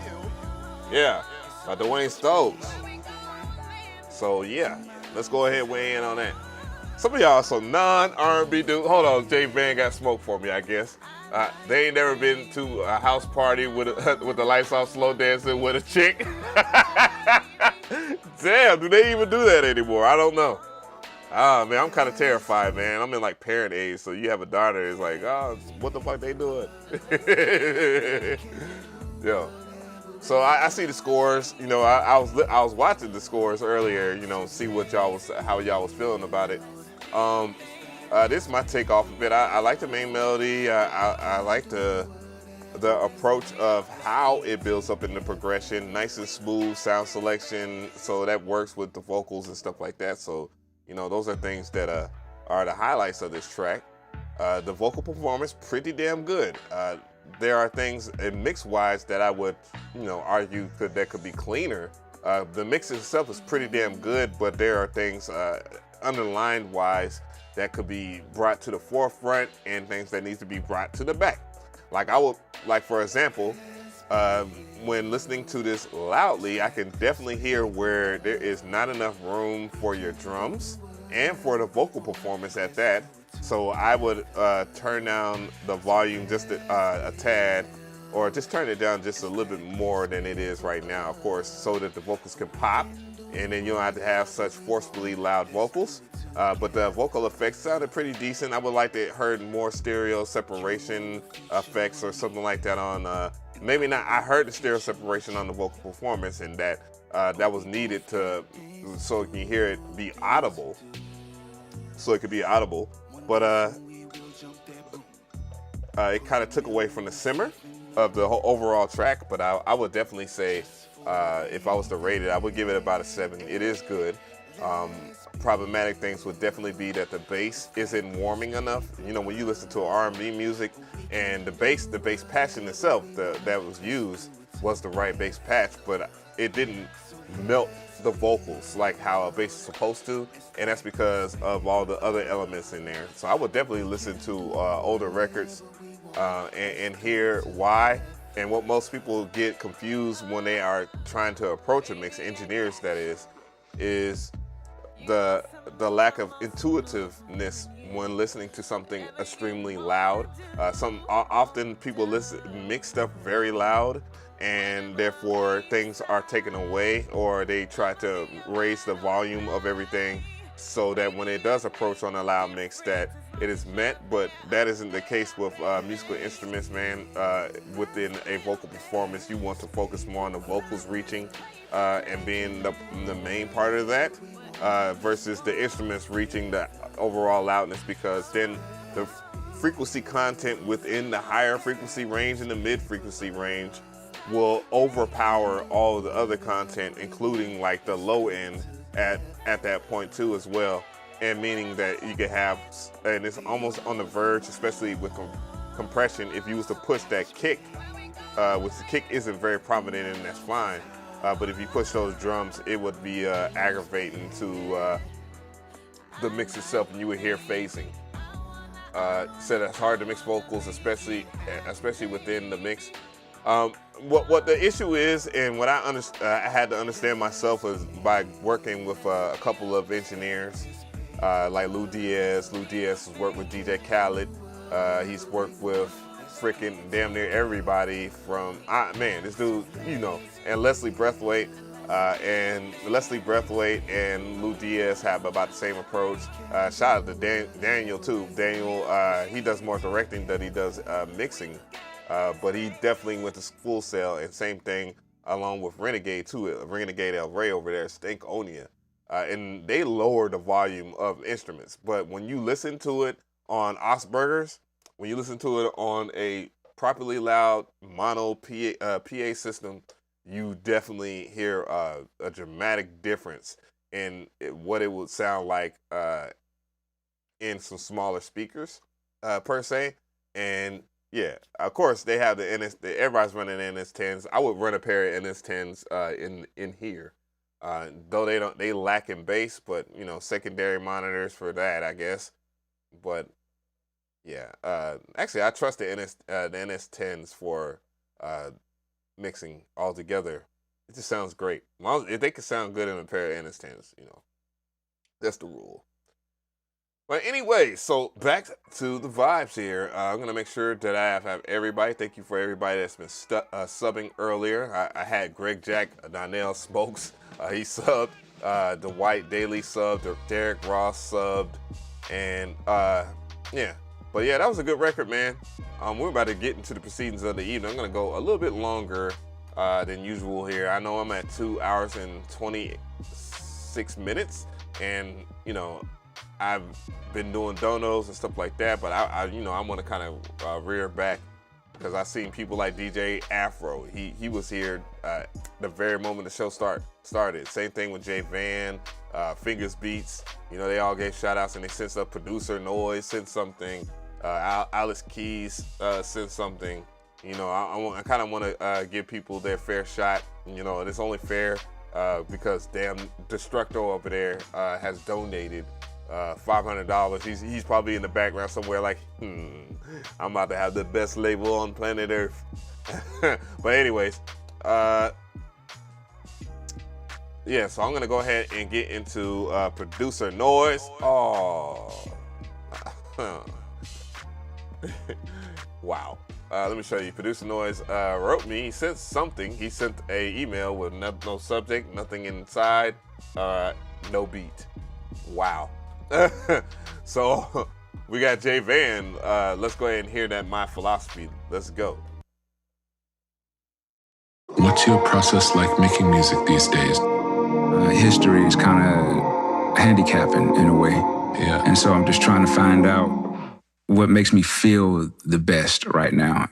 Yeah, by Dwayne Stokes. So yeah, Let's go ahead and weigh in on that. Some of y'all are some non-R&B dudes. Hold on, J Van got smoke for me, I guess. They ain't never been to a house party with the lights off, slow dancing with a chick. Damn, do they even do that anymore? I don't know. Man, I'm kind of terrified, man. I'm in like parent age, so you have a daughter. It's like, oh, what the fuck they doing? Yo. So I see the scores. You know, I was watching the scores earlier. You know, see what how y'all was feeling about it. This is my take off of it. I like the main melody. I like the approach of how it builds up in the progression. Nice and smooth sound selection, so that works with the vocals and stuff like that. So, you know, those are things that are the highlights of this track. The vocal performance, pretty damn good. There are things mix-wise that I would, you know, argue that could be cleaner. The mix itself is pretty damn good, but there are things underlined-wise that could be brought to the forefront and things that need to be brought to the back. Like for example, when listening to this loudly, I can definitely hear where there is not enough room for your drums and for the vocal performance at that. So I would turn down the volume just a tad, or just turn it down just a little bit more than it is right now, of course, so that the vocals can pop, and then you don't have to have such forcefully loud vocals. But the vocal effects sounded pretty decent. I would like to heard more stereo separation effects or something like that on, maybe not, I heard the stereo separation on the vocal performance, and that was needed so you can hear it be audible. So it could be audible. But it kind of took away from the simmer of the whole overall track. But I would definitely say, if I was to rate it, I would give it about a 7. It is good. Problematic things would definitely be that the bass isn't warming enough. You know, when you listen to R&B music and the bass patch in itself that was used was the right bass patch, but it didn't melt the vocals like how a bass is supposed to, and that's because of all the other elements in there. So I would definitely listen to older records and hear why. And what most people get confused when they are trying to approach a mix, engineers that is the lack of intuitiveness when listening to something extremely loud. Often people mix stuff very loud, and therefore things are taken away, or they try to raise the volume of everything so that when it does approach on a loud mix that it is met, but that isn't the case with musical instruments, man. Within a vocal performance, you want to focus more on the vocals reaching and being the main part of that versus the instruments reaching the overall loudness, because then the frequency content within the higher frequency range and the mid frequency range will overpower all of the other content, including like the low end at that point too as well. And meaning that you could have, and it's almost on the verge, especially with compression, if you was to push that kick, which the kick isn't very prominent, and that's fine. But if you push those drums, it would be aggravating to the mix itself, and you would hear phasing. So that's hard to mix vocals, especially within the mix. What the issue is, and what I had to understand myself, was by working with a couple of engineers, like Lou Diaz. Lou Diaz has worked with DJ Khaled. He's worked with freaking damn near everybody from, this dude, you know, and Leslie Breathwaite. And Leslie Breathwaite and Lou Diaz have about the same approach. Shout out to Daniel too. Daniel, he does more directing than he does mixing. But he definitely went to Full Sail, and same thing along with Renegade too. Renegade El Rey over there, Stankonia. And they lower the volume of instruments. But when you listen to it on Asperger's, when you listen to it on a properly loud mono PA system, you definitely hear a dramatic difference in what it would sound like in some smaller speakers per se. And yeah, of course they have the NS. Everybody's running NS10s. I would run a pair of NS10s in here, though they lack in bass, but you know, secondary monitors for that, I guess. But yeah, actually I trust the NS10s for mixing altogether. It just sounds great. If they could sound good in a pair of NS10s, you know. That's the rule. But anyway, so back to the vibes here. I'm going to make sure that I have everybody. Thank you for everybody that's been subbing earlier. I had Greg Jack, Donnell Smokes. He subbed. Dwight Daly subbed. Derek Ross subbed. And yeah. But yeah, that was a good record, man. We're about to get into the proceedings of the evening. I'm going to go a little bit longer than usual here. I know I'm at 2 hours and 26 minutes. And, you know, I've been doing donos and stuff like that, but I want to kind of rear back because I've seen people like DJ Afro. He was here the very moment the show started. Same thing with Jay Van, Fingers Beats. You know, they all gave shout outs and they sent stuff. Producer Noise sent something. Alice Keys sent something. You know, I kind of want to give people their fair shot. You know, and it's only fair because damn Destructo over there has donated $500. He's probably in the background somewhere like, I'm about to have the best label on planet Earth. But anyways, yeah, so I'm going to go ahead and get into Producer Noise. Oh. Wow. Let me show you. Producer Noise wrote me. He sent something. He sent a email with no subject, nothing inside, no beat. Wow. So we got Jay Van. Let's go ahead and hear that My Philosophy. Let's go. What's your process like making music these days? History is kind of handicapping in a way. Yeah. And so I'm just trying to find out what makes me feel the best right now.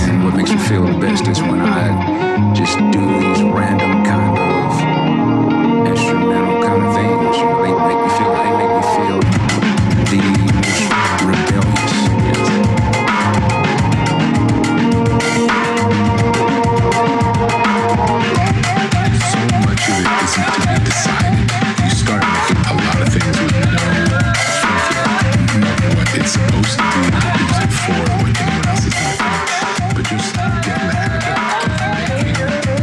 And what makes me feel the best is when I just do these random kind of instrumental kind of things. You know, they make me feel the most rebellious. So much of it isn't to be decided. You start making a lot of things with no what it's supposed to do, what it's it for, what anyone else is making. But just get in the habit of making a lot.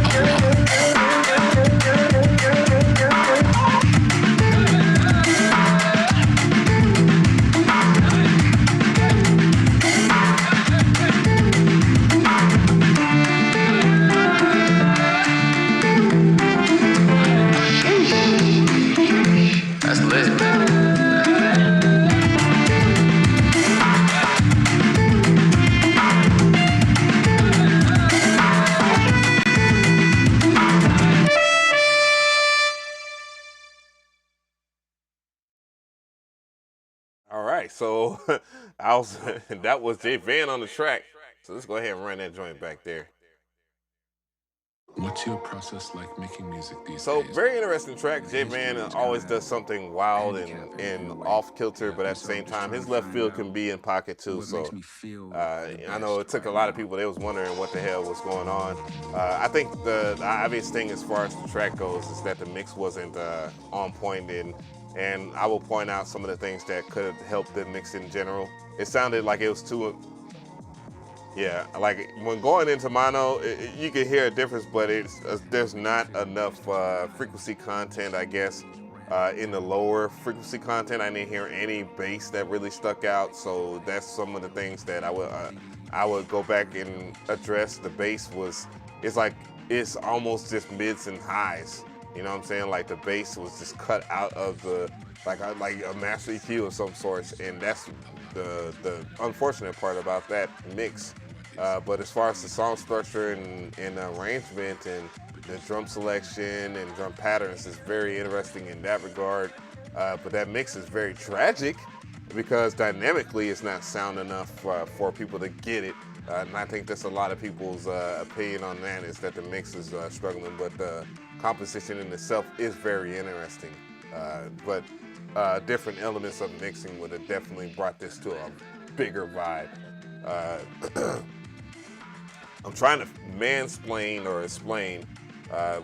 So that was Jay Van on the track. So let's go ahead and run that joint back there. What's your process like making music these days? So very interesting track. Jay Van always does something wild and off kilter, but at the same time, his left field can be in pocket too. So I know it took a lot of people. They was wondering what the hell was going on. I think the obvious thing as far as the track goes is that the mix wasn't on point, and I will point out some of the things that could have helped the mix in general. It sounded like it was too, yeah, like when going into mono, you can hear a difference, but there's not enough frequency content, I guess, in the lower frequency content. I didn't hear any bass that really stuck out, so that's some of the things that I would go back and address. The bass it's almost just mids and highs. You know what I'm saying? Like the bass was just cut out of the like a master EQ of some sort, and that's the unfortunate part about that mix. But as far as the song structure and arrangement and the drum selection and drum patterns is very interesting in that regard. But that mix is very tragic because dynamically it's not sound enough for people to get it. And I think that's a lot of people's opinion on that, is that the mix is struggling, but the composition in itself is very interesting. But different elements of mixing would have definitely brought this to a bigger vibe. I'm trying to mansplain or explain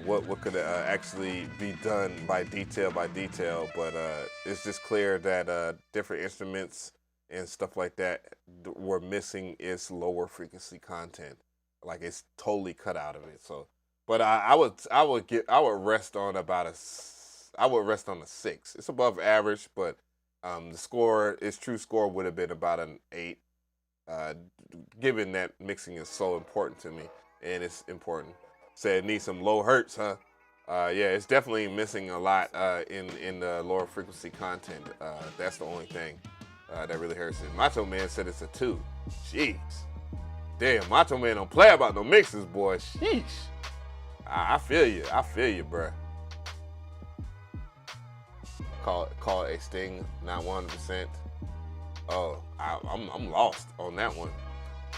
what could actually be done by detail, but it's just clear that different instruments and stuff like that were missing its lower frequency content. Like it's totally cut out of it. So, but I would rest on a 6. It's above average, but its true score would have been about an 8. Given that mixing is so important to me, and it's important. Said need some low hertz, huh? Yeah, it's definitely missing a lot in the lower frequency content. That's the only thing that really hurts it. Macho Man said it's a 2. Jeez. Damn, Macho Man don't play about no mixes, boy. Sheesh. I feel you, bruh. Call it a sting, not 100%. Oh, I'm lost on that one.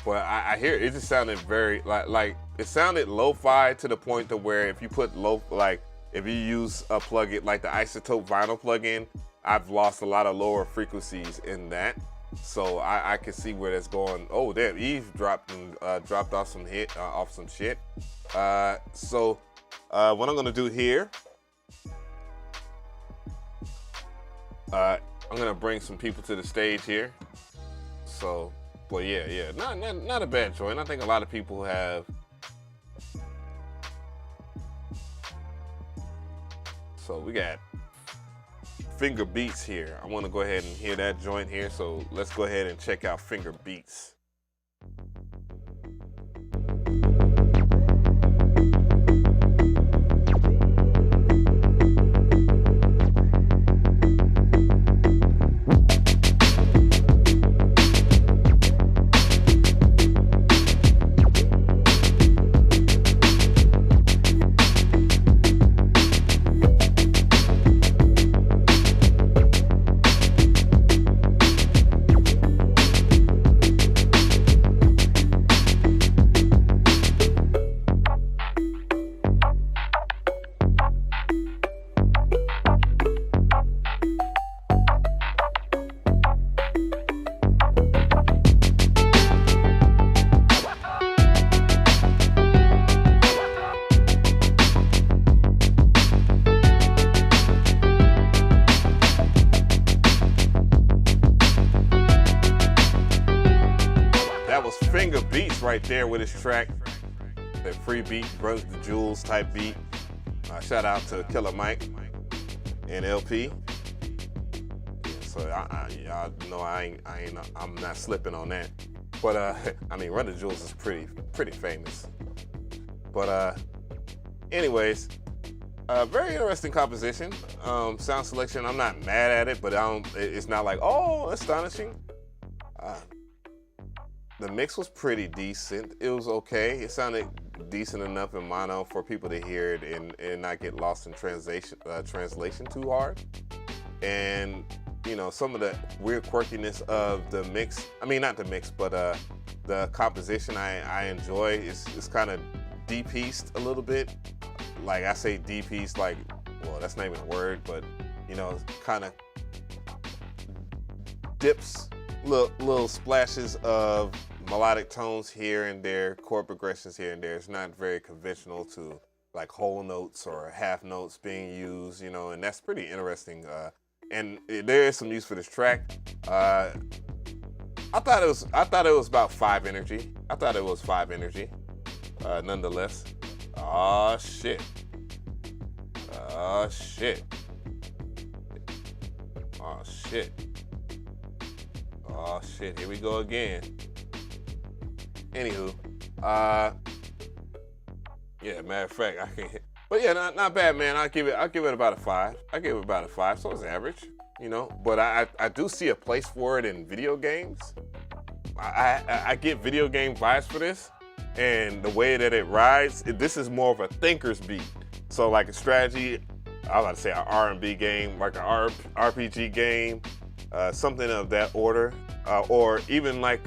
But I hear it just sounded very like it sounded lo-fi to the point to where if you put if you use a plugin like the Isotope Vinyl plugin, I've lost a lot of lower frequencies in that. So I can see where that's going. Oh damn, Eve dropped off some shit. So what I'm gonna do here, I'm gonna bring some people to the stage here. So, but yeah, not a bad joint. I think a lot of people have. So we got Finger Beats here. I want to go ahead and hear that joint here. So let's go ahead and check out Finger Beats. Right there with his track, that free beat, Brothers the Jewels type beat. Shout out to Killer Mike and LP. So y'all know I'm not slipping on that. But I mean, Run the Jewels is pretty famous. But anyways, very interesting composition. Sound selection, I'm not mad at it, but it's not like, oh, astonishing. The mix was pretty decent. It was okay. It sounded decent enough in mono for people to hear it and not get lost in translation too hard. And you know, some of the weird quirkiness of the mix. I mean, not the mix, but the composition I enjoy. It's kind of de-pieced a little bit. Like I say de-pieced, like, well, that's not even a word, but you know, kind of dips little splashes of melodic tones here and there, chord progressions here and there. It's not very conventional to like whole notes or half notes being used, you know, and that's pretty interesting. And there is some use for this track. I thought it was about 5 energy. I thought it was 5 energy, nonetheless. Oh shit. Oh shit. Oh shit. Oh shit, here we go again. Anywho, yeah, matter of fact, I can't hit. But yeah, not bad, man. I'll give it about a 5. I give it about a 5, so it's average, you know. But I do see a place for it in video games. I get video game vibes for this, and the way that it rides, this is more of a thinker's beat. So like a strategy, I was about to say an R&B game, like an RPG game, something of that order, or even like,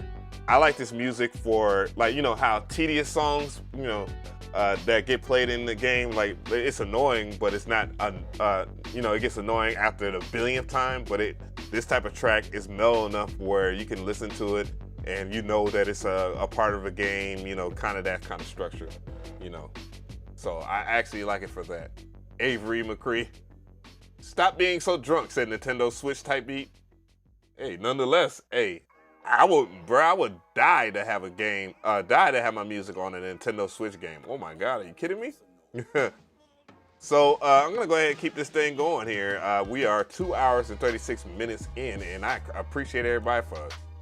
I like this music for, like, you know how tedious songs, you know, that get played in the game, like it's annoying, but it's not, you know, it gets annoying after the billionth time, but this type of track is mellow enough where you can listen to it and you know that it's a part of a game, you know, kind of that kind of structure, you know. So I actually like it for that. Avery McCree. Stop being so drunk, said Nintendo Switch type beat. Hey, nonetheless, hey, I would die to have a game, die to have my music on a Nintendo Switch game. Oh my God, are you kidding me? So I'm gonna go ahead and keep this thing going here. We are 2 hours and 36 minutes in, and I appreciate everybody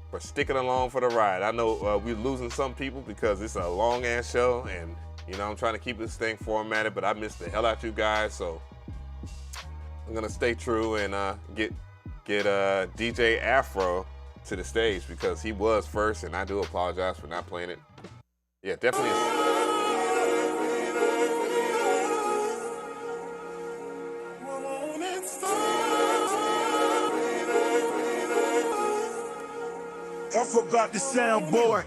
for sticking along for the ride. I know we're losing some people because it's a long ass show, and you know I'm trying to keep this thing formatted, but I missed the hell out you guys, so I'm gonna stay true and get DJ Afro to the stage because he was first, and I do apologize for not playing it. Yeah, definitely. I forgot the soundboard.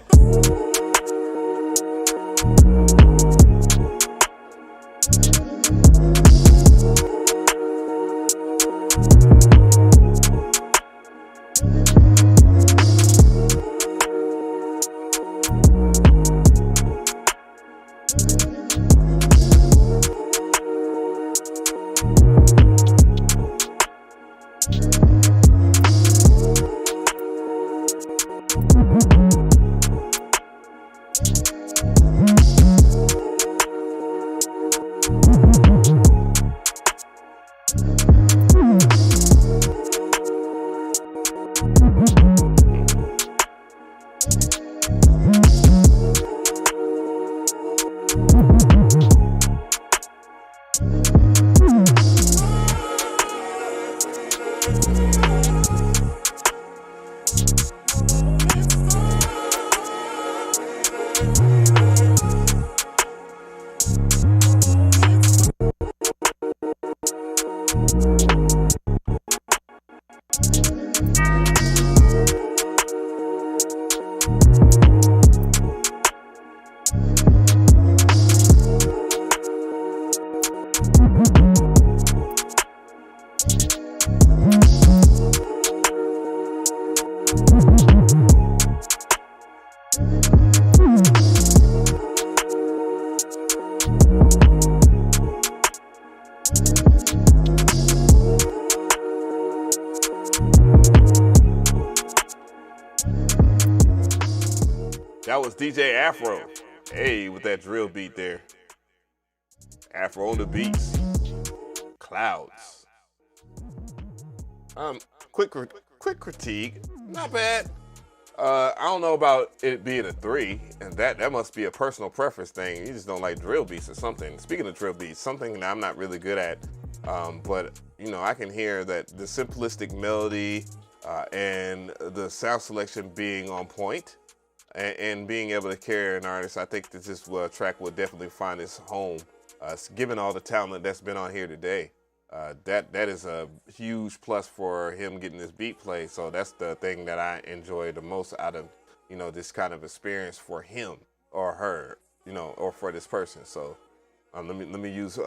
That was DJ Afro. Hey, with that drill beat there. Afro on the beats. Clouds. Quick critique. Not bad. I don't know about it being a 3, and that must be a personal preference thing. You just don't like drill beats or something. Speaking of drill beats, something that I'm not really good at, but you know, I can hear that the simplistic melody and the sound selection being on point and being able to carry an artist. I think that this track will definitely find its home, given all the talent that's been on here today. That is a huge plus for him getting this beat play. So that's the thing that I enjoy the most out of, you know, this kind of experience for him or her, you know, or for this person. So let me use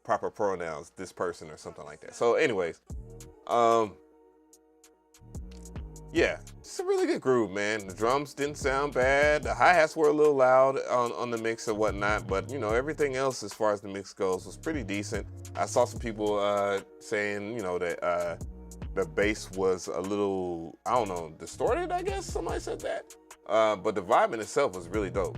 proper pronouns, this person or something like that. So anyways, yeah, it's a really good groove, man. The drums didn't sound bad. The hi-hats were a little loud on the mix and whatnot, but you know, everything else as far as the mix goes was pretty decent. I saw some people saying, you know, that the bass was a little, I don't know, distorted, I guess somebody said that. But the vibe in itself was really dope.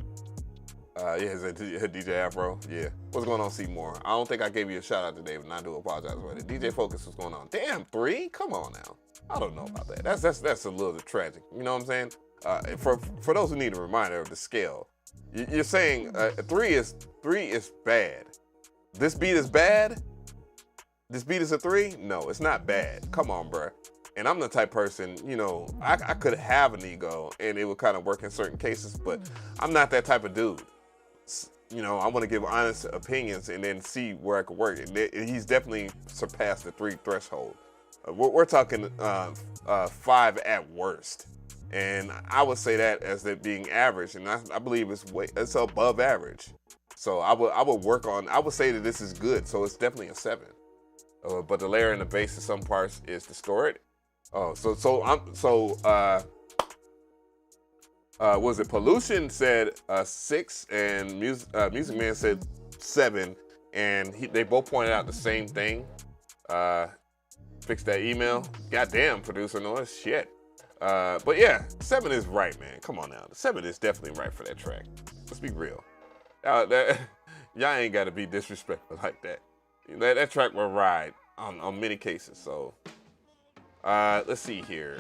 Yeah, is it DJ Afro? Yeah. What's going on, Seymour? I don't think I gave you a shout out today, but I do apologize for it. DJ Focus, what's going on? Damn, 3? Come on now. I don't know about that. That's a little tragic. You know what I'm saying? For those who need a reminder of the scale, you're saying 3 is bad. This beat is bad? This beat is a 3? No, it's not bad. Come on, bruh. And I'm the type person, you know, I could have an ego and it would kind of work in certain cases, but I'm not that type of dude. You know, I want to give honest opinions and then see where I could work. And he's definitely surpassed the 3 threshold. We're talking 5 at worst, and I would say that as it being average, and I believe it's above average. So I would say that this is good. So it's definitely a 7. But the layer and the bass in some parts is distorted. Oh, was it Pollution said 6 and Music Man said 7, and they both pointed out the same thing. Fix that email. Goddamn, producer noise. Shit. But yeah, 7 is right, man. Come on now. 7 is definitely right for that track. Let's be real. Y'all ain't got to be disrespectful like that. That track will ride on many cases. So let's see here.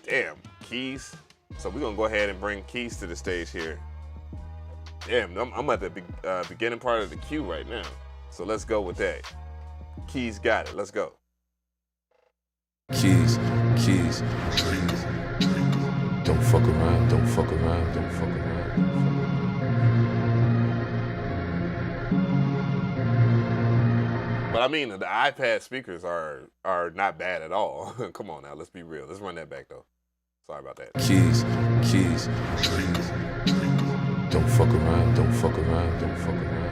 Damn, keys. So we're going to go ahead and bring keys to the stage here. Damn, I'm at the beginning part of the cue right now. So let's go with that. Keys got it. Let's go. Keys. Don't fuck around, don't fuck around, don't fuck around. But I mean, the iPad speakers are not bad at all. Come on now, let's be real. Let's run that back though. Sorry about that. Keys. Don't fuck around, don't fuck around, don't fuck around.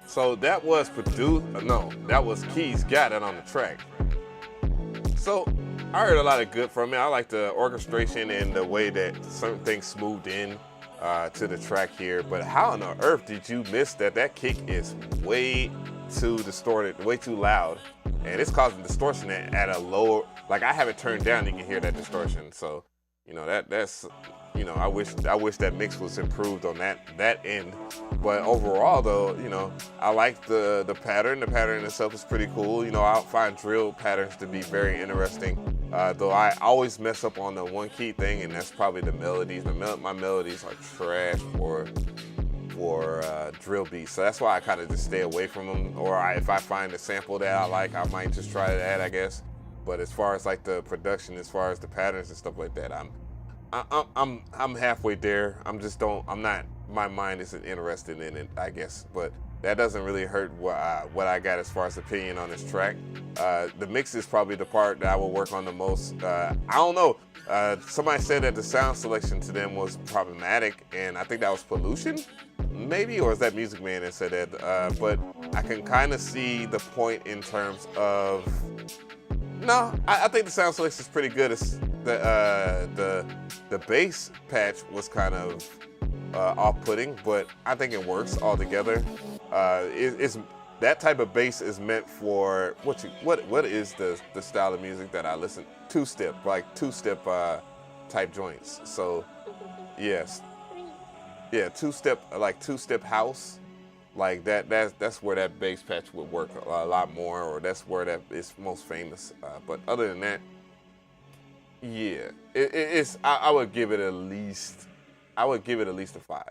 So that was that was Keys Got It on the track. So I heard a lot of good from it. I like the orchestration and the way that certain things smoothed in to the track here. But how on earth did you miss that? That kick is way too distorted, way too loud. And it's causing distortion at a lower, like I have it turned down, you can hear that distortion. So, you know, that's, you know, I wish that mix was improved on that end. But overall though, you know, I like the pattern. The pattern itself is pretty cool. You know, I find drill patterns to be very interesting. Though I always mess up on the one key thing, and that's probably the melodies. My melodies are trash for drill beats. So that's why I kind of just stay away from them. Or if I find a sample that I like, I might just try that, I guess. But as far as like the production, as far as the patterns and stuff like that, I'm halfway there. My mind isn't interested in it, I guess. But that doesn't really hurt what I got as far as opinion on this track. The mix is probably the part that I will work on the most. I don't know. Somebody said that the sound selection to them was problematic, and I think that was Pollution, maybe, or is that Music Man that said that? But I can kind of see the point in terms of, no, I think the sound selection is pretty good. It's the bass patch was kind of off-putting, but I think it works all together. It's that type of bass is meant for what is the style of music that I listen? Two-step type joints. So yes, yeah, two-step house, like that's where that bass patch would work a lot more, or that's where that is most famous. But other than that, yeah, it's I would give it at least a 5.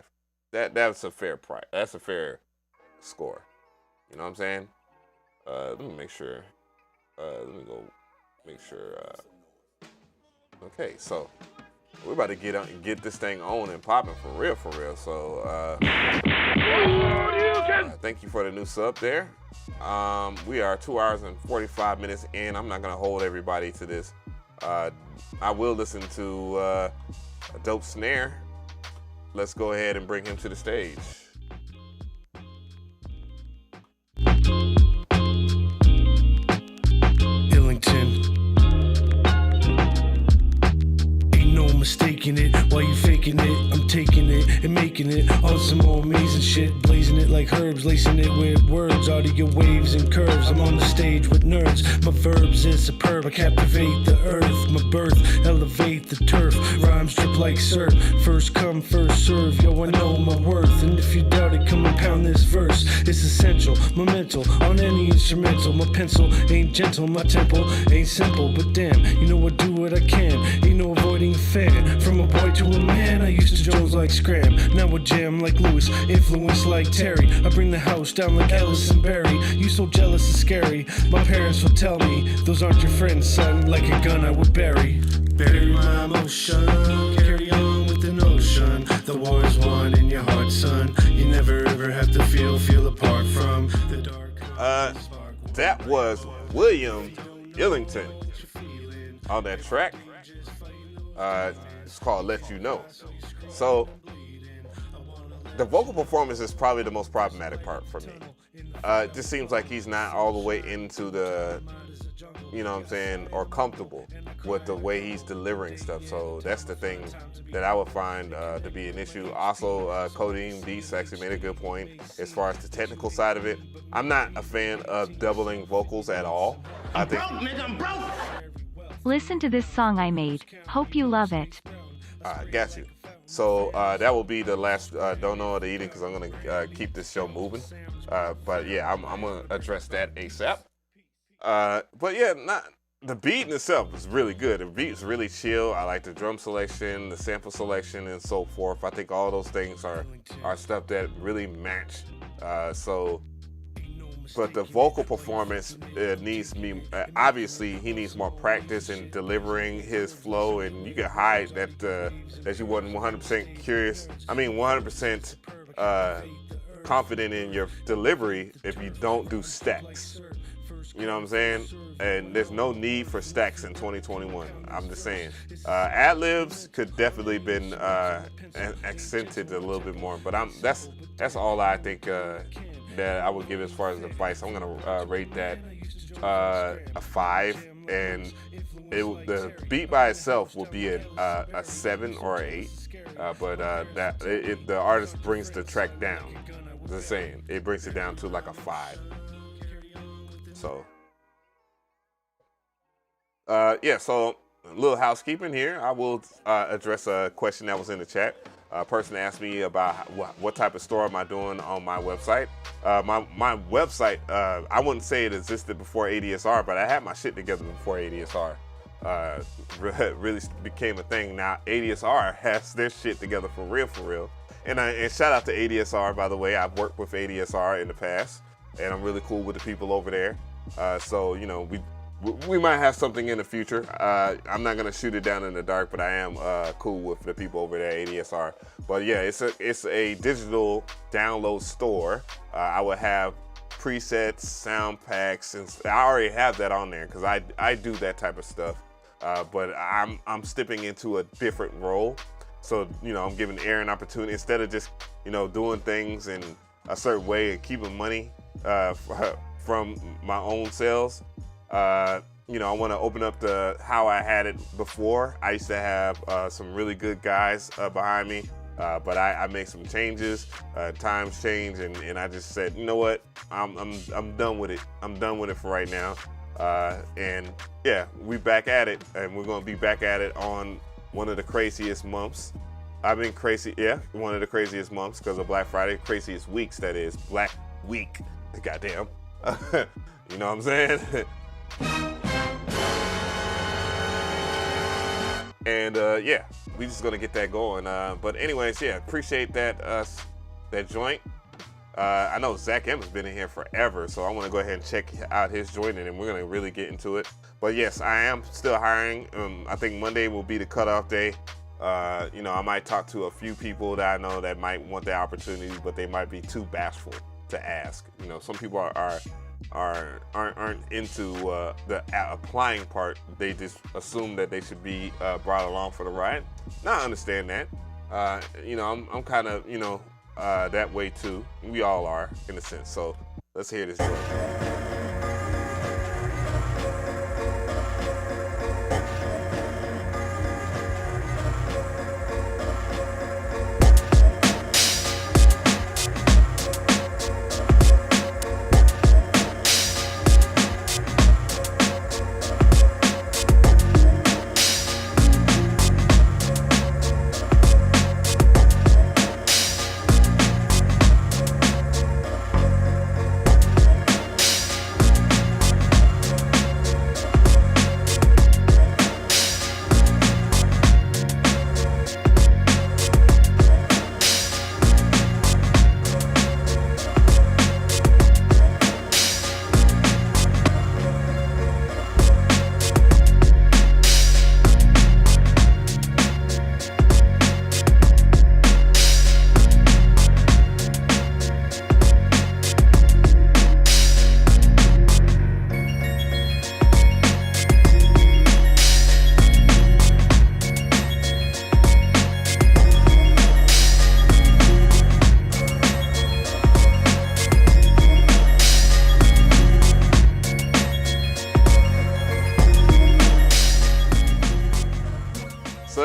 That's a fair price. That's a fair score. You know what I'm saying? Let me make sure. Let me go make sure. Okay, so we're about to get this thing on and popping for real. So thank you for the new sub there. We are 2 hours and 45 minutes in. I'm not gonna hold everybody to this. I will listen to a dope snare. Let's go ahead and bring him to the stage. Mistaking it, while you faking it, I'm taking it. making it on some more amazing shit, blazing it like herbs, lacing it with words, audio waves and curves. I'm on the stage with nerds, my verbs is superb, I captivate the earth, my birth, elevate the turf, rhymes drip like surf, first come, first serve, yo, I know my worth, and if you doubt it, come and pound this verse, it's essential, my mental, on any instrumental, my pencil ain't gentle, my tempo ain't simple, but damn, you know I do what I can, ain't no avoiding a fan, from a boy to a man, I used to Jones like Scram, now I jam like Lewis, influence like Terry, I bring the house down like Ellis and Barry, you so jealous it's scary, my parents will tell me, those aren't your friends, son, like a gun I would bury my emotion, carry on with the notion, the war is won in your heart, son, you never ever have to feel apart from the dark. That was William Illington on that track. It's called Let You Know. So the vocal performance is probably the most problematic part for me. It just seems like he's not all the way into the, you know what I'm saying, or comfortable with the way he's delivering stuff. So that's the thing that I would find to be an issue. Also, Codeine Beats actually made a good point as far as the technical side of it. I'm not a fan of doubling vocals at all. I think. I'm broke. Listen to this song I made. Hope you love it. Got you. So that will be the last Don't Know What to Eat because I'm going to keep this show moving. But yeah, I'm going to address that ASAP. But yeah, the beat in itself is really good. The beat is really chill. I like the drum selection, the sample selection, and so forth. I think all those things are stuff that really match. But the vocal performance needs me. Obviously, he needs more practice in delivering his flow, and you can hide that you wasn't 100% curious. I mean, 100% confident in your delivery if you don't do stacks. You know what I'm saying? And there's no need for stacks in 2021. I'm just saying. Ad-libs could definitely been accented a little bit more, but that's all I think that I would give as far as advice. I'm gonna rate that a 5, and the beat by itself will be a 7 or an 8, but the artist brings the track down. Just saying, it brings it down to like a 5. So, yeah, so a little housekeeping here. I will address a question that was in the chat. A person asked me about what type of store am I doing on my website. My website, I wouldn't say it existed before ADSR, but I had my shit together before ADSR really became a thing. Now ADSR has their shit together for real. And shout out to ADSR, by the way. I've worked with ADSR in the past, and I'm really cool with the people over there. So, you know, we might have something in the future. I'm not gonna shoot it down in the dark, but I am cool with the people over there at ADSR. But yeah, it's a digital download store. I would have presets, sound packs, and I already have that on there because I do that type of stuff. But I'm stepping into a different role. So, you know, I'm giving Aaron an opportunity instead of just, you know, doing things in a certain way and keeping money from my own sales. You know, I want to open up how I had it before. I used to have some really good guys behind me, but I made some changes. Times change, and I just said, you know what, I'm done with it. I'm done with it for right now. And yeah, we back at it, and we're gonna be back at it on one of the craziest months. I've been crazy, yeah, one of the craziest months because of Black Friday, craziest weeks, that is, Black Week, goddamn. You know what I'm saying? And yeah, we just gonna get that going. But anyways, yeah, appreciate that joint. I know Zach M has been in here forever, so I want to go ahead and check out his joint, and then we're gonna really get into it. But yes, I am still hiring. I think Monday will be the cutoff day. You know, I might talk to a few people that I know that might want the opportunity, but they might be too bashful to ask. You know, some people aren't into the applying part. They just assume that they should be brought along for the ride. Now I understand that. You know, I'm kind of, you know, that way too. We all are in a sense. So let's hear this joint.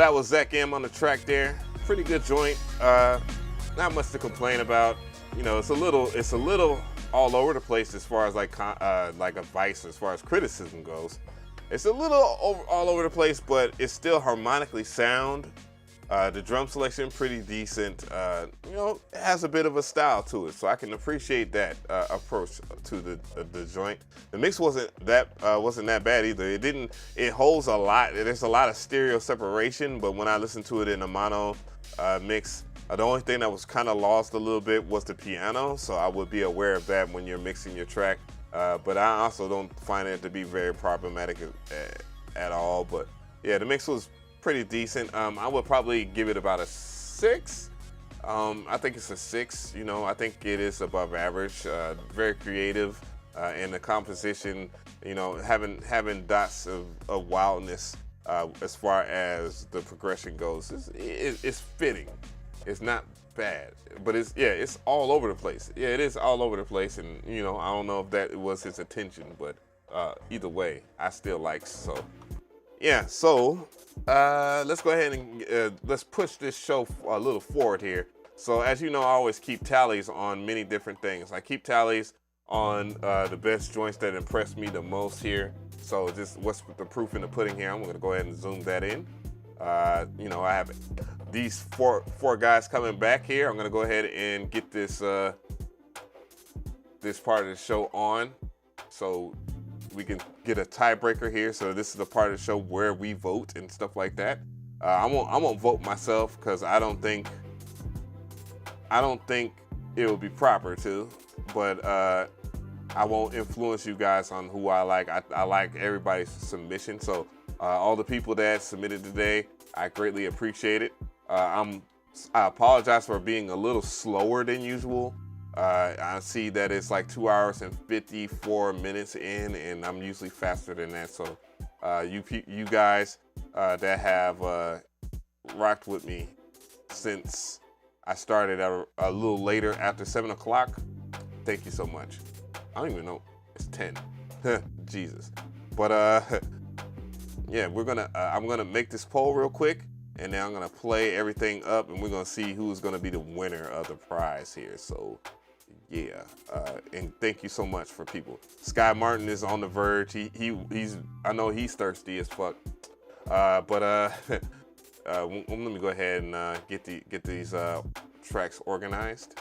that was Zach M on the track there. Pretty good joint. Not much to complain about. You know, it's a little all over the place as far as like advice as far as criticism goes. It's a little all over the place, but it's still harmonically sound. The drum selection pretty decent. You know, it has a bit of a style to it, so I can appreciate that approach to the joint. The mix wasn't that bad either. It holds a lot. There's a lot of stereo separation, but when I listened to it in a mono mix, the only thing that was kind of lost a little bit was the piano, so I would be aware of that when you're mixing your track. But I also don't find it to be very problematic at all. But yeah, the mix was pretty decent. I would probably give it about a 6. I think it's a 6. You know, I think it is above average. Very creative, and the composition, you know, having dots of wildness as far as the progression goes, it's fitting. It's not bad, but it's all over the place. Yeah, it is all over the place, and you know, I don't know if that was his intention, but either way, I still like. So yeah, so let's go ahead and let's push this show a little forward here. So as you know, I always keep tallies on many different things. I keep tallies on the best joints that impressed me the most here. So just what's the proof in the pudding here? I'm gonna go ahead and zoom that in. You know, I have these four guys coming back here. I'm gonna go ahead and get this this part of the show on, so we can get a tiebreaker here. So this is the part of the show where we vote and stuff like that. I won't vote myself because I don't think it would be proper to, but I won't influence you guys on who I like. I like everybody's submission. So all the people that submitted today, I greatly appreciate it. I apologize for being a little slower than usual. I see that it's like 2 hours and 54 minutes in, and I'm usually faster than that. So you guys that have rocked with me since I started a little later after 7 o'clock, thank you so much. I don't even know, it's 10. Jesus. But yeah, I'm gonna make this poll real quick, and then I'm gonna play everything up, and we're gonna see who's gonna be the winner of the prize here. So yeah, and thank you so much for people. Sky Martin is on the verge. He's I know he's thirsty as fuck. But let me go ahead and get these tracks organized.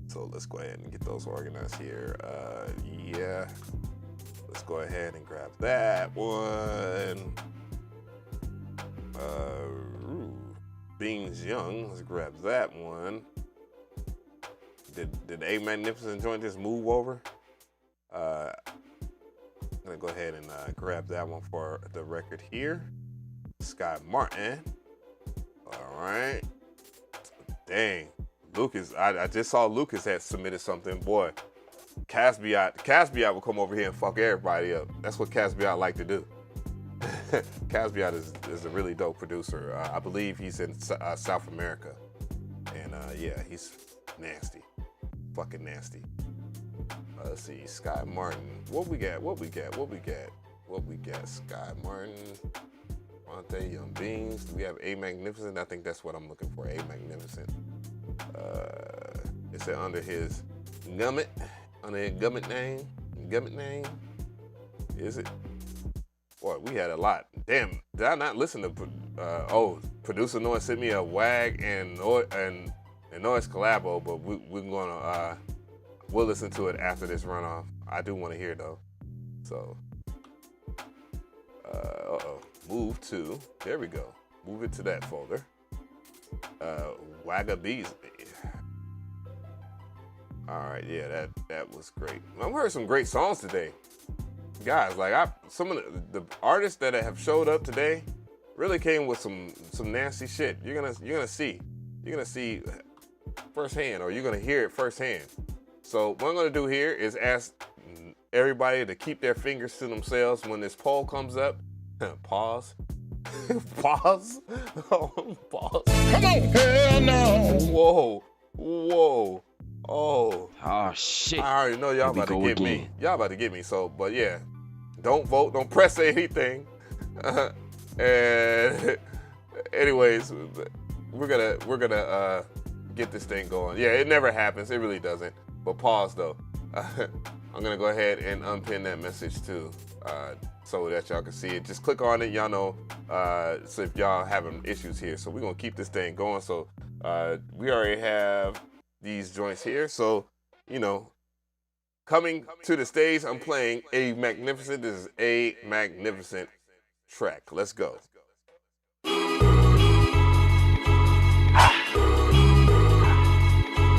So let's go ahead and get those organized here. Yeah, let's go ahead and grab that one. Beans Young, let's grab that one. Did A Magnificent joint just move over? I'm gonna go ahead and grab that one for the record here. Sky Martin. All right. Dang, Lucas. I just saw Lucas had submitted something. Boy, Casbiot will come over here and fuck everybody up. That's what Casbiot like to do. Casbiot is a really dope producer. I believe he's in South America, and yeah, he's nasty, fucking nasty. Let's see, Sky Martin. What we got? Sky Martin, Monte, Young Beans. Do we have A Magnificent? I think that's what I'm looking for. A Magnificent. Is it under his Gummit? Under his Gummit name? Is it? Boy, we had a lot. Damn, did I not listen to? Producer Noise sent me a WAG and Noise collabo, but we'll listen to it after this runoff. I do want to hear it though. So, move to. There we go. Move it to that folder. Wagga Beasley. All right, yeah, that was great. I've heard some great songs today. Guys, like some of the artists that have showed up today really came with some nasty shit. You're gonna see firsthand, or you're gonna hear it firsthand. So what I'm gonna do here is ask everybody to keep their fingers to themselves when this poll comes up. Pause. Pause. Pause. Come on, hell no. Whoa. Oh shit. I already know y'all about to get me. Y'all about to get me. So, but yeah, don't vote. Don't press anything. And anyways, we're gonna get this thing going. Yeah, it never happens. It really doesn't. But pause though. I'm gonna go ahead and unpin that message too, so that y'all can see it. Just click on it, y'all know. So if y'all having issues here, so we're gonna keep this thing going. So we already have these joints here. So you know, coming to the stage, I'm playing a magnificent. This is a magnificent track. Let's go.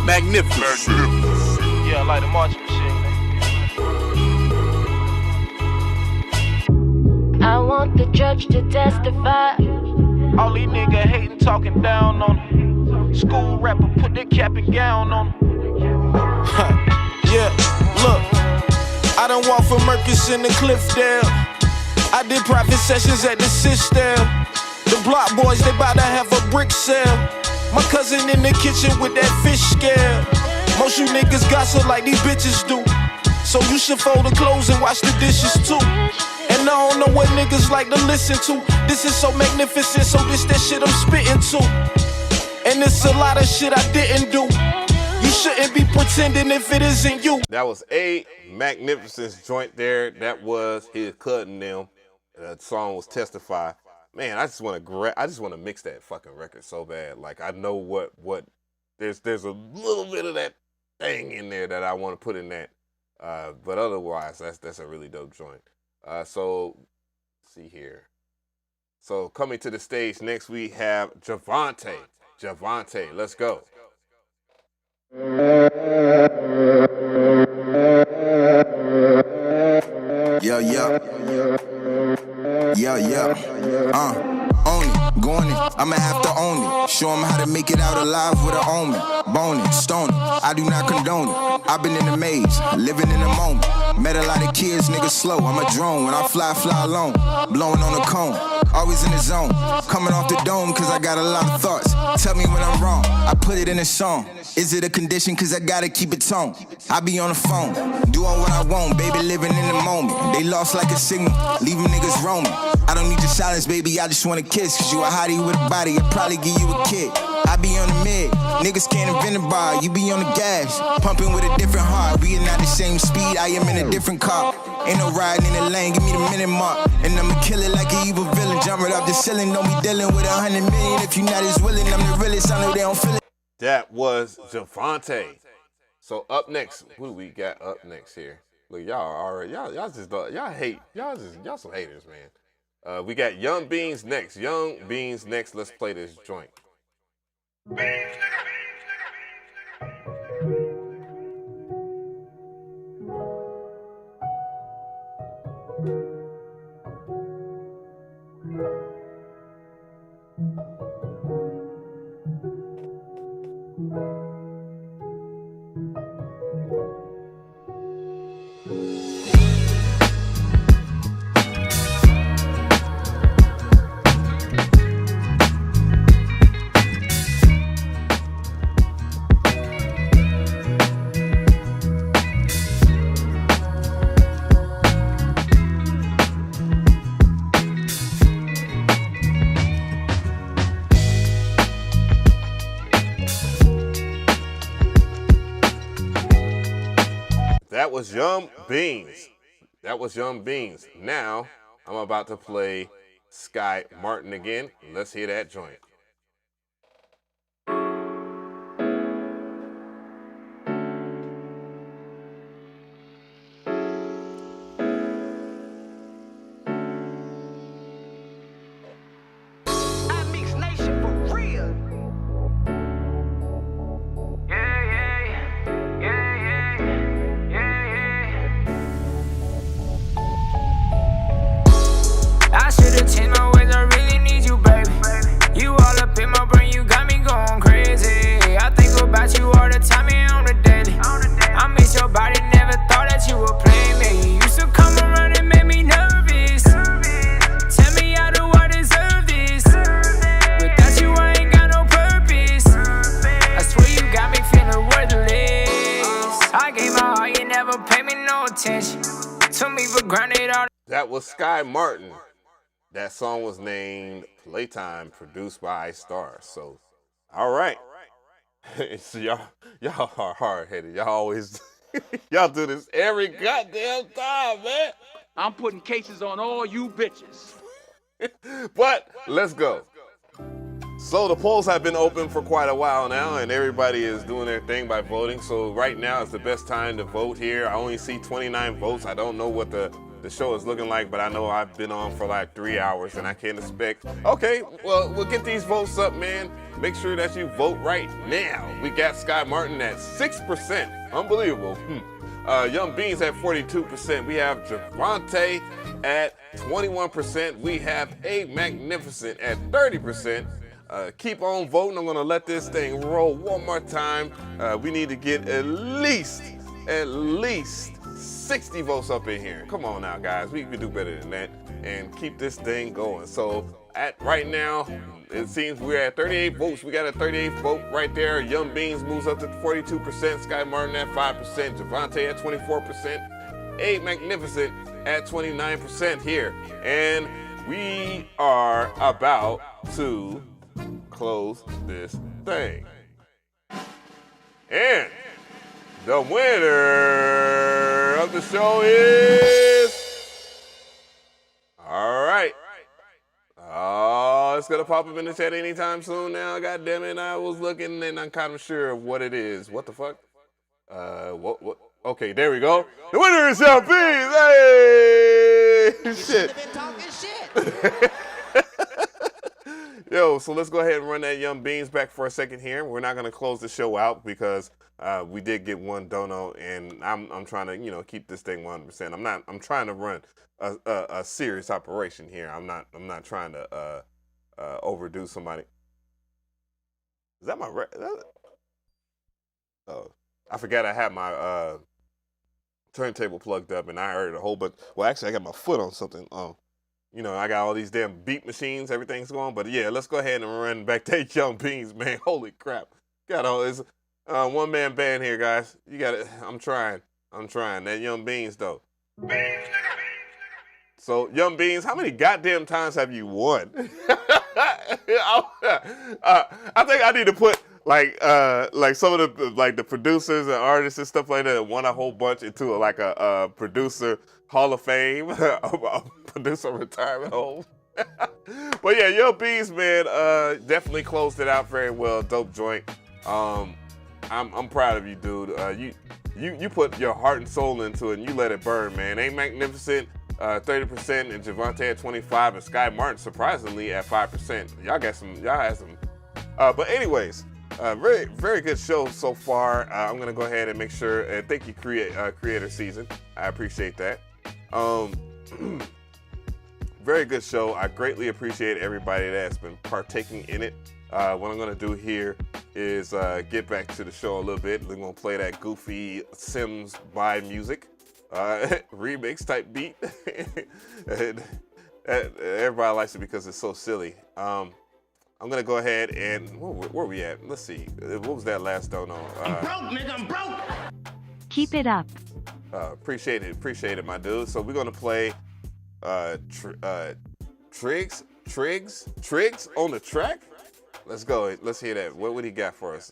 Magnificent. Yeah, like the marching machine. I want the judge to testify. All these niggas hating, talking down on them. School rapper, put their cap and gown on them. Yeah, look, I done walked from Mercus in the Cliffdale. I did private sessions at the Sixteenth. The block boys, they bout to have a brick sale. My cousin in the kitchen with that fish scale. Most you niggas gossip like these bitches do. So you should fold the clothes and wash the dishes too. And I don't know what niggas like to listen to. This is so magnificent, so this that shit I'm spitting to. And it's a lot of shit I didn't do. You shouldn't be pretending if it isn't you. That was a magnificent joint there. That was his cutting them. That song was Testify. Man, I just want to mix that fucking record so bad. Like I know what there's a little bit of that thing in there that I want to put in that. But otherwise, that's a really dope joint. So let's see here. So coming to the stage next, we have Javante. Javante, let's go. Own it, go on it, I'ma have to own it. Show them how to make it out alive with an omen. Bone it, stone it, I do not condone it. I've been in the maze, living in the moment. Met a lot of kids, niggas slow. I'm a drone, when I fly alone. Blowing on the cone, always in the zone. Coming off the dome, cause I got a lot of thoughts. Tell me when I'm wrong, I put it in a song. Is it a condition, cause I gotta keep it toned. I be on the phone, doing what I want, baby, living in the moment. They lost like a signal, leaving niggas roaming. I don't need your silence, baby, I just wanna kiss. Cause you a hottie with a body, I'd probably give you a kid. I be on the mid, niggas can't invent a bar. You be on the gas, pumping with a different heart. We are not the same speed, I am in a different car. Ain't no riding in the lane, give me the minute mark. And I'ma kill it like an evil villain. Jump right off the ceiling, don't be dealing with 100 million. If you not as willing, I'm the realest, I know they don't feel it. That was Javante. So up next, who do we got up next here? Look, y'all some haters, man. We got Young Beans next. Young Beans next. Let's play this joint. That was Young Beans. That was Young Beans. Now, I'm about to play Sky Martin again. Let's hear that joint. I should've changed my ways, I really need you, baby. You all up in my brain, you got me going crazy. I think about you all the time and on the daily. I miss your body, never thought that you would play me. You used to come around and make me nervous. Tell me how do I deserve this? Without you, I ain't got no purpose. I swear you got me feeling worthless. I gave my heart, you never paid me no attention. Took me for granted all. That was Sky Martin. That song was named Playtime, produced by Star. So, all right. So y'all are hard-headed. Y'all always, y'all do this every goddamn time, man. I'm putting cases on all you bitches. But let's go. So the polls have been open for quite a while now, and everybody is doing their thing by voting. So right now is the best time to vote here. I only see 29 votes. I don't know what the show is looking like, but I know I've been on for like 3 hours, and I can't expect. Okay, well, we'll get these votes up, man. Make sure that you vote right now. We got Sky Martin at 6%. Unbelievable. Young Beans at 42%. We have Javante at 21%. We have A Magnificent at 30%. Keep on voting. I'm gonna let this thing roll one more time. We need to get at least 60 votes up in here. Come on now, guys. We can do better than that and keep this thing going. So at right now, it seems we're at 38 votes. We got a 38th vote right there. Young Beans moves up to 42%. Sky Martin at 5%. Javante at 24%. A Magnificent at 29% here. And we are about to close this thing. And the winner of the show is... All right. Oh, it's gonna pop up in the chat anytime soon now. God damn it, I was looking and I'm kind of sure of what it is. What the fuck? What? Okay, there we go. The winner is Young Beans. Hey! Shit. Been talking shit. Yo, so let's go ahead and run that Young Beans back for a second here. We're not gonna close the show out because we did get one dono, and I'm trying to keep this thing 100%. I'm trying to run a serious operation here. I'm not trying to overdo somebody. Is that my oh, I forgot I had my turntable plugged up, and I heard a whole bunch. Well, actually, I got my foot on something. I got all these damn beat machines, everything's going. But yeah, let's go ahead and run back that Young Beans, man. Holy crap. Got all this one-man band here, guys. You got it. I'm trying. That Young Beans, though. So, Young Beans, how many goddamn times have you won? I think I need to put like some of the producers and artists and stuff like that won a whole bunch into a producer Hall of Fame, a producer retirement home. But yeah, Young Beans, man, definitely closed it out very well. Dope joint. I'm proud of you, dude. You put your heart and soul into it and you let it burn, man. A Magnificent 30%, and Javante at 25%, and Sky Martin surprisingly at 5%. Y'all had some. But anyways, very, very good show so far. I'm gonna go ahead and make sure. Thank you, Creator Season. I appreciate that. Very good show. I greatly appreciate everybody that's been partaking in it. What I'm gonna do here is get back to the show a little bit. We're gonna play that goofy Sims by music. Remix type beat. Everybody likes it because it's so silly. I'm gonna go ahead and where we at? Let's see. What was that last dono? I'm broke, nigga. I'm broke. Keep it up. Appreciate it, my dude. So we're gonna play Triggs on the track. Let's go. Let's hear that. What would he got for us?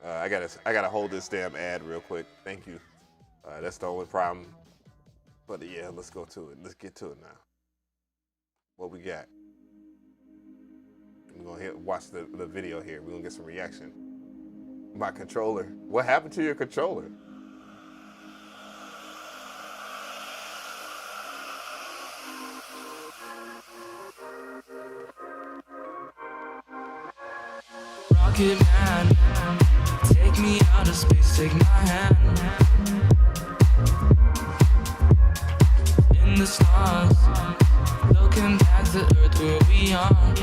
I gotta hold this damn ad real quick. Thank you. That's the only problem. But yeah, let's go to it. Let's get to it now. What we got? We're gonna watch the video here. We're gonna get some reaction. My controller. What happened to your controller? Rocket man, take me out of space, take my hand. In the stars, looking back to Earth where we are.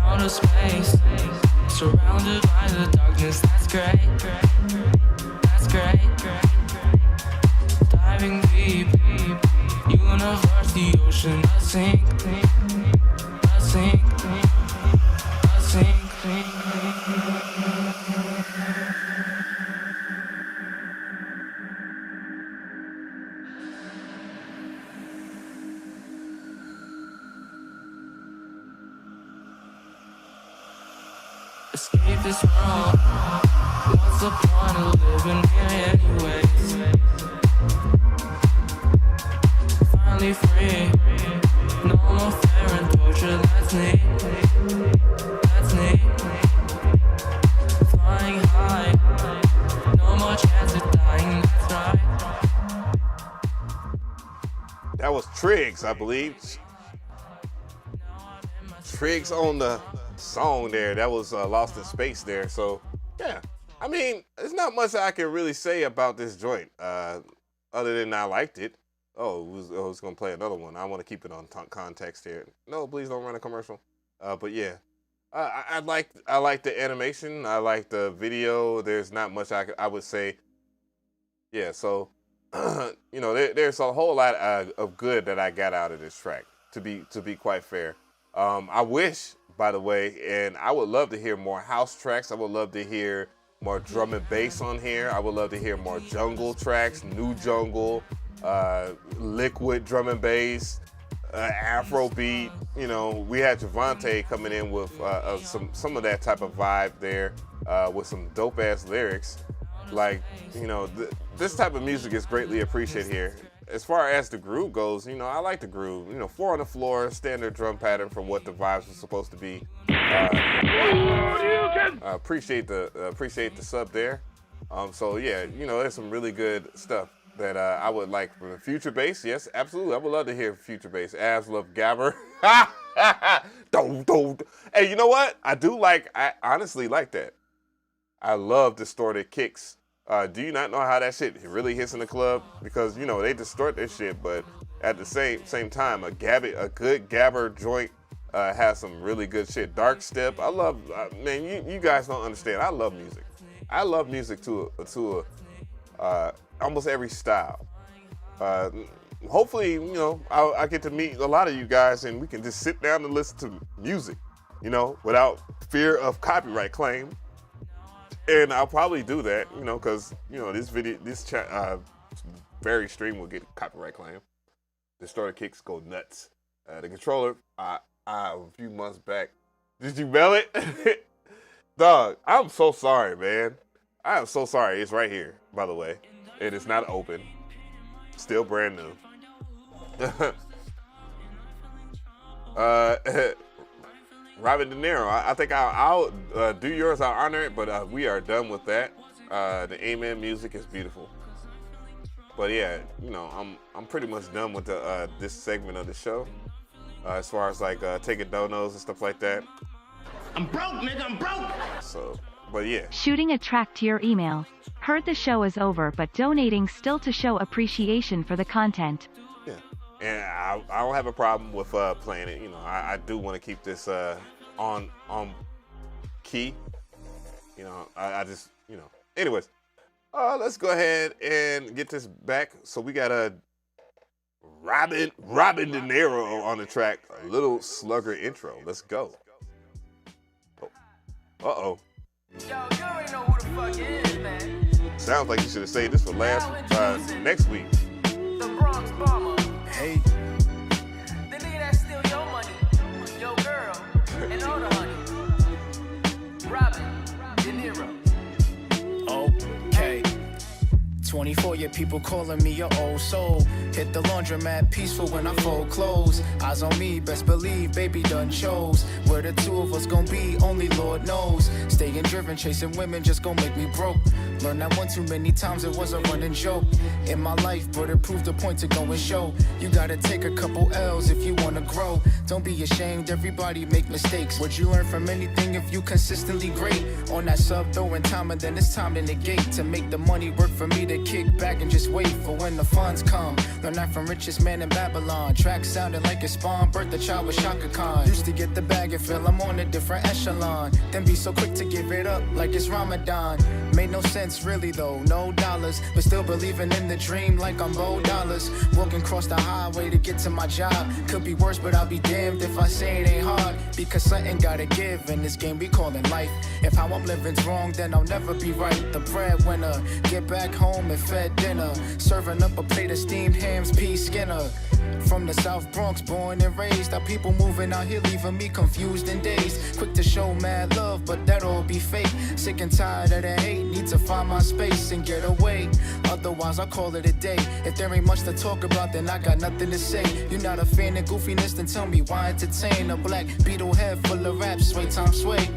Outer space, surrounded by the darkness. That's great. That's great. Diving deep, universe, the ocean, I sink. escape this world. What's the point of living here anyways? Finally free, no more fear and torture, that's neat. That's neat. Flying high, no more chance of dying, that's right. That was Triggs, I believe. Triggs on the song there. That was Lost in Space there. So, yeah. I mean, there's not much I can really say about this joint, other than I liked it. Oh, I was going to play another one. I want to keep it on context here. No, please don't run a commercial. But yeah, I like the animation. I like the video. There's not much I would say. Yeah, so, you know, there's a whole lot of good that I got out of this track, to be quite fair. I wish, by the way, and I would love to hear more house tracks. I would love to hear more drum and bass on here. I would love to hear more jungle tracks, new jungle, liquid drum and bass, Afro beat. You know, we had Javante coming in with some of that type of vibe there, with some dope ass lyrics. Like, you know, this type of music is greatly appreciated here. As far as the groove goes, you know, I like the groove. You know, 4 on the floor, standard drum pattern from what the vibes were supposed to be. Appreciate the sub there. So yeah, you know, there's some really good stuff that I would like from the future bass. Yes, absolutely. I would love to hear future bass. Abs love Gabber. Hey, you know what? I honestly like that. I love distorted kicks. Do you not know how that shit really hits in the club? Because, you know, they distort this shit, but at the same time, a good Gabber joint has some really good shit. Dark step. I love, man, you guys don't understand. I love music. I love music to almost every style. Hopefully, you know, I get to meet a lot of you guys and we can just sit down and listen to music, you know, without fear of copyright claim. And I'll probably do that, you know, because, you know, this very stream will get copyright claim. Distorted kicks go nuts. The controller, a few months back. Did you mail it? Dog, I'm so sorry, man. I am so sorry. It's right here, by the way. It is not open. Still brand new. Robin De Niro, I think I'll do yours. I'll honor it, but we are done with that. The Amen music is beautiful. But yeah, you know, I'm pretty much done with the this segment of the show. As far as like taking donos and stuff like that. I'm broke, nigga. I'm broke. So, but yeah. Shooting a track to your email. Heard the show is over, but donating still to show appreciation for the content. Yeah. And I don't have a problem with playing it. You know, I do want to keep this on key. You know, I just, you know. Anyways, let's go ahead and get this back. So we got a Robin De Niro on the track. A little slugger intro. Let's go. Uh-oh. Sounds like you should have saved this for next week. Hey. The nigga that steal your money, your girl, and all the honey. Robin De Niro. Okay. 24, yeah, people calling me your old soul. Hit the laundromat, peaceful when I fold clothes. Eyes on me, best believe, baby done chose. Where the two of us gon' be, only Lord knows. Staying driven, chasing women just gon' make me broke. Learned that one too many times, it was a running joke. In my life, but it proved the point to go and show. You gotta take a couple L's if you wanna grow. Don't be ashamed, everybody make mistakes. Would you learn from anything if you consistently great? On that sub, throwing time, and then it's time to negate. To make the money work for me to kick back and just wait for when the funds come. Learn that from richest man in Babylon. Track sounded like a spawn, birth the child with Shaka Khan. Used to get the bag and feel I'm on a different echelon. Then be so quick to give it up like it's Ramadan. Made no sense really though, no dollars. But still believing in the dream like I'm $0. Walking across the highway to get to my job. Could be worse, but I'll be damned damned if I say it ain't hard, because something gotta give in this game we callin' life. If how I'm living's wrong, then I'll never be right. The breadwinner, get back home and fed dinner, serving up a plate of steamed hams, P. Skinner. From the South Bronx, born and raised, our people moving out here leaving me confused in days. Quick to show mad love, but that all be fake. Sick and tired of the hate, need to find my space and get away. Otherwise, I'll call it a day. If there ain't much to talk about, then I got nothing to say. You're not a fan of goofiness, then tell me why entertain a black Beetle head full of rap, sway time sway.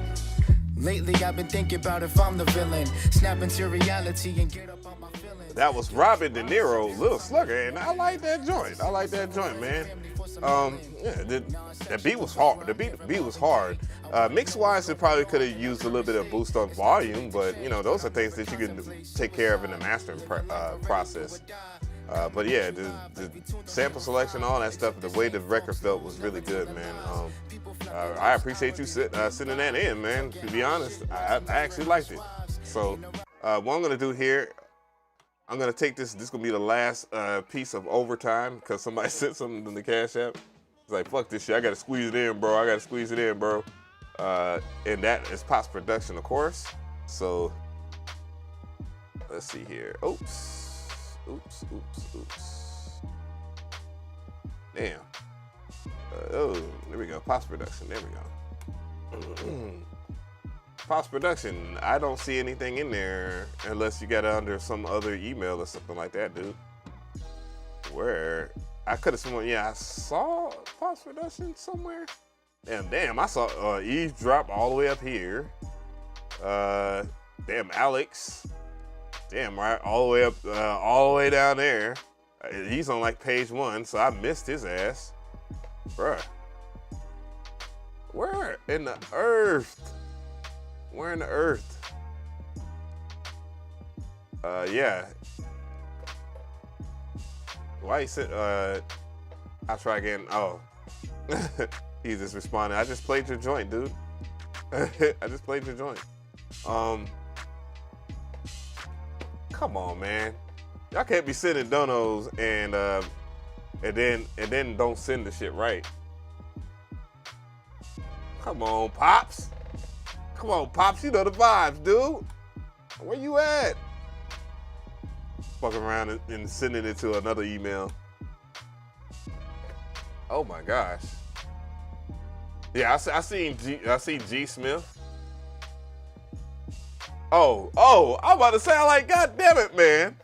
Lately, I've been thinking about if I'm the villain, snap into reality and get up on my feelings. That was Robin De Niro, Little Slugger, and I like that joint. I like that joint, man. Yeah, the beat was hard. The beat was hard. Mix-wise, it probably could have used a little bit of boost on volume, but you know, those are things that you can take care of in the mastering process. But yeah, the sample selection, all that stuff, the way the record felt was really good, man. I appreciate you sending that in, man. To be honest, I actually liked it. So what I'm gonna do here, I'm gonna take this. This is gonna be the last piece of overtime because somebody sent something in the Cash App. It's like, fuck this shit. I gotta squeeze it in, bro. And that is post production, of course. So let's see here. Oops. Damn. Oh, there we go. Post production. There we go. Post production. I don't see anything in there unless you got it under some other email or something like that, dude. Where I could have sworn, yeah, I saw post production somewhere. Damn, I saw eavesdrop all the way up here. Damn, Alex. Damn, right, all the way up, all the way down there. He's on like page 1, so I missed his ass. Bruh. Where in the earth? Where in the earth? Yeah. Why he said, I'll try again. Oh. He just responded, I just played your joint, dude. I just played your joint. Come on, man. Y'all can't be sending donos and then don't send the shit right. Come on, Pops. Come on, Pops. You know the vibes, dude. Where you at? Fucking around and sending it to another email. Oh my gosh. Yeah, I seen G Smith. Oh, I'm about to say, I'm like, God damn it, man.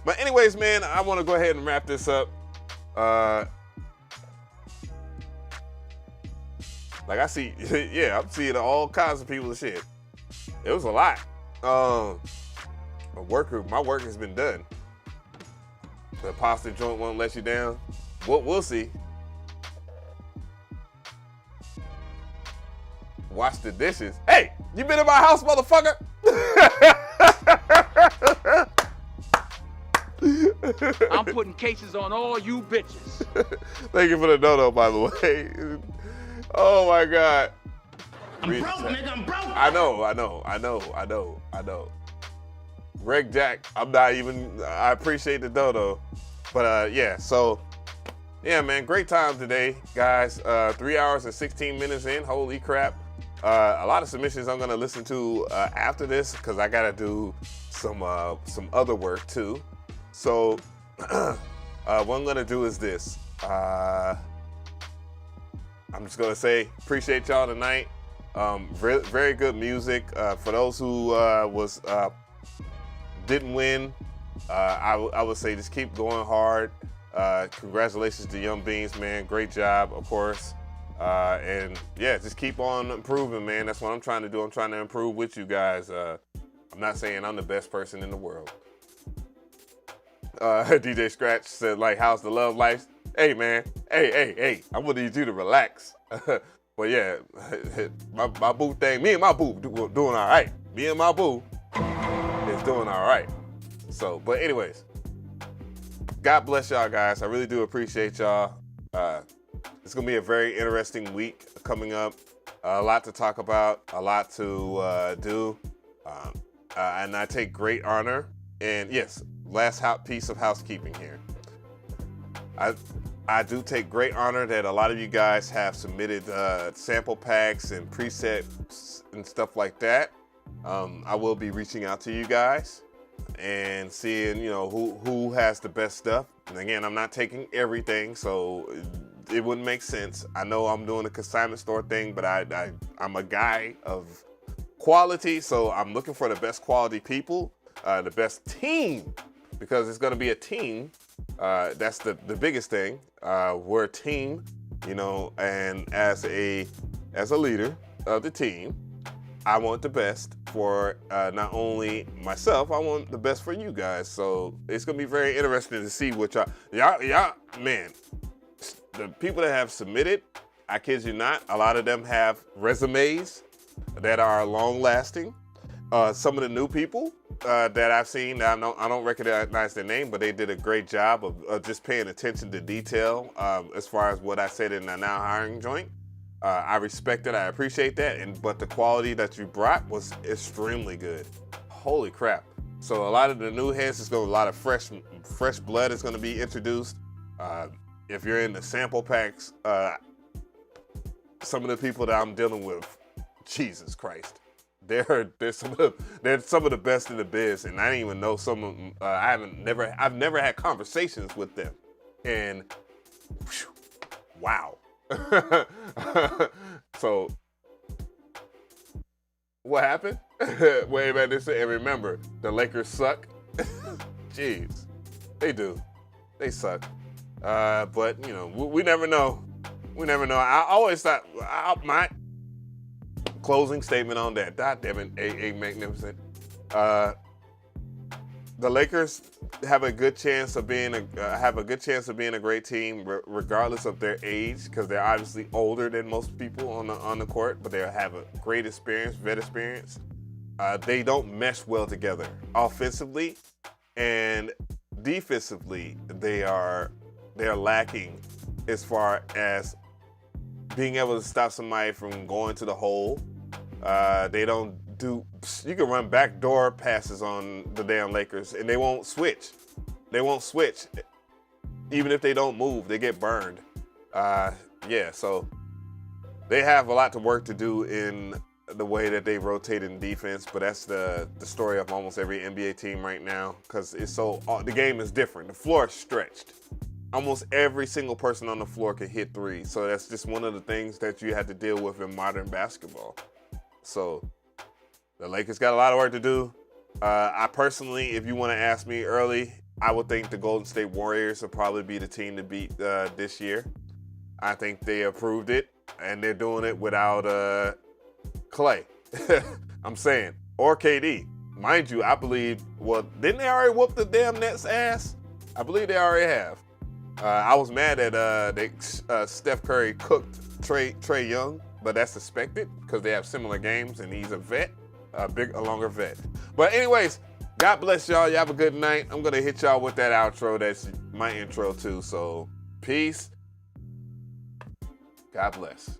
But anyways, man, I want to go ahead and wrap this up. Like I see, yeah, I'm seeing all kinds of people and shit. It was a lot. My work has been done. The pasta joint won't let you down. We'll see. Wash the dishes. Hey, you been in my house, motherfucker? I'm putting cases on all you bitches. Thank you for the dono, by the way. Oh my God. I'm broke, nigga, I'm broke. I know. Greg Jack, I appreciate the dono. But yeah, so, yeah, man, great time today, guys. 3 hours and 16 minutes in, holy crap. A lot of submissions I'm gonna listen to after this because I gotta do some other work too. So what I'm gonna do is this. I'm just gonna say appreciate y'all tonight. Very, very good music. For those who didn't win, I would say just keep going hard. Congratulations to Young Beans, man. Great job, of course. And yeah, just keep on improving, man. That's what I'm trying to do. I'm trying to improve with you guys. I'm not saying I'm the best person in the world. DJ Scratch said, like, how's the love life? Hey, man. Hey. I'm gonna need you to relax. But yeah, my boo thing, me and my boo doing all right. Me and my boo is doing all right. So, but anyways, God bless y'all, guys. I really do appreciate y'all. It's gonna be a very interesting week coming up. A lot to talk about, a lot to do, and I take great honor. And yes, last piece of housekeeping here. I I do take great honor that a lot of you guys have submitted sample packs and presets and stuff like that. I will be reaching out to you guys and seeing, you know, who has the best stuff. And again, I'm not taking everything, so it wouldn't make sense. I know I'm doing a consignment store thing, but I'm a guy of quality, so I'm looking for the best quality people, the best team, because it's going to be a team. That's the biggest thing. We're a team, you know, and as a leader of the team, I want the best for not only myself, I want the best for you guys. So it's gonna be very interesting to see what y'all, man, the people that have submitted, I kid you not, a lot of them have resumes that are long lasting. Some of the new people that I've seen, I don't recognize their name, but they did a great job of just paying attention to detail as far as what I said in the now hiring joint. I respect it, I appreciate that, but the quality that you brought was extremely good. Holy crap. So a lot of the new heads, a lot of fresh blood is gonna be introduced. If you're in the sample packs, some of the people that I'm dealing with, Jesus Christ. They're some of the best in the biz, and I didn't even know some of them. I've never had conversations with them, and whew, wow. So what happened? Wait a minute. And remember, the Lakers suck. Jeez, they do. They suck. But you know, we never know. We never know. I always thought my closing statement on that. God damn it, a magnificent. The Lakers have a good chance of being a great team, regardless of their age, because they're obviously older than most people on the court, but they have a great experience, vet experience. They don't mesh well together offensively, and defensively they are lacking as far as being able to stop somebody from going to the hole. They don't do. You can run backdoor passes on the damn Lakers, and they won't switch. They won't switch. Even if they don't move, they get burned. Yeah, so they have a lot to work to do in the way that they rotate in defense, but that's the story of almost every NBA team right now, because the game is different. The floor is stretched. Almost every single person on the floor can hit threes, so that's just one of the things that you have to deal with in modern basketball. So the Lakers got a lot of work to do. I personally, if you want to ask me early, I would think the Golden State Warriors will probably be the team to beat this year. I think they approved it, and they're doing it without Clay. I'm saying, or KD. Mind you, I believe, well, didn't they already whoop the damn Nets' ass? I believe they already have. I was mad that Steph Curry cooked Trae Young, but that's expected because they have similar games and he's a vet, a longer vet. But anyways, God bless y'all. You have a good night. I'm going to hit y'all with that outro. That's my intro too. So peace. God bless.